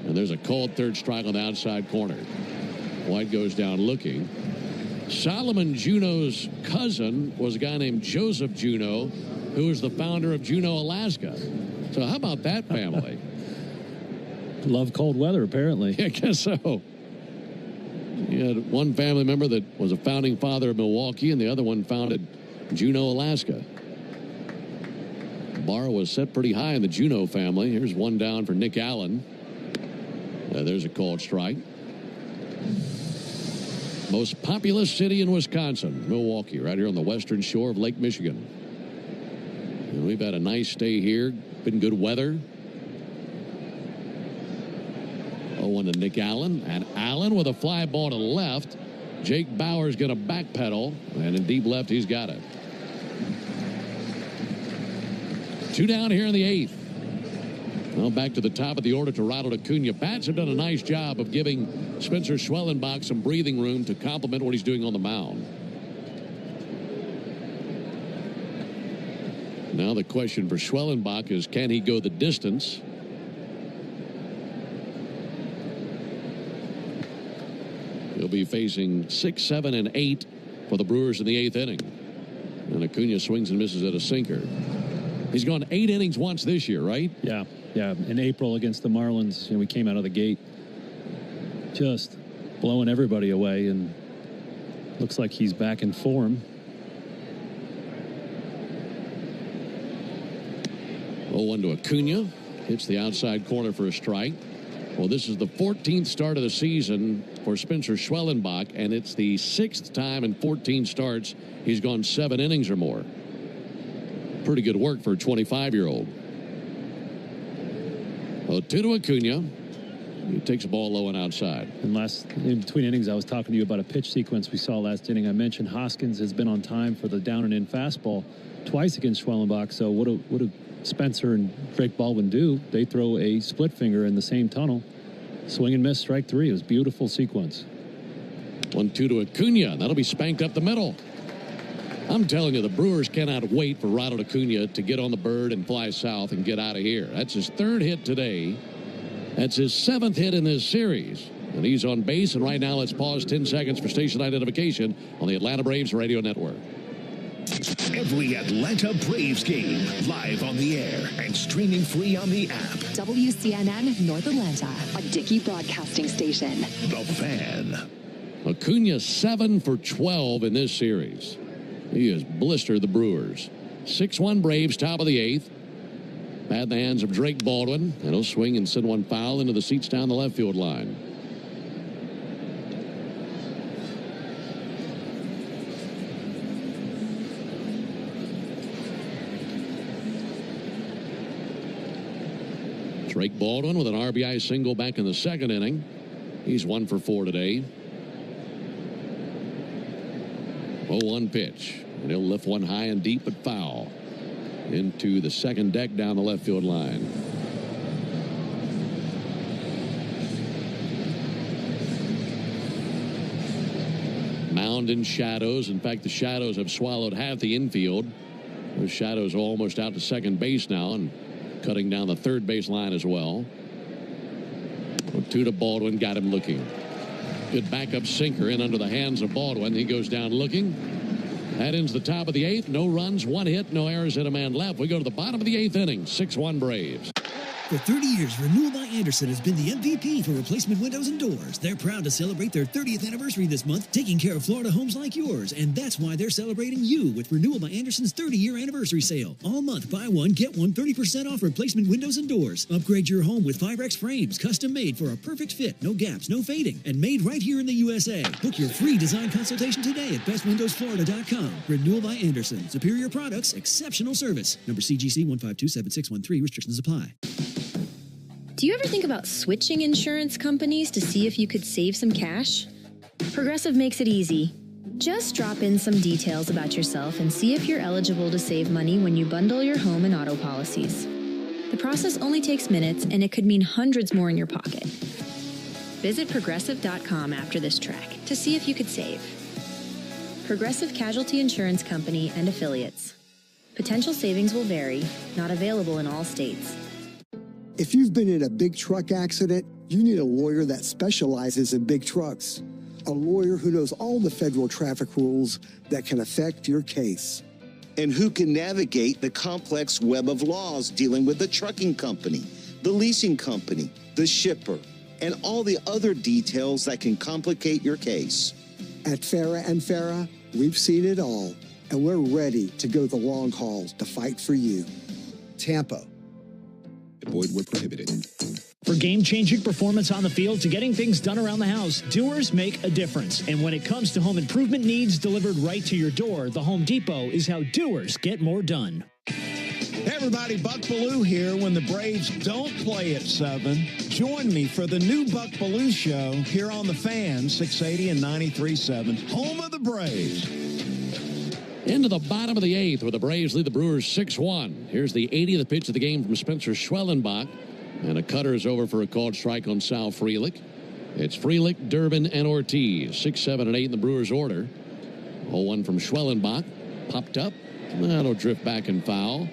and there's a called third strike on the outside corner. White goes down looking. Solomon Juneau's cousin was a guy named Joseph Juneau, who was the founder of Juneau, Alaska. So how about that family? Love cold weather, apparently. Yeah, I guess so. You had one family member that was a founding father of Milwaukee, and the other one founded Juneau, Alaska. The bar was set pretty high in the Juneau family. Here's one down for Nick Allen. There's a called strike. Most populous city in Wisconsin, Milwaukee, right here on the western shore of Lake Michigan. And we've had a nice stay here. Been good weather. 0-1 to Nick Allen. And Allen with a fly ball to left. Jake Bauer's going to backpedal. And in deep left, he's got it. 2 down here in the 8th. Well, back to the top of the order to Ronald Acuna. Bats have done a nice job of giving Spencer Schwellenbach some breathing room to complement what he's doing on the mound. Now the question for Schwellenbach is, can he go the distance? He'll be facing 6, 7, and 8 for the Brewers in the 8th inning. And Acuna swings and misses at a sinker. He's gone 8 innings once this year, right? Yeah. Yeah, in April against the Marlins, we came out of the gate just blowing everybody away, and looks like he's back in form. 0-1 to Acuna. Hits the outside corner for a strike. Well, this is the 14th start of the season for Spencer Schwellenbach, and it's the 6th time in 14 starts he's gone 7 innings or more. Pretty good work for a 25-year-old. 2 to Acuna. He takes the ball low and outside. And in between innings, I was talking to you about a pitch sequence we saw last inning. I mentioned Hoskins has been on time for the down and in fastball twice against Schwellenbach. So what do Spencer and Drake Baldwin do? They throw a split finger in the same tunnel. Swing and miss, strike 3. It was a beautiful sequence. 1-2 to Acuna. That'll be spanked up the middle. I'm telling you, the Brewers cannot wait for Ronald Acuna to get on the bird and fly south and get out of here. That's his 3rd hit today. That's his 7th hit in this series. And he's on base. And right now, let's pause 10 seconds for station identification on the Atlanta Braves Radio Network. Every Atlanta Braves game live on the air and streaming free on the app. WCNN North Atlanta, a Dickey broadcasting station. The Fan. Acuna 7 for 12 in this series. He has blistered the Brewers. 6-1 Braves, top of the 8th. Bat in the hands of Drake Baldwin. And he'll swing and send one foul into the seats down the left field line. Drake Baldwin with an RBI single back in the 2nd inning. He's 1 for 4 today. 0-1 pitch. And he'll lift one high and deep but foul into the 2nd deck down the left field line. Mound in shadows. In fact, the shadows have swallowed half the infield. Those shadows are almost out to second base now and cutting down the third base line as well. 2 to Baldwin, got him looking. Good backup sinker in under the hands of Baldwin. He goes down looking. That ends the top of the 8th. No runs, 1 hit, no errors, and a man left. We go to the bottom of the 8th inning. 6-1 Braves. For 30 years, Renewal by Andersen has been the MVP for replacement windows and doors. They're proud to celebrate their 30th anniversary this month, taking care of Florida homes like yours. And that's why they're celebrating you with Renewal by Andersen's 30-year anniversary sale. All month, buy one, get one 30% off replacement windows and doors. Upgrade your home with Firex frames, custom made for a perfect fit, no gaps, no fading, and made right here in the USA. Book your free design consultation today at bestwindowsflorida.com. Renewal by Andersen. Superior products, exceptional service. Number CGC 1527613. Restrictions apply. Do you ever think about switching insurance companies to see if you could save some cash? Progressive makes it easy. Just drop in some details about yourself and see if you're eligible to save money when you bundle your home and auto policies. The process only takes minutes, and it could mean hundreds more in your pocket. Visit Progressive.com after this track to see if you could save. Progressive Casualty Insurance Company and Affiliates. Potential savings will vary, not available in all states. If you've been in a big truck accident, you need a lawyer that specializes in big trucks. A lawyer who knows all the federal traffic rules that can affect your case. And who can navigate the complex web of laws dealing with the trucking company, the leasing company, the shipper, and all the other details that can complicate your case. At Farah & Farah, we've seen it all, and we're ready to go the long haul to fight for you. Tampa. Void where prohibited. For game-changing performance on the field to getting things done around the house, doers make a difference. And when it comes to home improvement needs delivered right to your door, the Home Depot is how doers get more done. Hey everybody, Buck Bellew here. When the Braves don't play at 7, join me for the new Buck Bellew Show here on The Fan, 680 and 93.7, home of the Braves. Into the bottom of the 8th where the Braves lead the Brewers 6-1. Here's the 80th pitch of the game from Spencer Schwellenbach. And a cutter is over for a called strike on Sal Frelick. It's Frelick, Durbin, and Ortiz. 6, 7, and 8 in the Brewers' order. 0-1 from Schwellenbach. Popped up. That'll drift back and foul.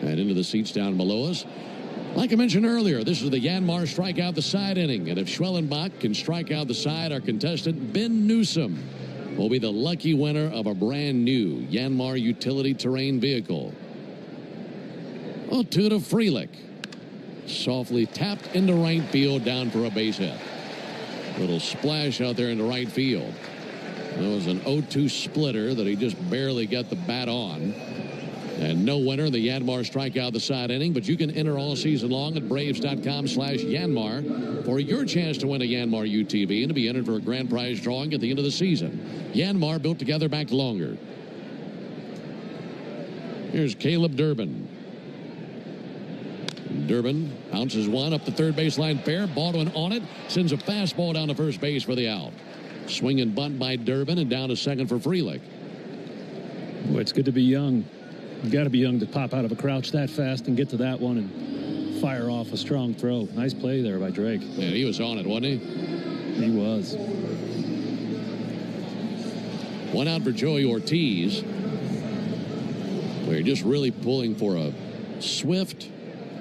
And into the seats down below us. Like I mentioned earlier, this is the Yanmar strikeout the side inning. And if Schwellenbach can strike out the side, our contestant, Ben Newsom, will be the lucky winner of a brand new Yanmar utility terrain vehicle. 0-2 to Frelick. Softly tapped into right field, down for a base hit. Little splash out there into right field. That was an 0-2 splitter that he just barely got the bat on. And no winner in the Yanmar strikeout the side inning, but you can enter all season long at Braves.com/Yanmar for your chance to win a Yanmar UTV and to be entered for a grand prize drawing at the end of the season. Yanmar, built together, back longer. Here's Caleb Durbin. Durbin bounces one up the third baseline fair. Baldwin on it, sends a fastball down to first base for the out. Swing and bunt by Durbin, and down to second for Frelick. Boy, it's good to be young. You got to be young to pop out of a crouch that fast and get to that one and fire off a strong throw. Nice play there by Drake. Yeah, he was on it, wasn't he? He was. One out for Joey Ortiz. We're just really pulling for a swift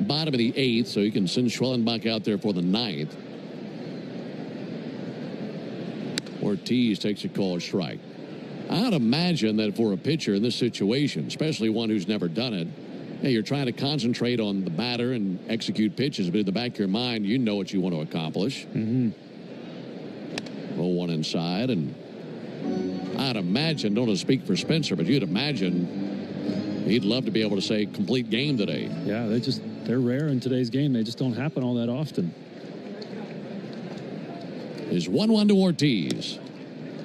bottom of the eighth, so you can send Schwellenbach out there for the ninth. Ortiz takes a called strike. I'd imagine that for a pitcher in this situation, especially one who's never done it, hey, you're trying to concentrate on the batter and execute pitches, but in the back of your mind, you know what you want to accomplish. 0-1 inside, and I'd imagine, don't want to speak for Spencer, but you'd imagine he'd love to be able to say complete game today. Yeah, they're rare in today's game. They just don't happen all that often. Is 1-1 to Ortiz.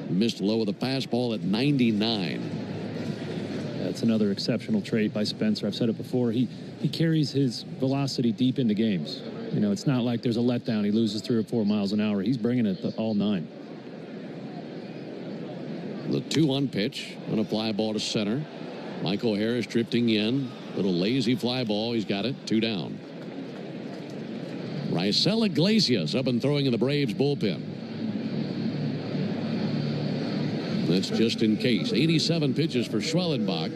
Missed low with a fastball at 99. That's another exceptional trait by Spencer. I've said it before. He carries his velocity deep into games. You know, it's not like there's a letdown. He loses 3 or 4 miles an hour. He's bringing it all 9. The 2-1 pitch on a fly ball to center. Michael Harris drifting in. Little lazy fly ball. He's got it. 2 down. Raisel Iglesias up and throwing in the Braves bullpen. That's just in case. 87 pitches for Schwellenbach.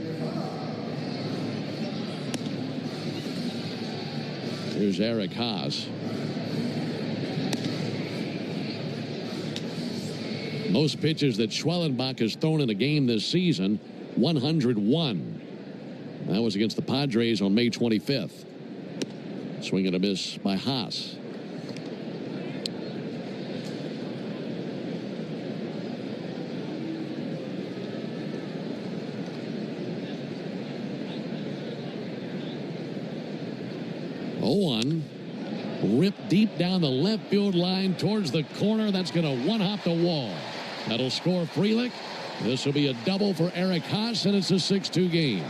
Here's Eric Haas. Most pitches that Schwellenbach has thrown in a game this season, 101. That was against the Padres on May 25th. Swing and a miss by Haas. One ripped deep down the left field line towards the corner. That's going to one-hop the wall. That'll score Frelick. This will be a double for Eric Haas, and it's a 6-2 game.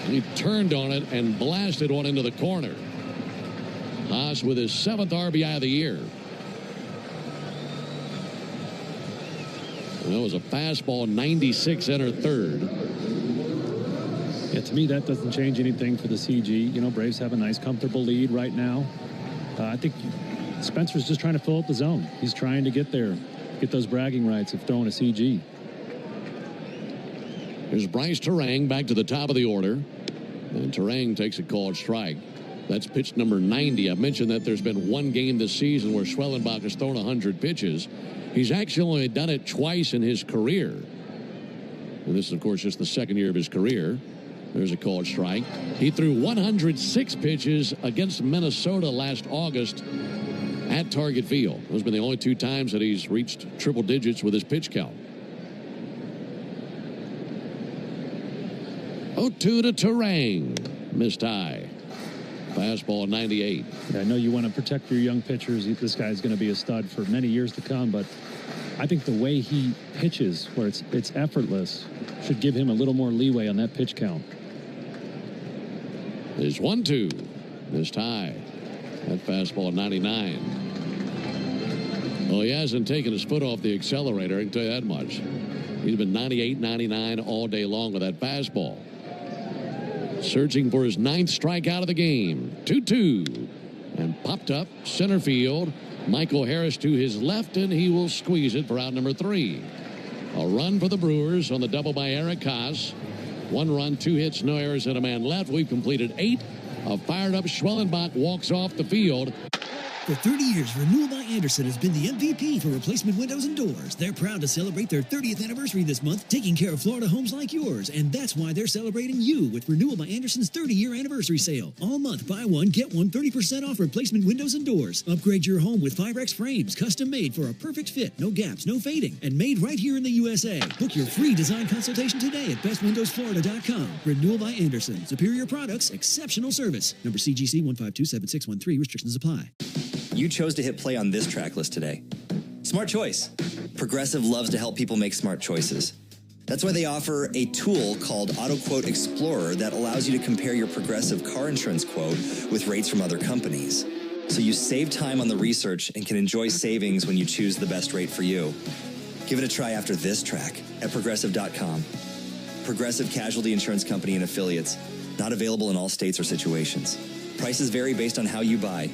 He turned on it and blasted one into the corner. Haas with his 7th RBI of the year. And that was a fastball, 96 enter third. Yeah, to me, that doesn't change anything for the CG. You know, Braves have a nice, comfortable lead right now. I think Spencer's just trying to fill up the zone. He's trying to get there, get those bragging rights of throwing a CG. Here's Bryce Terang back to the top of the order. And Terang takes a called strike. That's pitch number 90. I mentioned that there's been one game this season where Schwellenbach has thrown 100 pitches. He's actually only done it twice in his career. And this is, of course, just the second year of his career. There's a called strike. He threw 106 pitches against Minnesota last August at Target Field. Those have been the only 2 times that he's reached triple digits with his pitch count. 0-2 to Terang. Missed high. Fastball 98. Yeah, I know you want to protect your young pitchers. This guy's going to be a stud for many years to come, but I think the way he pitches, where it's effortless, should give him a little more leeway on that pitch count. There's 1-2. Missed high. That fastball 99. Well, he hasn't taken his foot off the accelerator, I can tell you that much. He's been 98, 99 all day long with that fastball. Searching for his 9th strikeout of the game. 2-2. And popped up center field. Michael Harris to his left, and he will squeeze it for out number 3. A run for the Brewers on the double by Eric Haas. 1 run, 2 hits, no errors, and a man left. We've completed 8. A fired-up Schwellenbach walks off the field. For 30 years, Renewal by Andersen has been the MVP for replacement windows and doors. They're proud to celebrate their 30th anniversary this month, taking care of Florida homes like yours. And that's why they're celebrating you with Renewal by Andersen's 30-year anniversary sale. All month, buy one, get one 30% off replacement windows and doors. Upgrade your home with Firex frames, custom made for a perfect fit, no gaps, no fading, and made right here in the USA. Book your free design consultation today at bestwindowsflorida.com. Renewal by Andersen. Superior products, exceptional service. Number CGC 1527613. Restrictions apply. You chose to hit play on this track list today. Smart choice. Progressive loves to help people make smart choices. That's why they offer a tool called AutoQuote Explorer that allows you to compare your Progressive car insurance quote with rates from other companies. So you save time on the research and can enjoy savings when you choose the best rate for you. Give it a try after this track at Progressive.com. Progressive Casualty Insurance Company and Affiliates. Not available in all states or situations. Prices vary based on how you buy.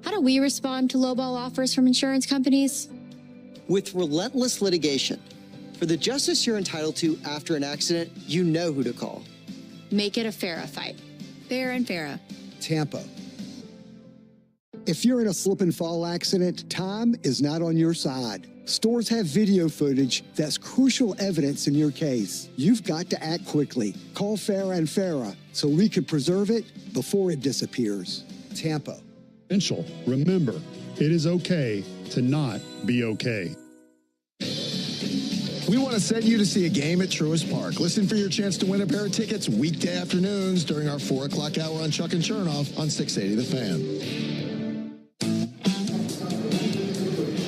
How do we respond to lowball offers from insurance companies? With relentless litigation. For the justice you're entitled to after an accident, you know who to call. Make it a FARA fight. Fair and FARA. Tampa. If you're in a slip and fall accident, time is not on your side. Stores have video footage that's crucial evidence in your case. You've got to act quickly. Call FARA and FARA so we can preserve it before it disappears. Tampa. Remember, it is okay to not be okay. We want to send you to see a game at Truist Park. Listen for your chance to win a pair of tickets weekday afternoons during our 4 o'clock hour on Chuck and Chernoff on 680 The Fan.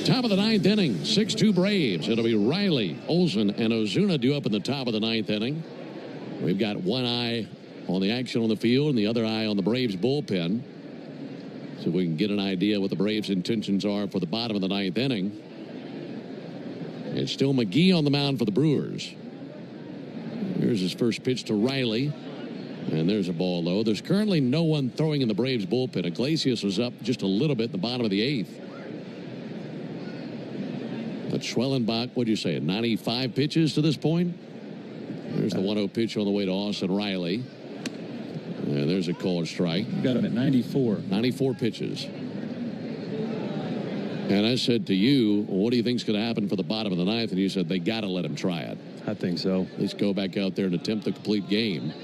Top of the ninth inning, 6-2 Braves. It'll be Riley, Olsen, and Ozuna due up in the top of the ninth inning. We've got one eye on the action on the field and the other eye on the Braves bullpen. So we can get an idea what the Braves' intentions are for the bottom of the ninth inning. It's still McGee on the mound for the Brewers. Here's his first pitch to Riley. And there's a ball low. There's currently no one throwing in the Braves bullpen. Iglesias was up just a little bit in the bottom of the eighth. But Schwellenbach, what'd you say, 95 pitches to this point? There's the 1-0 pitch on the way to Austin Riley. And there's a called strike. You got him at 94. 94 pitches. And I said to you, well, what do you think's going to happen for the bottom of the ninth? And you said they got to let him try it. I think so. At least go back out there and attempt the complete game.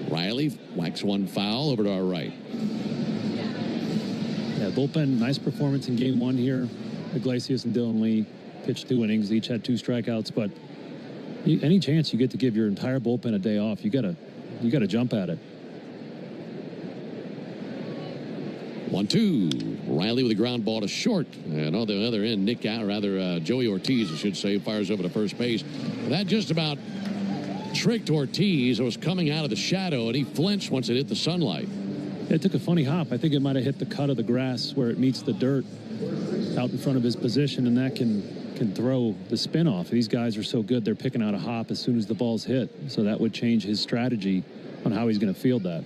Riley whacks one foul over to our right. Yeah, bullpen, nice performance in game one here. Iglesias and Dylan Lee pitched 2 innings. Each had 2 strikeouts, but any chance you get to give your entire bullpen a day off, you gotta jump at it. 1-2. Riley with a ground ball to short, and on the other end, Joey Ortiz, I should say, fires over to first base. That just about tricked Ortiz. It was coming out of the shadow, and he flinched once it hit the sunlight. It took a funny hop. I think it might have hit the cut of the grass where it meets the dirt out in front of his position, and that can throw the spin off. These guys are so good, they're picking out a hop as soon as the ball's hit. So that would change his strategy on how he's going to field that.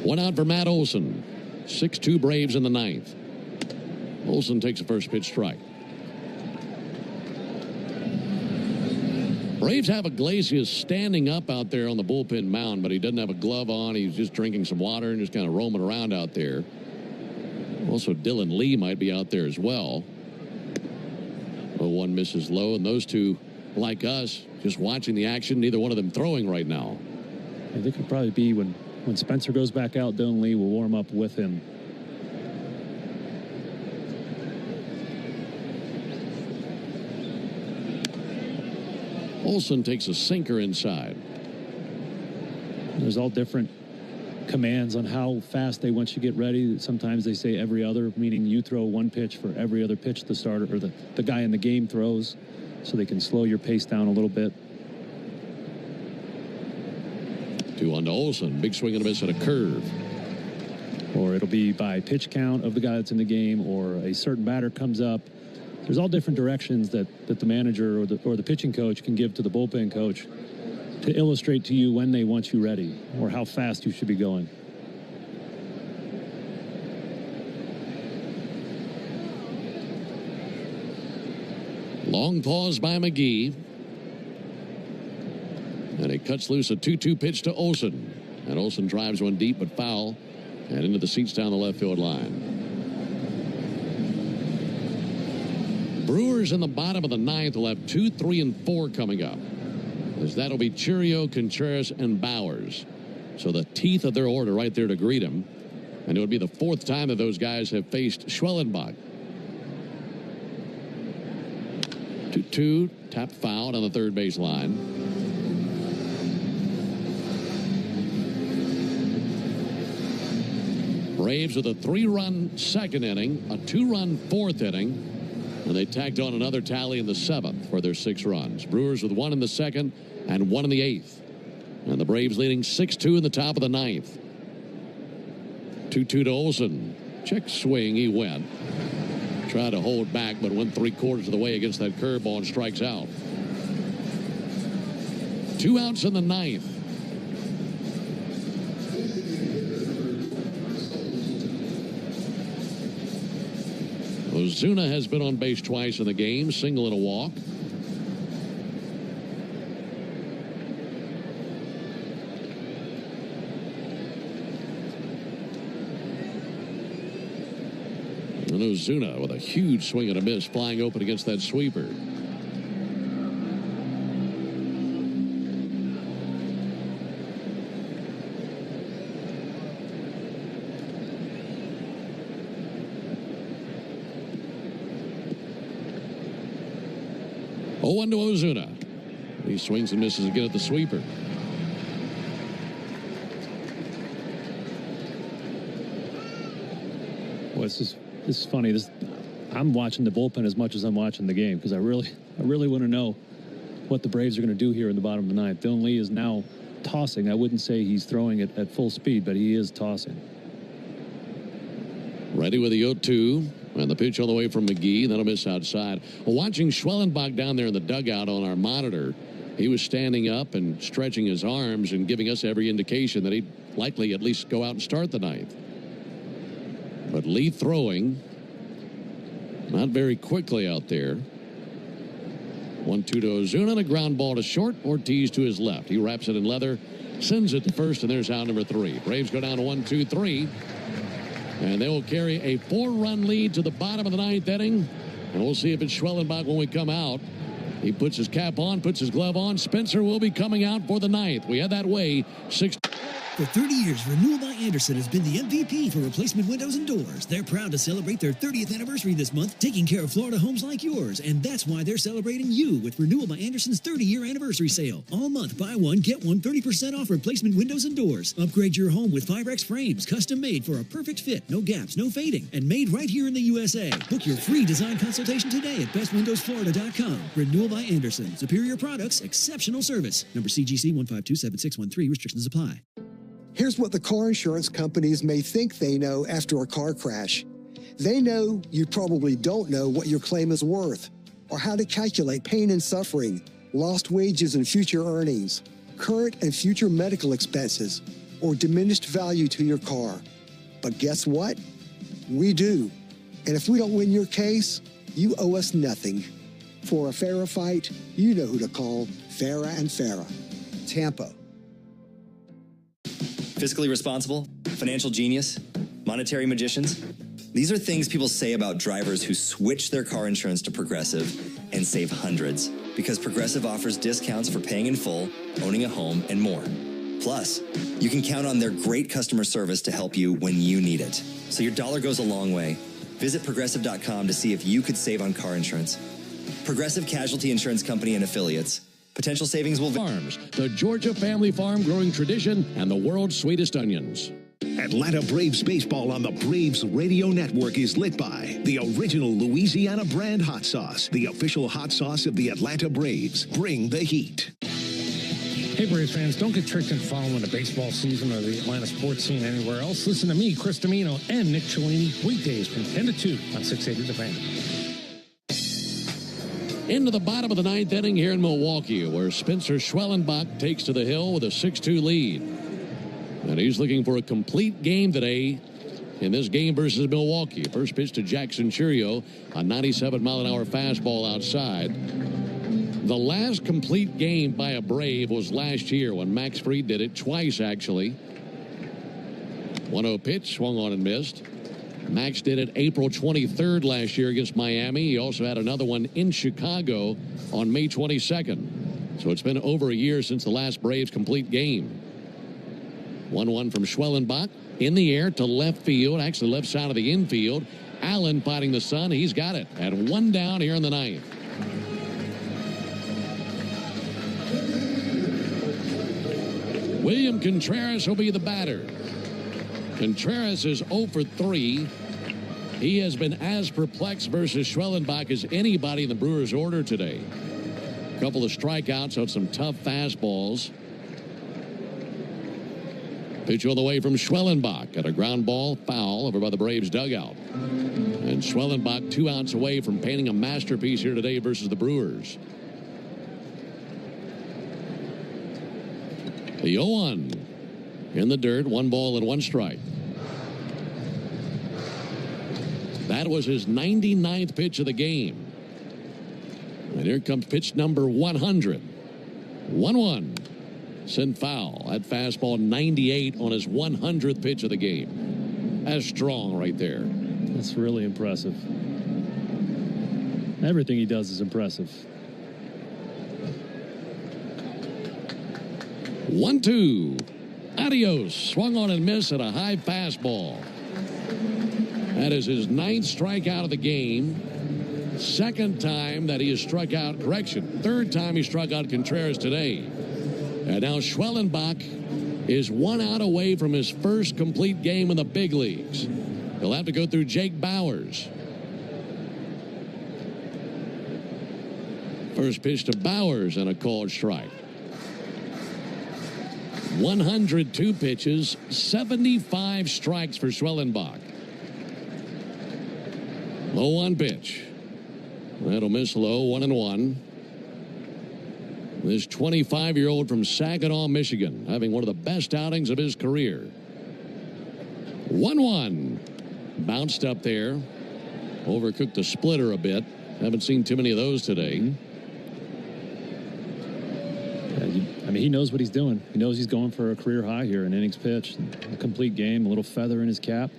One out for Matt Olson. 6-2 Braves in the ninth. Olson takes a first pitch strike. Braves have Iglesias standing up out there on the bullpen mound, but he doesn't have a glove on. He's just drinking some water and just kind of roaming around out there. Also, Dylan Lee might be out there as well. Well, one misses low, and those two, like us, just watching the action, neither one of them throwing right now. I think it'll probably be when Spencer goes back out, Dylan Lee will warm up with him. Olson takes a sinker inside. There's all different commands on how fast they want you to get ready. Sometimes they say every other, meaning you throw one pitch for every other pitch the starter or the guy in the game throws, so they can slow your pace down a little bit. 2-1 to Olson. Big swing and a miss at a curve. Or it'll be by pitch count of the guy that's in the game, or a certain batter comes up. There's all different directions that the manager or the pitching coach can give to the bullpen coach to illustrate to you when they want you ready or how fast you should be going. Long pause by McGee. And a It cuts loose a 2-2 pitch to Olsen. And Olsen drives one deep but foul and into the seats down the left field line. Brewers in the bottom of the ninth will have 2, 3, and 4 coming up. As that'll be Churio, Contreras, and Bowers. So the teeth of their order right there to greet him. And it would be the 4th time that those guys have faced Schwellenbach. 2-2, tap foul on the third base line. Braves with a 3-run second inning, a 2-run fourth inning, and they tacked on another tally in the 7th for their 6 runs. Brewers with 1 in the 2nd and 1 in the 8th. And the Braves leading 6-2 in the top of the 9th. 2-2 to Olsen. Check swing, he went. Tried to hold back, but went 3/4 of the way against that curveball and strikes out. 2 outs in the 9th. Ozuna has been on base twice in the game, single and a walk. And Ozuna with a huge swing and a miss, flying open against that sweeper. Oh, 1 to Ozuna. He swings and misses again at the sweeper. Well, this is funny. I'm watching the bullpen as much as I'm watching the game because I really want to know what the Braves are going to do here in the bottom of the 9th. Dylan Lee is now tossing. I wouldn't say he's throwing it at full speed, but he is tossing. Ready with the 0-2. And the pitch all the way from McGee. That'll miss outside. Well, watching Schwellenbach down there in the dugout on our monitor, he was standing up and stretching his arms and giving us every indication that he'd likely at least go out and start the 9th. But Lee throwing not very quickly out there. 1-2 to Ozuna, and a ground ball to short. Ortiz to his left. He wraps it in leather, sends it to first, and there's out number 3. Braves go down to 1-2-3. And they will carry a 4-run lead to the bottom of the 9th inning. And we'll see if it's Schwellenbach when we come out. He puts his cap on, puts his glove on. Spencer will be coming out for the 9th. We had that way. For 30 years, Renewal by Andersen has been the MVP for replacement windows and doors. They're proud to celebrate their 30th anniversary this month, taking care of Florida homes like yours. And that's why they're celebrating you with Renewal by Andersen's 30-year anniversary sale. All month, buy one, get one 30% off replacement windows and doors. Upgrade your home with Firex frames, custom made for a perfect fit, no gaps, no fading, and made right here in the USA. Book your free design consultation today at bestwindowsflorida.com. Renewal by Andersen. Superior products, exceptional service. Number CGC 1527613. Restrictions apply. Here's what the car insurance companies may think they know after a car crash. They know you probably don't know what your claim is worth, or how to calculate pain and suffering, lost wages and future earnings, current and future medical expenses, or diminished value to your car. But guess what? We do. And if we don't win your case, you owe us nothing. For a fairer fight, you know who to call. Farah and Farah. Tampa. Fiscally responsible, financial genius, monetary magicians. These are things people say about drivers who switch their car insurance to Progressive and save hundreds, because Progressive offers discounts for paying in full, owning a home, and more. Plus, you can count on their great customer service to help you when you need it. So your dollar goes a long way. Visit Progressive.com to see if you could save on car insurance. Progressive Casualty Insurance Company and Affiliates. Potential savings will... Farms, the Georgia family farm growing tradition, and the world's sweetest onions. Atlanta Braves baseball on the Braves Radio Network is lit by the original Louisiana brand hot sauce, the official hot sauce of the Atlanta Braves. Bring the heat. Hey, Braves fans, don't get tricked into following the baseball season or the Atlanta sports scene anywhere else. Listen to me, Chris Domino, and Nick Cellini weekdays from 10 to 2 on 680 The Fan. Into the bottom of the 9th inning here in Milwaukee, where Spencer Schwellenbach takes to the hill with a 6-2 lead. And he's looking for a complete game today in this game versus Milwaukee. First pitch to Jackson Churio, a 97-mile-an-hour fastball outside. The last complete game by a Brave was last year when Max Fried did it twice, actually. 1-0 pitch, swung on and missed. Max did it April 23rd last year against Miami. He also had another one in Chicago on May 22nd. So it's been over a year since the last Braves complete game. 1-1 from Schwellenbach. In the air to left field, actually left side of the infield. Allen fighting the sun. He's got it. At 1 down here in the ninth. William Contreras will be the batter. Contreras is 0 for 3. He has been as perplexed versus Schwellenbach as anybody in the Brewers order today. A couple of strikeouts on some tough fastballs. Pitch on the way from Schwellenbach. Got a ground ball foul over by the Braves dugout. And Schwellenbach 2 outs away from painting a masterpiece here today versus the Brewers. The 0-1 in the dirt. 1 ball and 1 strike. That was his 99th pitch of the game. And here comes pitch number 100. 1-1. Sent foul. That fastball 98 on his 100th pitch of the game. That's strong right there. That's really impressive. Everything he does is impressive. 1-2. Adios. Swung on and missed at a high fastball. That is his 9th strikeout of the game. 2nd time that he has struck out. Correction. 3rd time he struck out Contreras today. And now Schwellenbach is 1 out away from his first complete game in the big leagues. He'll have to go through Jake Bowers. First pitch to Bowers and a called strike. 102 pitches, 75 strikes for Schwellenbach. 0-1 pitch. That'll miss low, 1-1. This 25-year-old from Saginaw, Michigan, having one of the best outings of his career. 1-1. Bounced up there. Overcooked the splitter a bit. Haven't seen too many of those today. I mean, he knows what he's doing. He knows he's going for a career high here in innings pitched. A complete game, a little feather in his cap.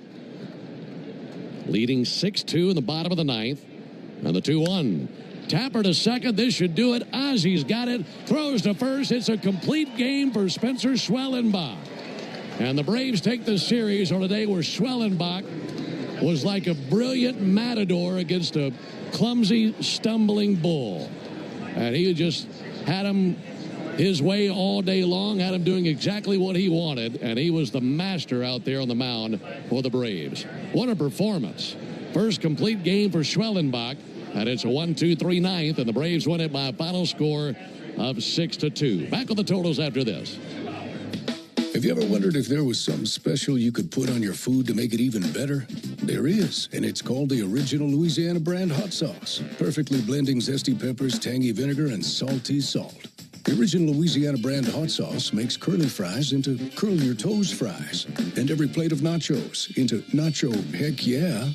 Leading 6-2 in the bottom of the 9th. And the 2-1. Tapper to second. This should do it. Ozzy's got it. Throws to first. It's a complete game for Spencer Schwellenbach. And the Braves take the series on a day where Schwellenbach was like a brilliant matador against a clumsy, stumbling bull. And he just had him his way all day long, had him doing exactly what he wanted, and he was the master out there on the mound for the Braves. What a performance. First complete game for Schwellenbach, and it's a 1-2-3 ninth, and the Braves win it by a final score of 6-2. Back on the totals after this. Have you ever wondered if there was something special you could put on your food to make it even better? There is, and it's called the original Louisiana brand hot sauce, perfectly blending zesty peppers, tangy vinegar, and salty salt. The original Louisiana brand hot sauce makes curly fries into curl your toes fries, and every plate of nachos into nacho heck yeah.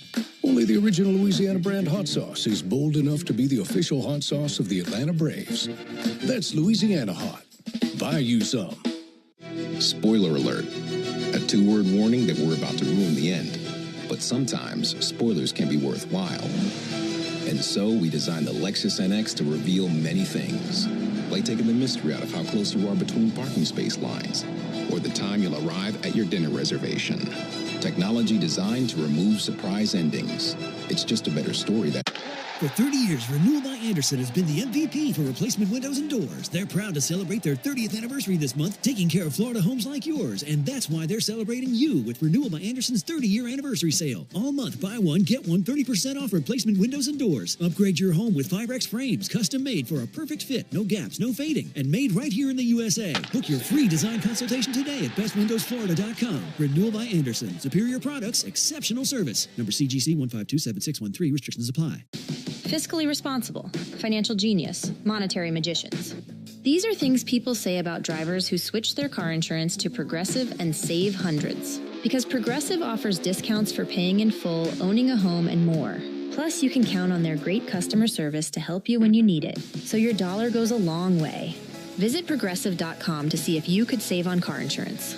Only the original Louisiana brand hot sauce is bold enough to be the official hot sauce of the Atlanta Braves. That's Louisiana hot. Buy you some. Spoiler alert. A 2-word warning that we're about to ruin the end. But sometimes spoilers can be worthwhile. And so we designed the Lexus NX to reveal many things. Like taking the mystery out of how close you are between parking space lines, or the time you'll arrive at your dinner reservation. Technology designed to remove surprise endings. It's just a better story that... For 30 years, Renewal by Andersen has been the MVP for replacement windows and doors. They're proud to celebrate their 30th anniversary this month, taking care of Florida homes like yours. And that's why they're celebrating you with Renewal by Andersen's 30-year anniversary sale. All month, buy one, get one 30% off replacement windows and doors. Upgrade your home with Firex frames, custom made for a perfect fit, no gaps, no fading, and made right here in the USA. Book your free design consultation today at bestwindowsflorida.com. Renewal by Andersen. Superior products, exceptional service. Number CGC 1527613. Restrictions apply. Fiscally responsible, financial genius, monetary magicians. These are things people say about drivers who switch their car insurance to Progressive and save hundreds. Because Progressive offers discounts for paying in full, owning a home, and more. Plus, you can count on their great customer service to help you when you need it, so your dollar goes a long way. Visit Progressive.com to see if you could save on car insurance.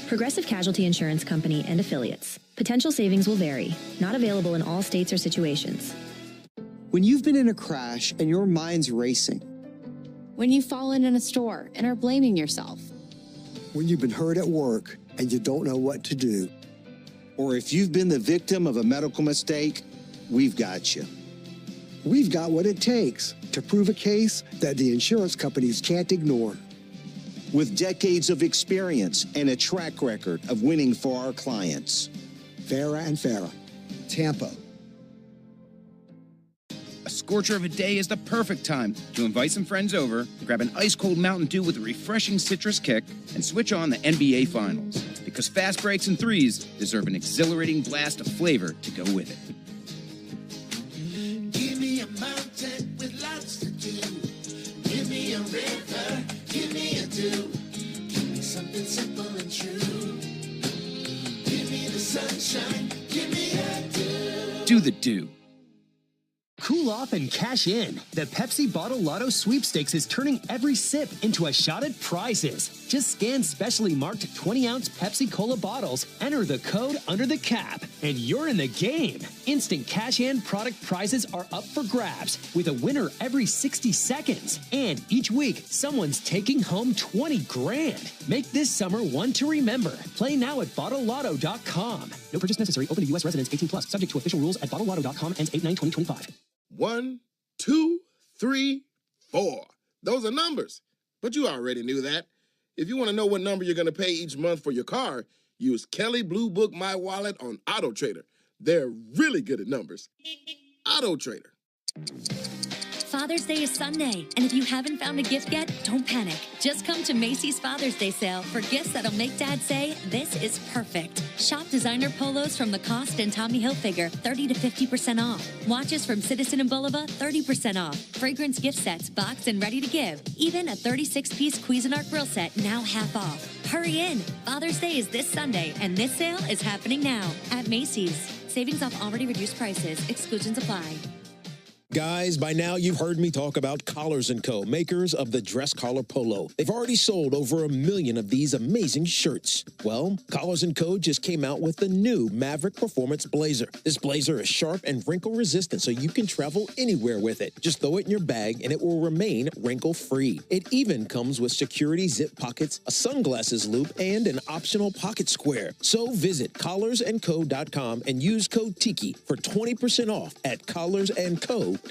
Progressive Casualty Insurance Company and Affiliates. Potential savings will vary. Not available in all states or situations. When you've been in a crash and your mind's racing. When you've fallen in a store and are blaming yourself. When you've been hurt at work and you don't know what to do. Or if you've been the victim of a medical mistake, we've got you. We've got what it takes to prove a case that the insurance companies can't ignore. With decades of experience and a track record of winning for our clients. Farah and Farah, Tampa. A scorcher of a day is the perfect time to invite some friends over, grab an ice-cold Mountain Dew with a refreshing citrus kick, and switch on the NBA Finals. Because fast breaks and threes deserve an exhilarating blast of flavor to go with it. Give me a mountain with lots to do. Give me a river, give me a dew. Give me something simple and true. Give me the sunshine, give me a dew. Do the Dew. Cool off and cash in. The Pepsi Bottle Lotto Sweepstakes is turning every sip into a shot at prizes. Just scan specially marked 20-ounce Pepsi Cola bottles, enter the code under the cap, and you're in the game. Instant cash-in product prizes are up for grabs, with a winner every 60 seconds. And each week, someone's taking home 20 grand. Make this summer one to remember. Play now at BottleLotto.com. No purchase necessary. Open to U.S. residents 18+. Subject to official rules at BottleLotto.com. Ends 8/9/2025. 1, 2, 3, 4. Those are numbers, but you already knew that. If you want to know what number you're going to pay each month for your car, use Kelly Blue Book My Wallet on Auto Trader. They're really good at numbers. Auto Trader. Father's Day is Sunday, and if you haven't found a gift yet, don't panic. Just come to Macy's Father's Day sale for gifts that'll make Dad say, this is perfect. Shop designer polos from Lacoste and Tommy Hilfiger, 30 to 50% off. Watches from Citizen and Bulova, 30% off. Fragrance gift sets, boxed and ready to give. Even a 36-piece Cuisinart grill set, now half off. Hurry in. Father's Day is this Sunday, and this sale is happening now at Macy's. Savings off already reduced prices. Exclusions apply. Guys, by now you've heard me talk about Collars & Co., makers of the dress collar polo. They've already sold over 1 million of these amazing shirts. Well, Collars & Co. just came out with the new Maverick Performance Blazer. This blazer is sharp and wrinkle resistant, so you can travel anywhere with it. Just throw it in your bag and it will remain wrinkle-free. It even comes with security zip pockets, a sunglasses loop, and an optional pocket square. So visit collarsandco.com and use code TIKI for 20% off at collarsandco.com.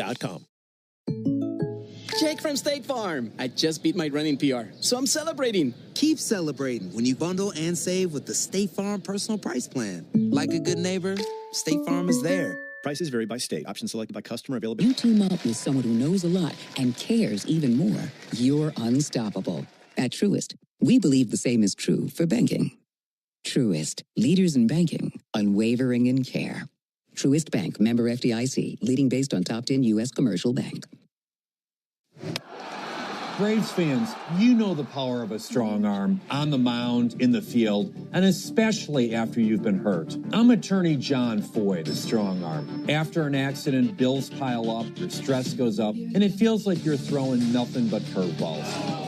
Jake from State Farm. I just beat my running PR, so I'm celebrating. Keep celebrating when you bundle and save with the State Farm Personal Price Plan. Like a good neighbor, State Farm is there. Prices vary by state. Options selected by customer. Availability. You team up with someone who knows a lot and cares even more. You're unstoppable. At Truist, we believe the same is true for banking. Truist, leaders in banking, unwavering in care. Truist Bank, member FDIC, leading based on top 10 U.S. commercial bank. Braves fans, you know the power of a strong arm on the mound, in the field, and especially after you've been hurt. I'm attorney John Foy, the strong arm. After an accident, bills pile up, your stress goes up, and it feels like you're throwing nothing but curveballs.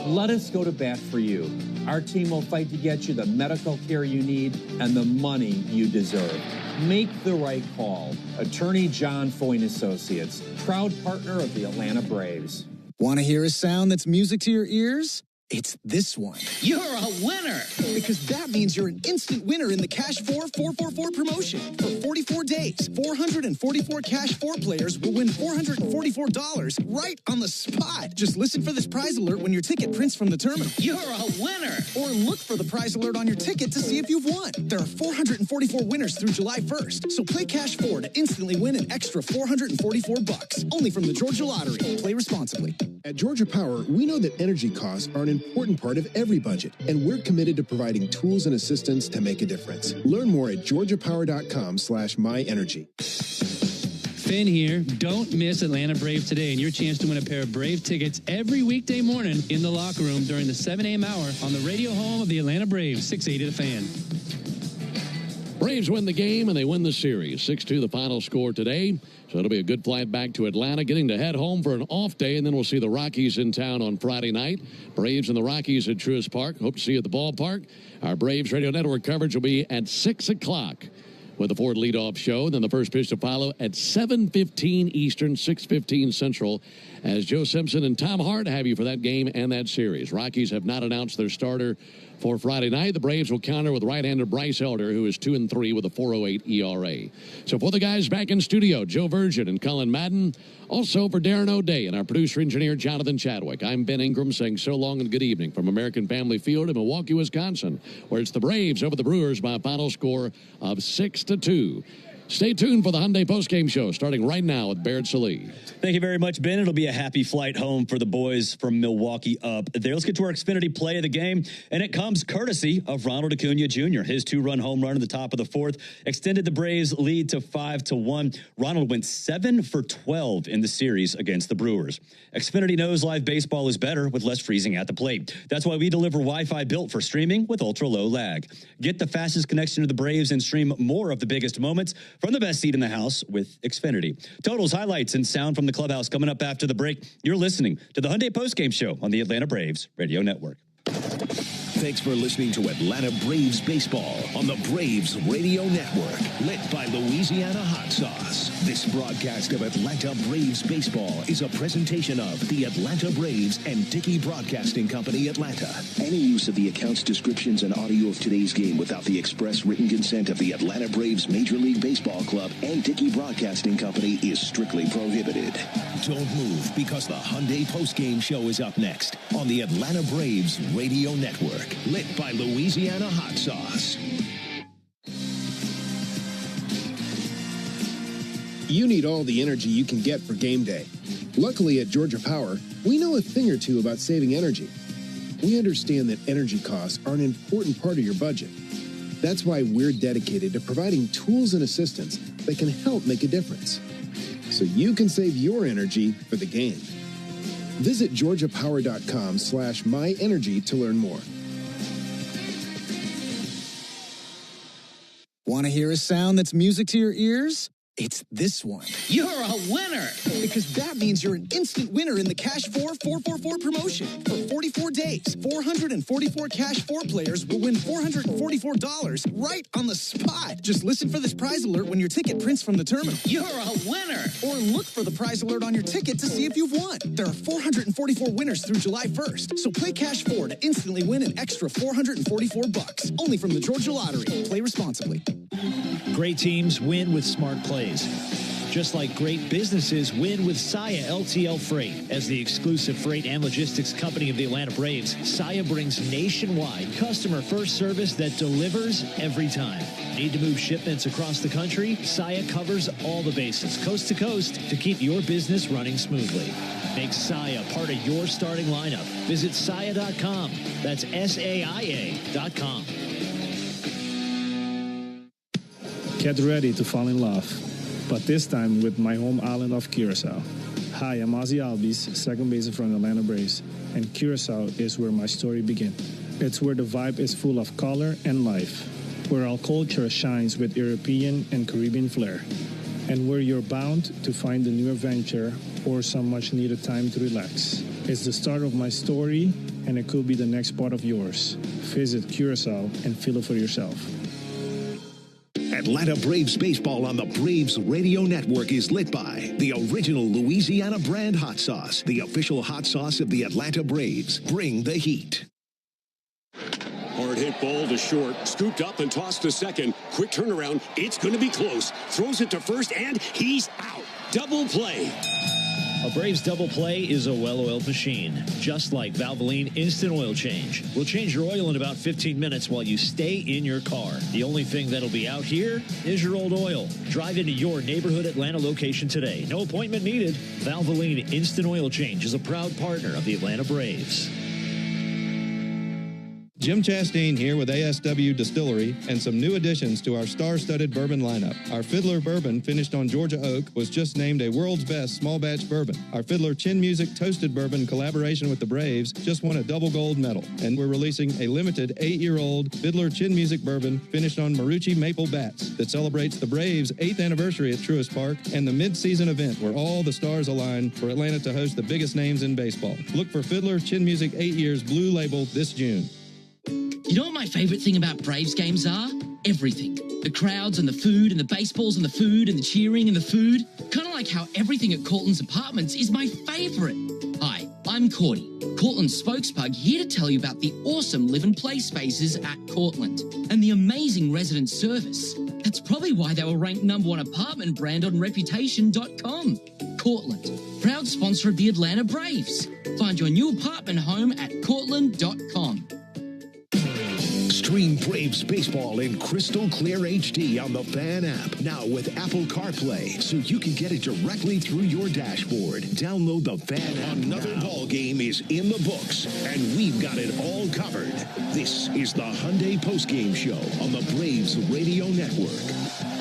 Let us go to bat for you. Our team will fight to get you the medical care you need and the money you deserve. Make the right call. Attorney John Foy Associates, proud partner of the Atlanta Braves. Want to hear a sound that's music to your ears? It's this one. You're a winner! Because that means you're an instant winner in the Cash 4 444 promotion. For 44 days, 444 Cash 4 players will win $444 right on the spot. Just listen for this prize alert when your ticket prints from the terminal. You're a winner! Or look for the prize alert on your ticket to see if you've won. There are 444 winners through July 1st. So play Cash 4 to instantly win an extra $444. Only from the Georgia Lottery. Play responsibly. At Georgia Power, we know that energy costs are an important part of every budget, and we're committed to providing tools and assistance to make a difference. Learn more at georgiapower.com/myenergy. Finn here. Don't miss Atlanta Braves Today and your chance to win a pair of Brave tickets every weekday morning in the locker room during the 7 a.m. hour on the radio home of the Atlanta Braves, 680 The Fan. Braves win the game, and they win the series. 6-2 the final score today. So it'll be a good flight back to Atlanta, getting to head home for an off day, and then we'll see the Rockies in town on Friday night. Braves and the Rockies at Truist Park. Hope to see you at the ballpark. Our Braves Radio Network coverage will be at 6 o'clock with the Ford leadoff show. Then the first pitch to follow at 7:15 Eastern, 6:15 Central, as Joe Simpson and Tom Hart have you for that game and that series. Rockies have not announced their starter for Friday night. The Braves will counter with right-hander Bryce Elder, who is 2-3 with a 4.08 ERA. So for the guys back in studio, Joe Virgin and Colin Madden, also for Darren O'Day and our producer-engineer Jonathan Chadwick, I'm Ben Ingram saying so long and good evening from American Family Field in Milwaukee, Wisconsin, where it's the Braves over the Brewers by a final score of 6-2. Stay tuned for the Hyundai postgame show starting right now with Baird Salee. Thank you very much, Ben. It'll be a happy flight home for the boys from Milwaukee up there. Let's get to our Xfinity play of the game, and it comes courtesy of Ronald Acuna Jr. His two-run home run in the top of the fourth extended the Braves' lead to 5-1. Ronald went 7 for 12 in the series against the Brewers. Xfinity knows live baseball is better with less freezing at the plate. That's why we deliver Wi-Fi built for streaming with ultra-low lag. Get the fastest connection to the Braves and stream more of the biggest moments from the best seat in the house with Xfinity. Totals, highlights, and sound from the clubhouse coming up after the break. You're listening to the Hyundai postgame show on the Atlanta Braves Radio Network. Thanks for listening to Atlanta Braves Baseball on the Braves Radio Network, lit by Louisiana Hot Sauce. This broadcast of Atlanta Braves Baseball is a presentation of the Atlanta Braves and Dickey Broadcasting Company, Atlanta. Any use of the accounts, descriptions, and audio of today's game without the express written consent of the Atlanta Braves Major League Baseball Club and Dickey Broadcasting Company is strictly prohibited. Don't move, because the Hyundai postgame show is up next on the Atlanta Braves Radio Network, lit by Louisiana Hot Sauce. You need all the energy you can get for game day. Luckily at Georgia Power, we know a thing or two about saving energy. We understand that energy costs are an important part of your budget. That's why we're dedicated to providing tools and assistance that can help make a difference, so you can save your energy for the game. Visit georgiapower.com/myenergy to learn more. Want to hear a sound that's music to your ears? It's this one. You're a winner! Because that means you're an instant winner in the Cash 4 444 promotion. For 44 days, 444 Cash 4 players will win $444 right on the spot. Just listen for this prize alert when your ticket prints from the terminal. You're a winner! Or look for the prize alert on your ticket to see if you've won. There are 444 winners through July 1st. So play Cash 4 to instantly win an extra $444. Only from the Georgia Lottery. Play responsibly. Great teams win with smart plays. Just like great businesses win with Saia LTL Freight. As the exclusive freight and logistics company of the Atlanta Braves, Saia brings nationwide customer-first service that delivers every time. Need to move shipments across the country? Saia covers all the bases, coast to coast, to keep your business running smoothly. Make Saia part of your starting lineup. Visit Saia.com. That's SAIA.com. Get ready to fall in love, but this time with my home island of Curacao. Hi, I'm Ozzy Albies, second baseman from the Atlanta Braves, and Curacao is where my story begins. It's where the vibe is full of color and life, where our culture shines with European and Caribbean flair, and where you're bound to find a new adventure or some much-needed time to relax. It's the start of my story, and it could be the next part of yours. Visit Curacao and feel it for yourself. Atlanta Braves Baseball on the Braves Radio Network is lit by the original Louisiana brand hot sauce, the official hot sauce of the Atlanta Braves. Bring the heat. Hard hit ball to short, scooped up and tossed to second. Quick turnaround, it's going to be close. Throws it to first, and he's out. Double play. A Braves double play is a well-oiled machine, just like Valvoline Instant Oil Change. We'll change your oil in about 15 minutes while you stay in your car. The only thing that'll be out here is your old oil. Drive into your neighborhood Atlanta location today. No appointment needed. Valvoline Instant Oil Change is a proud partner of the Atlanta Braves. Jim Chastain here with ASW Distillery and some new additions to our star-studded bourbon lineup. Our Fiddler Bourbon, finished on Georgia Oak, was just named a world's best small batch bourbon. Our Fiddler Chin Music Toasted Bourbon in collaboration with the Braves just won a double gold medal. And we're releasing a limited 8-year-old Fiddler Chin Music Bourbon finished on Marucci Maple Bats that celebrates the Braves' 8th anniversary at Truist Park and the mid-season event where all the stars align for Atlanta to host the biggest names in baseball. Look for Fiddler Chin Music 8 Years Blue Label this June. You know what my favorite thing about Braves games are? Everything. The crowds and the food and the baseballs and the food and the cheering and the food. Kind of like how everything at Cortland's Apartments is my favorite. Hi, I'm Cordy, Cortland's spokespug, here to tell you about the awesome live and play spaces at Cortland and the amazing resident service. That's probably why they were ranked #1 apartment brand on Reputation.com. Cortland, proud sponsor of the Atlanta Braves. Find your new apartment home at Cortland.com. Stream Braves baseball in crystal clear HD on the Fan app. Now with Apple CarPlay, so you can get it directly through your dashboard. Download the Fan app. Another ball game is in the books, and we've got it all covered. This is the Hyundai postgame show on the Braves Radio Network.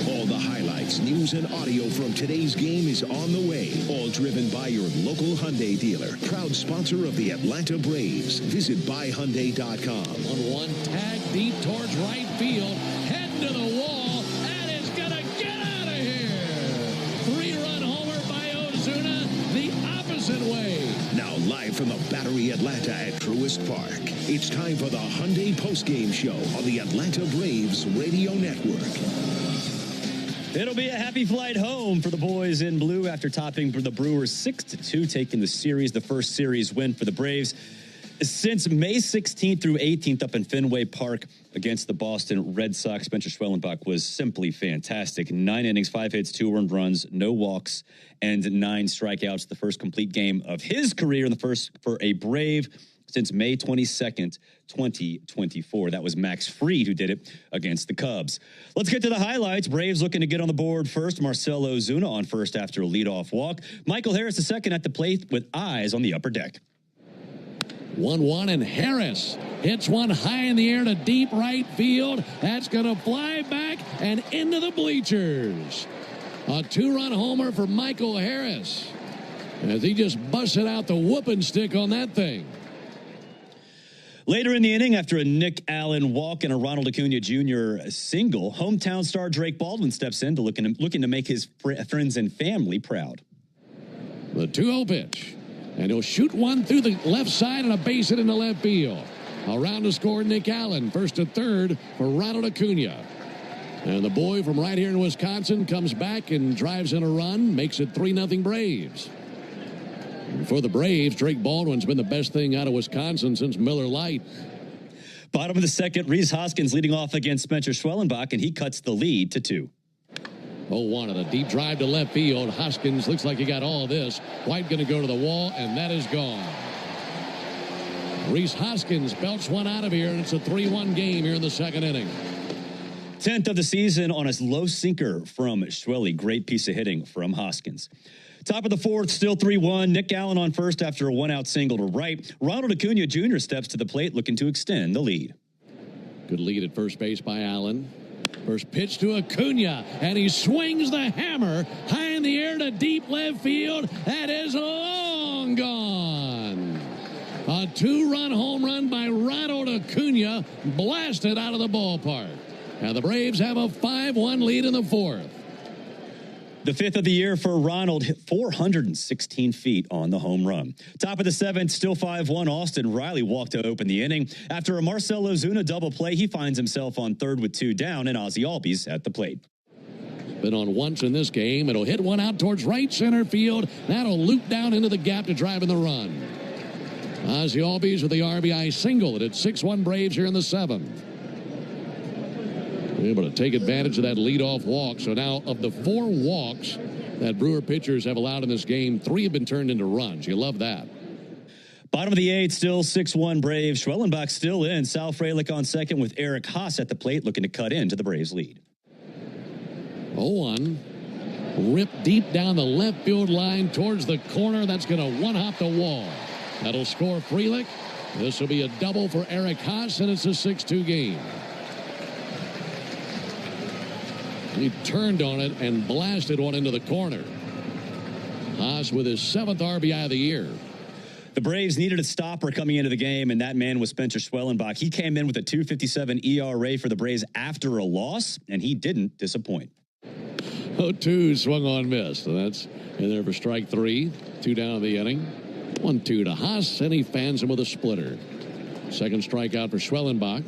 All the highlights, news, and audio from today's game is on the way. All driven by your local Hyundai dealer. Proud sponsor of the Atlanta Braves. Visit buyhyundai.com. On one tag deep towards right field. Head to the wall. And it's going to get out of here. 3-run homer by Ozuna the opposite way. Now live from the Battery Atlanta at Truist Park. It's time for the Hyundai postgame show on the Atlanta Braves Radio Network. It'll be a happy flight home for the boys in blue after topping the Brewers 6-2, taking the series, the first series win for the Braves since May 16th through 18th up in Fenway Park against the Boston Red Sox. Spencer Schwellenbach was simply fantastic. 9 innings, 5 hits, 2 earned runs, no walks, and 9 strikeouts. The first complete game of his career, and the first for a Brave since May 22nd, 2024. That was Max Fried who did it against the Cubs. Let's get to the highlights. Braves looking to get on the board first. Marcell Ozuna on first after a leadoff walk. Michael Harris the second at the plate with eyes on the upper deck. 1-1, and Harris hits one high in the air to deep right field. That's going to fly back and into the bleachers. A 2-run homer for Michael Harris as he just busted out the whooping stick on that thing. Later in the inning, after a Nick Allen walk and a Ronald Acuna Jr. single, hometown star Drake Baldwin steps in to looking to make his friends and family proud. The 2-0 pitch. And he'll shoot one through the left side and a base hit into left field. Around to score Nick Allen, first to third for Ronald Acuna. And the boy from right here in Wisconsin comes back and drives in a run, makes it 3-0 Braves. And for the Braves, Drake Baldwin's been the best thing out of Wisconsin since Miller Lite. Bottom of the second, Rhys Hoskins leading off against Spencer Schwellenbach, and he cuts the lead to 2. 0-1 and a deep drive to left field. Hoskins looks like he got all of this. White going to go to the wall, and that is gone. Rhys Hoskins belts one out of here, and it's a 3-1 game here in the second inning. 10th of the season on a low sinker from Schwelly. Great piece of hitting from Hoskins. Top of the fourth, still 3-1. Nick Allen on first after a one-out single to right. Ronald Acuna Jr. steps to the plate looking to extend the lead. Good lead at first base by Allen. First pitch to Acuna, and he swings the hammer high in the air to deep left field. That is long gone. A 2-run home run by Ronald Acuna, blasted out of the ballpark. And the Braves have a 5-1 lead in the fourth. The 5th of the year for Ronald, 416 feet on the home run. Top of the 7th, still 5-1. Austin Riley walked to open the inning. After a Marcell Ozuna double play, he finds himself on third with 2 down, and Ozzie Albies at the plate. Been on once in this game. It'll hit one out towards right center field. That'll loop down into the gap to drive in the run. Ozzie Albies with the RBI single. It had 6-1 Braves here in the 7th. Able to take advantage of that leadoff walk. So now of the 4 walks that Brewer pitchers have allowed in this game, 3 have been turned into runs. You love that. Bottom of the 8th, still 6-1 Braves. Schwellenbach still in. Sal Frelick on second with Eric Haas at the plate looking to cut into the Braves lead. 0-1. Ripped deep down the left field line towards the corner. That's going to one-hop the wall. That'll score Frelick. This will be a double for Eric Haas, and it's a 6-2 game. He turned on it and blasted one into the corner. Haas with his 7th RBI of the year. The Braves needed a stopper coming into the game, and that man was Spencer Schwellenbach. He came in with a 2.57 ERA for the Braves after a loss, and he didn't disappoint. 0-2 swung on, missed. So that's in there for strike 3. 2 down in the inning. 1-2 to Haas, and he fans him with a splitter. Second strikeout for Schwellenbach.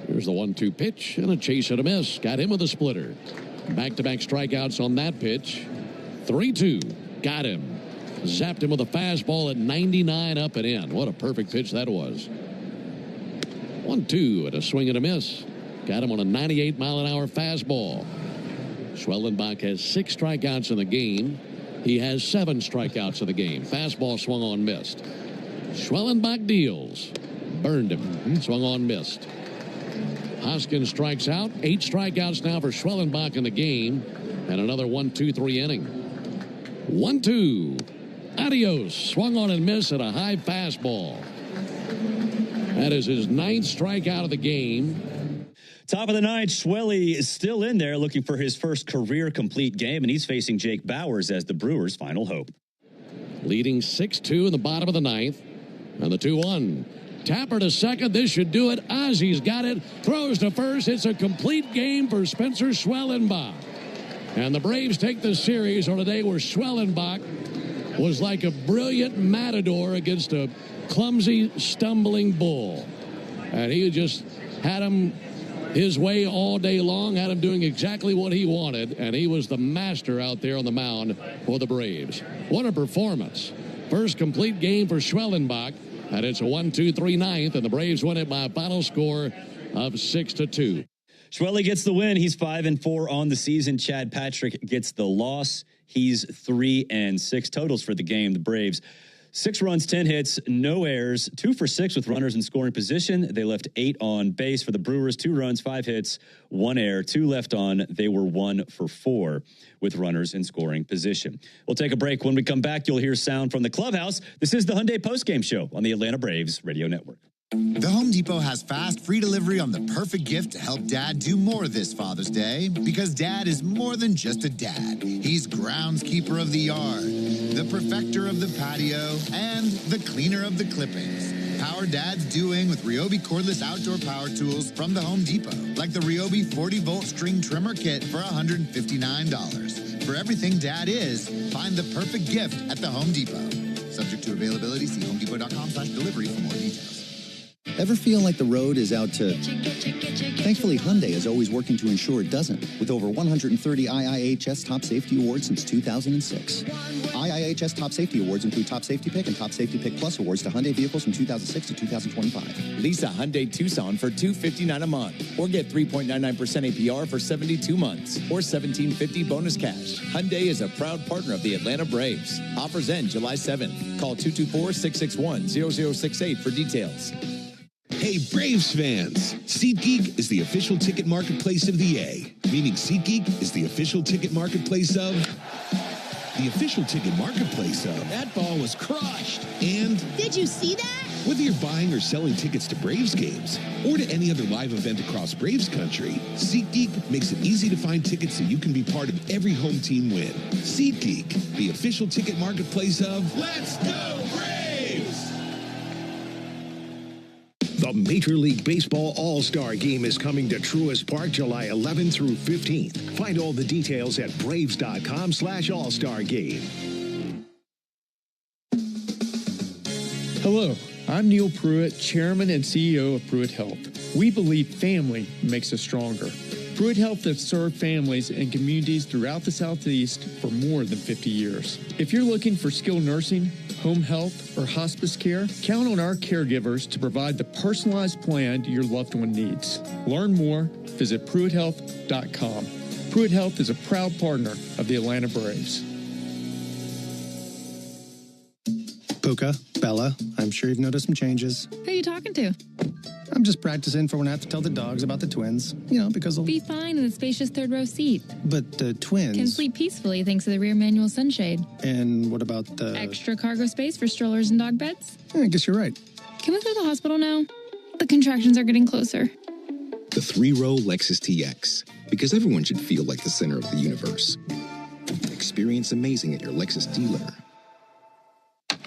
Here's the 1-2 pitch, and a chase and a miss. Got him with a splitter. Back-to-back strikeouts on that pitch. 3-2. Got him. Zapped him with a fastball at 99 up and in. What a perfect pitch that was. 1-2 and a swing and a miss. Got him on a 98-mile-an-hour fastball. Schwellenbach has 6 strikeouts in the game. He has 7 strikeouts in the game. Fastball swung on, missed. Schwellenbach deals. Burned him. Swung on, missed. Hoskins strikes out. 8 strikeouts now for Schwellenbach in the game. And another 1-2-3 inning. 1-2. Adios. Swung on and missed at a high fastball. That is his 9th strikeout of the game. Top of the 9th, Schwelly is still in there looking for his first career complete game, and he's facing Jake Bowers as the Brewers' final hope. Leading 6-2 in the bottom of the 9th. And the 2-1. Tapper to second. This should do it. Ozzy's got it. Throws to first. It's a complete game for Spencer Schwellenbach. And the Braves take the series on a day where Schwellenbach was like a brilliant matador against a clumsy, stumbling bull. And he just had him his way all day long, had him doing exactly what he wanted, and he was the master out there on the mound for the Braves. What a performance. First complete game for Schwellenbach, and it's a 1-2-3 9th, and the Braves win it by a final score of 6-2. Schwelly gets the win. He's 5-4 on the season. Chad Patrick gets the loss. He's 3-6 totals for the game. The Braves, 6 runs, 10 hits, no errors, 2 for 6 with runners in scoring position. They left 8 on base. For the Brewers, 2 runs, 5 hits, 1 error, 2 left on. They were 1 for 4 with runners in scoring position. We'll take a break. When we come back, you'll hear sound from the clubhouse. This is the Hyundai Postgame Show on the Atlanta Braves Radio Network. The Home Depot has fast, free delivery on the perfect gift to help Dad do more this Father's Day. Because Dad is more than just a dad. He's groundskeeper of the yard, the perfecter of the patio, and the cleaner of the clippings. Power Dad's doing with Ryobi cordless outdoor power tools from the Home Depot. Like the Ryobi 40-volt string trimmer kit for $159. For everything Dad is, find the perfect gift at the Home Depot. Subject to availability, see homedepot.com/delivery for more details. Ever feel like the road is out to... Thankfully, Hyundai is always working to ensure it doesn't, with over 130 IIHS Top Safety Awards since 2006. IIHS Top Safety Awards include Top Safety Pick and Top Safety Pick Plus awards to Hyundai vehicles from 2006 to 2025. Lease a Hyundai Tucson for $259 a month, or get 3.99% APR for 72 months, or $1,750 bonus cash. Hyundai is a proud partner of the Atlanta Braves. Offers end July 7th. Call 224-661-0068 for details. Hey, Braves fans! SeatGeek is the official ticket marketplace of the A, meaning SeatGeek is the official ticket marketplace of... The official ticket marketplace of... That ball was crushed! And... Did you see that? Whether you're buying or selling tickets to Braves games, or to any other live event across Braves country, SeatGeek makes it easy to find tickets so you can be part of every home team win. SeatGeek, the official ticket marketplace of... Let's go, Braves! The Major League Baseball All-Star Game is coming to Truist Park July 11th through 15th. Find all the details at braves.com/all-star game. Hello, I'm Neil Pruitt, Chairman and CEO of Pruitt Health. We believe family makes us stronger. Pruitt Health has served families and communities throughout the Southeast for more than 50 years. If you're looking for skilled nursing, home health, or hospice care, count on our caregivers to provide the personalized plan your loved one needs. Learn more, visit PruittHealth.com. Pruitt Health is a proud partner of the Atlanta Braves. Puka, Bella, I'm sure you've noticed some changes. Who are you talking to? I'm just practicing for when I have to tell the dogs about the twins. You know, because they'll... Be fine in the spacious third row seat. But the twins... Can sleep peacefully thanks to the rear manual sunshade. And what about the... Extra cargo space for strollers and dog beds? I guess you're right. Can we go to the hospital now? The contractions are getting closer. The 3-row Lexus TX, because everyone should feel like the center of the universe. Experience amazing at your Lexus dealer.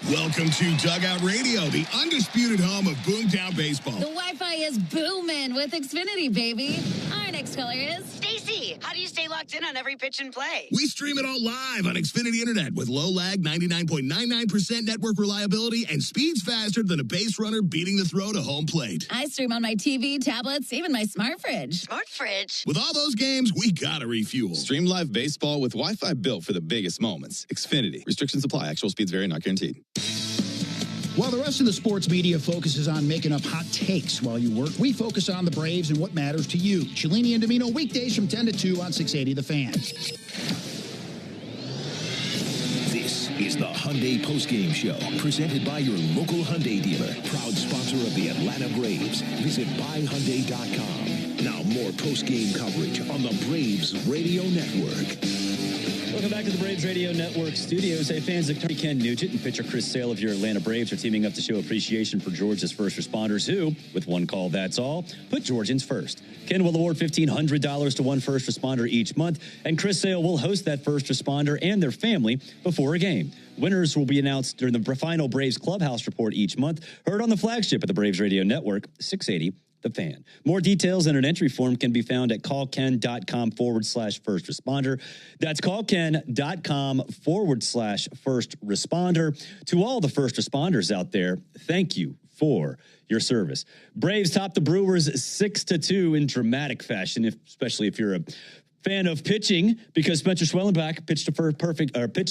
Welcome to Dugout Radio, the undisputed home of Boomtown Baseball. The Wi-Fi is booming with Xfinity, baby. Our next caller is Stacy. How do you stay locked in on every pitch and play? We stream it all live on Xfinity Internet with low lag, 99.99% network reliability, and speeds faster than a base runner beating the throw to home plate. I stream on my TV, tablets, even my smart fridge. Smart fridge? With all those games, we gotta refuel. Stream live baseball with Wi-Fi built for the biggest moments. Xfinity. Restrictions apply. Actual speeds vary, not guaranteed. While the rest of the sports media focuses on making up hot takes while you work, we focus on the Braves and what matters to you. Cellini and Domino weekdays from 10 to 2 on 680 The Fan. This is the Hyundai Postgame Show, presented by your local Hyundai dealer. Proud sponsor of the Atlanta Braves. Visit buyhyundai.com. Now more postgame coverage on the Braves Radio Network. Welcome back to the Braves Radio Network studios. Hey, fans, attorney Ken Nugent and pitcher Chris Sale of your Atlanta Braves are teaming up to show appreciation for Georgia's first responders who, with one call, that's all, put Georgians first. Ken will award $1,500 to one first responder each month, and Chris Sale will host that first responder and their family before a game. Winners will be announced during the final Braves Clubhouse Report each month, heard on the flagship of the Braves Radio Network, 680 The Fan. More details and an entry form can be found at callken.com/first responder. That's callken.com/first responder. To all the first responders out there, thank you for your service. Braves topped the Brewers 6-2 in dramatic fashion, especially if you're a fan of pitching, because Spencer Schwellenbach pitched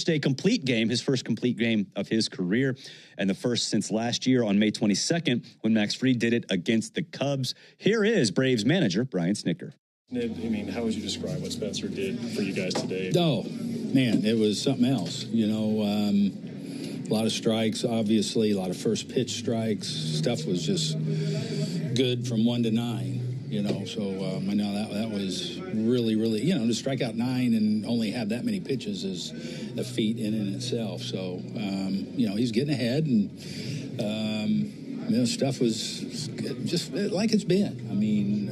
a complete game, his first complete game of his career, and the first since last year on May 22nd when Max Fried did it against the Cubs. Here is Braves manager Brian Snitker. I mean, how would you describe what Spencer did for you guys today? Oh, man, it was something else. You know, a lot of strikes, obviously, a lot of first pitch strikes. Stuff was just good from 1 to 9. You know, so I know that was really, really, you know, to strike out 9 and only have that many pitches is a feat in and itself. So, you know, he's getting ahead, and, you know, stuff was just like it's been. I mean,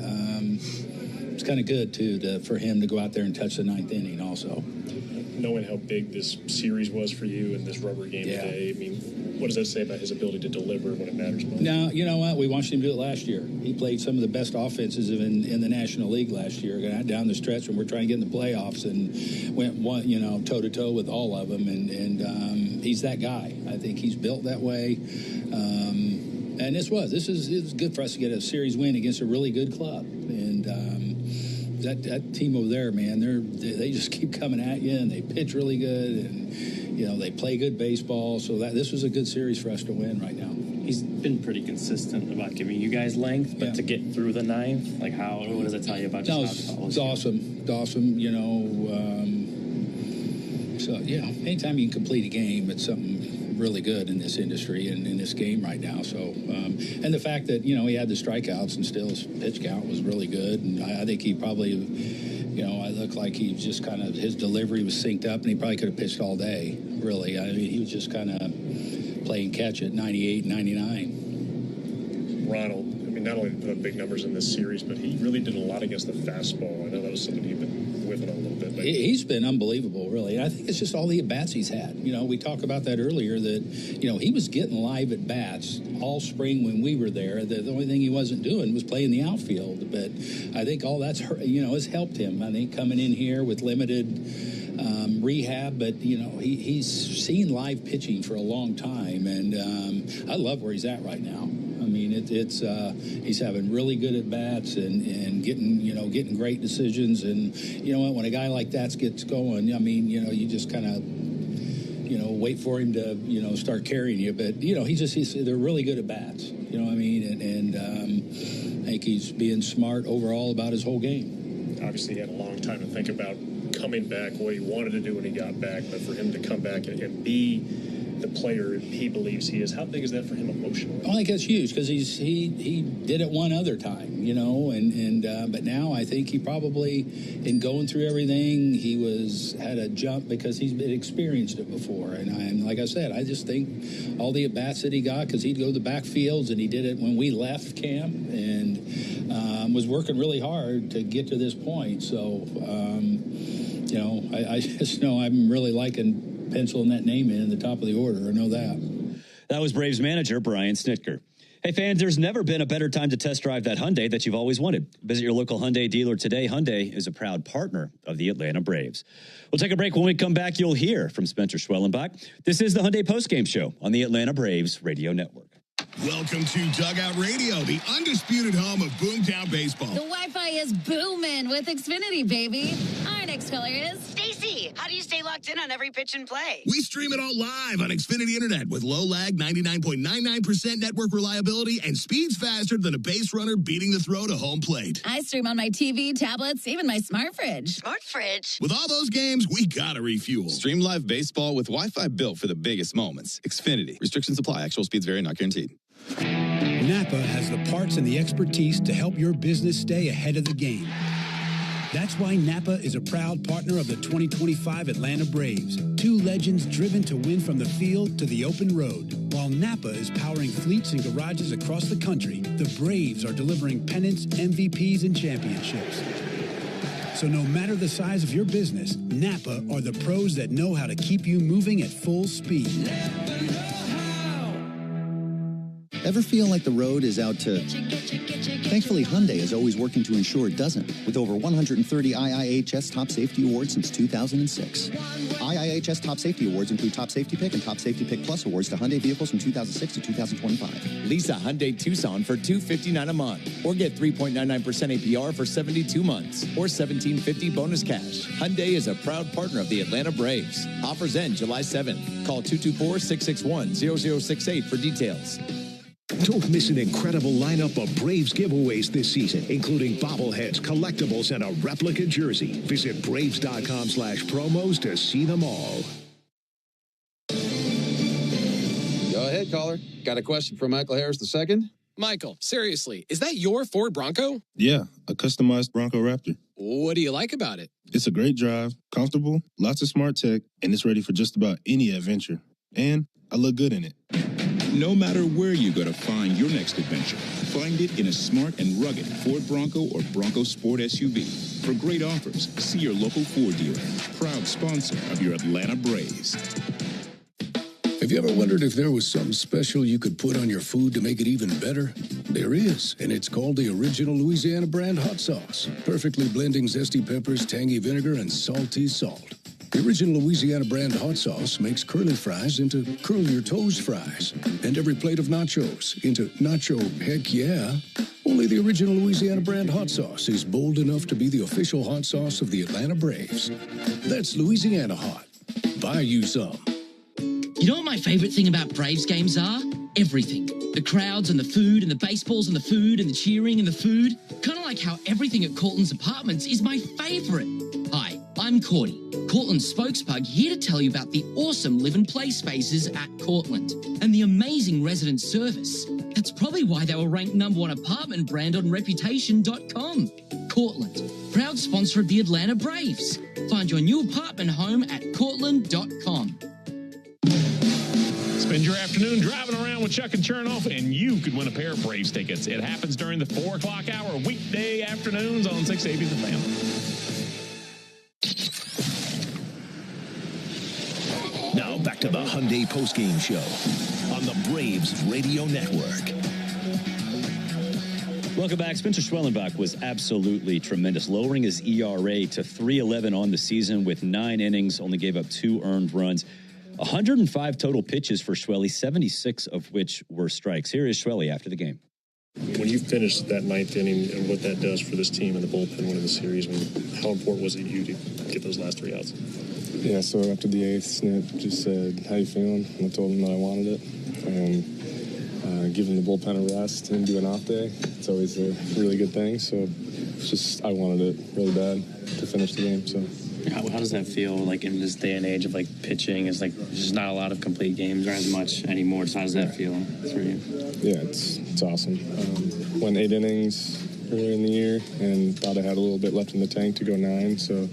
it's kind of good, too, for him to go out there and touch the 9th inning also. Knowing how big this series was for you in this rubber game today, I mean, what does that say about his ability to deliver when it matters most? Now, you know what? We watched him do it last year. He played some of the best offenses in the National League last year. Got down the stretch when we're trying to get in the playoffs and went toe-to-toe with all of them. And he's that guy. I think he's built that way. And this is good for us to get a series win against a really good club. And that team over there, man, they just keep coming at you, and they pitch really good, and you know they play good baseball. So this was a good series for us to win right now. He's been pretty consistent about giving you guys length, but to get through the 9th, like what does it tell you about? Just it's awesome. It's awesome. You know, so yeah, anytime you can complete a game, it's something really good in this industry and in this game right now. So, and the fact that, you know, he had the strikeouts and still his pitch count was really good. And I think he probably, you know, I looked like he just kind of, his delivery was synced up and he probably could have pitched all day, really. I mean, he was just kind of playing catch at 98, 99. Ronald, I mean, not only did he put up big numbers in this series, but he really did a lot against the fastball. I know that was something he'd been whipping on a little bit. He's been unbelievable, really. I think it's just all the at-bats he's had. You know, we talked about that earlier, that, you know, he was getting live at-bats all spring when we were there. The only thing he wasn't doing was playing the outfield. But I think all that's, you know, has helped him. I think coming in here with limited rehab, but, you know, he's seen live pitching for a long time. And I love where he's at right now. I mean, he's having really good at bats and getting great decisions. And you know what, when a guy like that gets going, I mean, you know, you just kind of, you know, wait for him to, you know, start carrying you. But you know, they're really good at bats. You know what I mean? And I think he's being smart overall about his whole game. Obviously, he had a long time to think about coming back, what he wanted to do when he got back, but for him to come back and be the player he believes he is. How big is that for him emotionally? I think that's huge because he did it one other time, you know, but now I think he probably, in going through everything, had a jump because he's experienced it before. And like I said, I just think all the at-bats that he got, because he'd go to the backfields, and he did it when we left camp, and was working really hard to get to this point. So, you know, I just know I'm really liking penciling that name in the top of the order. I know that. That was Braves manager Brian Snitker. Hey, fans, there's never been a better time to test drive that Hyundai that you've always wanted. Visit your local Hyundai dealer today. Hyundai is a proud partner of the Atlanta Braves. We'll take a break. When we come back, you'll hear from Spencer Schwellenbach. This is the Hyundai Postgame Show on the Atlanta Braves Radio Network. Welcome to Dugout Radio, the undisputed home of Boomtown baseball. The Wi-Fi is booming with Xfinity, baby. Our next caller is Stacy. How do you stay locked in on every pitch and play? We stream it all live on Xfinity Internet with low lag, 99.99% network reliability, and speeds faster than a base runner beating the throw to home plate. I stream on my TV, tablets, even my smart fridge. Smart fridge? With all those games, we gotta refuel. Stream live baseball with Wi-Fi built for the biggest moments. Xfinity. Restrictions apply. Actual speeds vary, not guaranteed. Napa has the parts and the expertise to help your business stay ahead of the game. That's why Napa is a proud partner of the 2025 Atlanta Braves. Two legends driven to win from the field to the open road. While Napa is powering fleets and garages across the country, the Braves are delivering pennants, MVPs, and championships. So no matter the size of your business, Napa are the pros that know how to keep you moving at full speed. Ever feel like the road is out to... Thankfully, Hyundai is always working to ensure it doesn't, with over 130 IIHS Top Safety Awards since 2006. IIHS Top Safety Awards include Top Safety Pick and Top Safety Pick Plus awards to Hyundai vehicles from 2006 to 2025. Lease a Hyundai Tucson for $259 a month, or get 3.99% APR for 72 months, or $1,750 bonus cash. Hyundai is a proud partner of the Atlanta Braves. Offers end July 7th. Call 224-661-0068 for details. Don't miss an incredible lineup of Braves giveaways this season, including bobbleheads, collectibles, and a replica jersey. Visit Braves.com/promos to see them all. Go ahead, caller. Got a question for Michael Harris II? Michael, seriously, is that your Ford Bronco? Yeah, a customized Bronco Raptor. What do you like about it? It's a great drive, comfortable, lots of smart tech, and it's ready for just about any adventure. And I look good in it. No matter where you go to find your next adventure, find it in a smart and rugged Ford Bronco or Bronco Sport SUV. For great offers, see your local Ford dealer, proud sponsor of your Atlanta Braves. Have you ever wondered if there was something special you could put on your food to make it even better? There is, and it's called the original Louisiana brand hot sauce, perfectly blending zesty peppers, tangy vinegar, and salty salt. The original Louisiana brand hot sauce makes curly fries into curl your toes fries, and every plate of nachos into nacho heck yeah. Only the original Louisiana brand hot sauce is bold enough to be the official hot sauce of the Atlanta Braves. That's Louisiana Hot. Buy you some. You know what my favorite thing about Braves games are? Everything. The crowds and the food and the baseballs and the food and the cheering and the food. Kind of like how everything at Cortland's Apartments is my favorite. Hi, I'm Courtney, Cortland's spokespug, here to tell you about the awesome live and play spaces at Cortland and the amazing resident service. That's probably why they were ranked #1 apartment brand on Reputation.com. Cortland, proud sponsor of the Atlanta Braves. Find your new apartment home at Cortland.com. Spend your afternoon driving around with Chuck and Chernoff, and you could win a pair of Braves tickets. It happens during the 4 o'clock hour, weekday afternoons on 680 The Family. Now back to the Hyundai Postgame Show on the Braves Radio Network. Welcome back. Spencer Schwellenbach was absolutely tremendous, lowering his ERA to 3.11 on the season with 9 innings, only gave up 2 earned runs. 105 total pitches for Schwelly, 76 of which were strikes. Here is Schwelly after the game. When you finished that 9th inning and what that does for this team and the bullpen winning the series, I mean, how important was it to you to get those last 3 outs? Yeah, so after the 8th, Snip just said, "How you feeling?" And I told him that I wanted it. And giving the bullpen a rest and do an off day, it's always a really good thing. So it's just, I wanted it really bad to finish the game. So How does that feel, like, in this day and age of, like, pitching? It's, like, there's just not a lot of complete games or as much anymore. So how does that feel for you? Yeah, it's awesome. Went 8 innings earlier in the year and thought I had a little bit left in the tank to go 9, so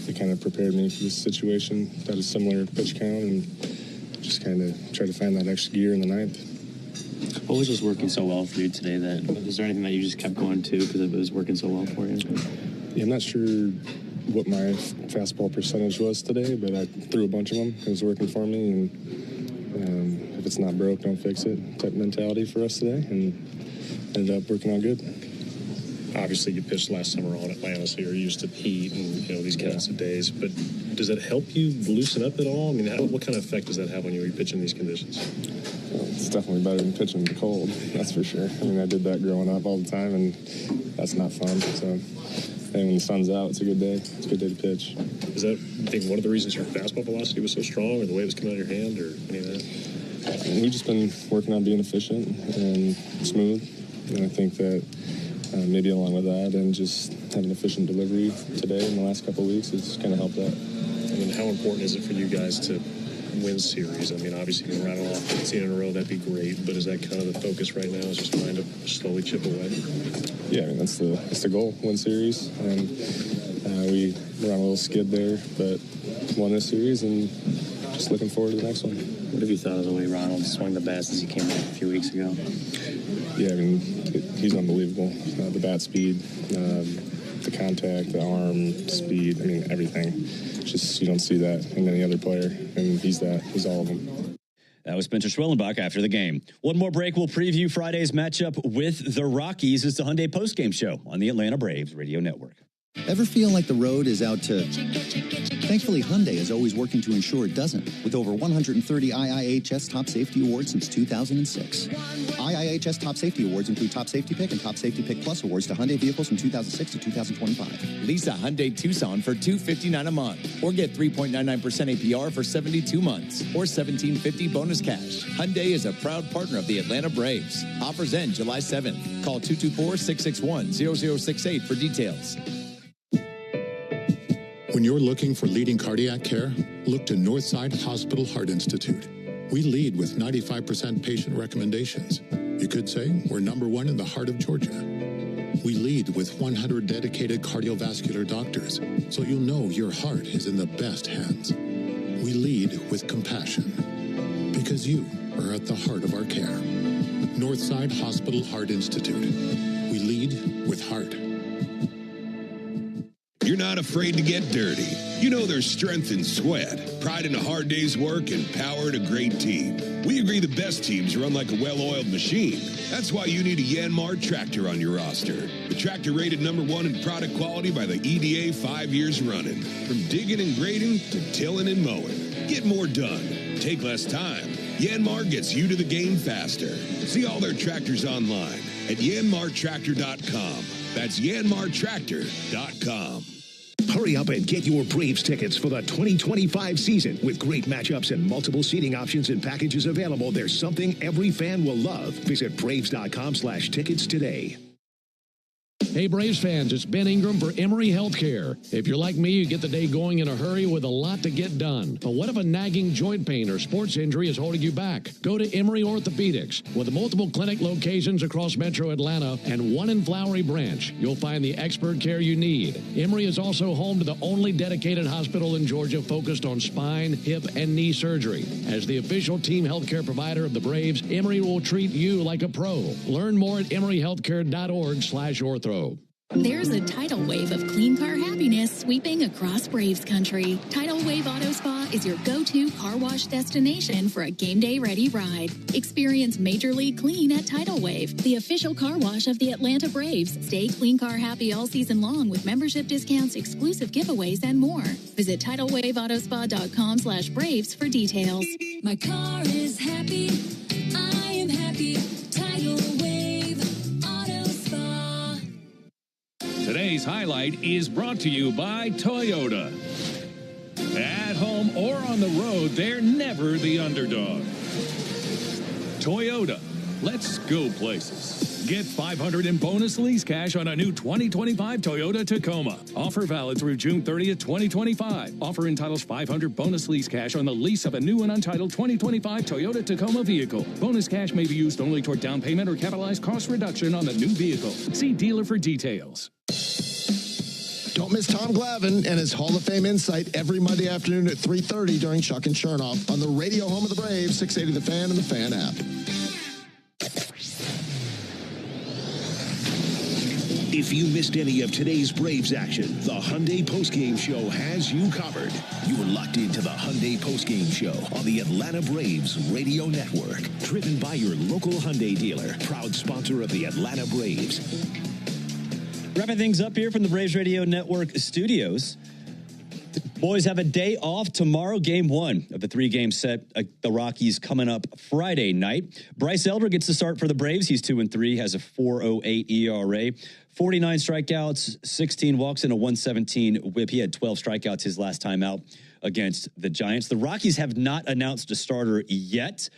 it kind of prepared me for this situation that is similar to pitch count, and just kind of try to find that extra gear in the 9th. What was just working so well for you today? Is there anything that you just kept going to because it was working so well for you? Yeah, I'm not sure what my fastball percentage was today, but I threw a bunch of them. It was working for me, and if it's not broke, don't fix it type mentality for us today, and ended up working out good. Obviously, you pitched last summer on Atlanta, so you're used to heat and these kinds of days. But does that help you loosen up at all? I mean, what kind of effect does that have on you when you're pitching these conditions? Well, it's definitely better than pitching in the cold, that's for sure. I mean, I did that growing up all the time, and that's not fun. So, and when the sun's out, it's a good day. It's a good day to pitch. Is that, you think, one of the reasons your fastball velocity was so strong, or the way it was coming out of your hand, or any of that? We've just been working on being efficient and smooth, and I think that maybe along with that and just having efficient delivery today in the last couple of weeks has kind of helped that. I mean, how important is it for you guys to win series? I mean, obviously, you can rattle off 15 in a row, that'd be great, but is that kind of the focus right now, is just trying to slowly chip away? Yeah, I mean, that's the goal, win series, and we're on a little skid there, but won this series and just looking forward to the next one. What have you thought of the way Ronald swung the bat since he came up a few weeks ago? Yeah, I mean, he's unbelievable. The bat speed, the contact, the arm speed, I mean, everything. Just, you don't see that in any other player, and he's all of them. That was Spencer Schwellenbach after the game. One more break. We'll preview Friday's matchup with the Rockies. It's the Hyundai postgame show on the Atlanta Braves Radio Network. Ever feel like the road is out to... Thankfully, Hyundai is always working to ensure it doesn't, with over 130 IIHS Top Safety Awards since 2006. IIHS Top Safety Awards include Top Safety Pick and Top Safety Pick Plus awards to Hyundai vehicles from 2006 to 2025. Lease a Hyundai Tucson for $259 a month, or get 3.99% APR for 72 months, or $1,750 bonus cash. Hyundai is a proud partner of the Atlanta Braves. Offers end July 7th. Call 224-661-0068 for details. When you're looking for leading cardiac care, look to Northside Hospital Heart Institute. We lead with 95% patient recommendations. You could say we're #1 in the heart of Georgia. We lead with 100 dedicated cardiovascular doctors, so you'll know your heart is in the best hands. We lead with compassion, because you are at the heart of our care. Northside Hospital Heart Institute. We lead with heart. You're not afraid to get dirty. You know there's strength in sweat, pride in a hard day's work, and power in a great team. We agree the best teams run like a well-oiled machine. That's why you need a Yanmar tractor on your roster. The tractor rated #1 in product quality by the EDA 5 years running. From digging and grading to tilling and mowing. Get more done. Take less time. Yanmar gets you to the game faster. See all their tractors online at yanmartractor.com. That's yanmartractor.com. Hurry up and get your Braves tickets for the 2025 season. With great matchups and multiple seating options and packages available, there's something every fan will love. Visit Braves.com/tickets today. Hey, Braves fans, it's Ben Ingram for Emory Healthcare. If you're like me, you get the day going in a hurry with a lot to get done. But what if a nagging joint pain or sports injury is holding you back? Go to Emory Orthopedics. With multiple clinic locations across Metro Atlanta and one in Flowery Branch, you'll find the expert care you need. Emory is also home to the only dedicated hospital in Georgia focused on spine, hip, and knee surgery. As the official team healthcare provider of the Braves, Emory will treat you like a pro. Learn more at emoryhealthcare.org/ortho. There's a tidal wave of clean car happiness sweeping across Braves country. Tidal Wave Auto Spa is your go-to car wash destination for a game day ready ride. Experience Major League Clean at Tidal Wave, the official car wash of the Atlanta Braves. Stay clean car happy all season long with membership discounts, exclusive giveaways, and more. Visit TidalWaveAutospa.com/Braves for details. My car is happy. I am happy. Tidal Wave Auto Spa. Today's highlight is brought to you by Toyota. At home or on the road, they're never the underdog. Toyota, let's go places. Get $500 in bonus lease cash on a new 2025 Toyota Tacoma. Offer valid through June 30th, 2025. Offer entitles $500 bonus lease cash on the lease of a new and untitled 2025 Toyota Tacoma vehicle. Bonus cash may be used only toward down payment or capitalized cost reduction on the new vehicle. See dealer for details. Don't miss Tom Glavine and his Hall of Fame insight every Monday afternoon at 3:30 during Chuck and Chernoff on the radio home of the Braves, 680 The Fan and the Fan app. If you missed any of today's Braves action, the Hyundai Postgame Show has you covered. You are locked into the Hyundai Postgame Show on the Atlanta Braves Radio Network. Driven by your local Hyundai dealer, proud sponsor of the Atlanta Braves. Wrapping things up here from the Braves Radio Network studios. The boys have a day off tomorrow. Game 1 of the 3-game set. The Rockies coming up Friday night. Bryce Elder gets to start for the Braves. He's 2-3, has a 4.08 ERA. 49 strikeouts, 16 walks, and a 117 whip. He had 12 strikeouts his last time out against the Giants. The Rockies have not announced a starter yet.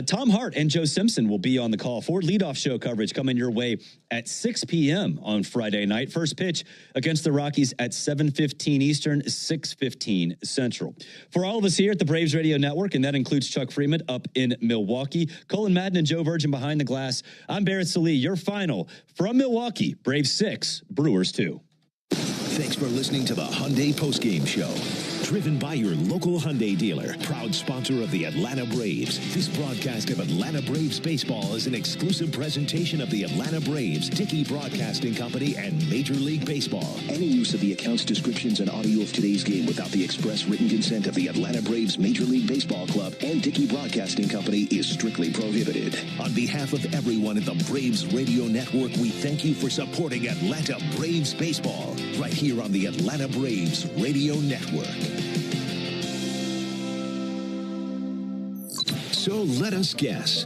Tom Hart and Joe Simpson will be on the call for leadoff show coverage coming your way at 6 p.m. on Friday night. First pitch against the Rockies at 7:15 Eastern, 6:15 Central. For all of us here at the Braves Radio Network, and that includes Chuck Freeman up in Milwaukee, Colin Madden and Joe Virgin behind the glass, I'm Barrett Salee. Your final from Milwaukee, Braves 6, Brewers 2. Thanks for listening to the Hyundai Postgame Show. Driven by your local Hyundai dealer, proud sponsor of the Atlanta Braves. This broadcast of Atlanta Braves baseball is an exclusive presentation of the Atlanta Braves, Dickey Broadcasting Company, and Major League Baseball. Any use of the accounts, descriptions, and audio of today's game without the express written consent of the Atlanta Braves Major League Baseball Club and Dickey Broadcasting Company is strictly prohibited. On behalf of everyone at the Braves Radio Network, we thank you for supporting Atlanta Braves baseball right here on the Atlanta Braves Radio Network. So let us guess.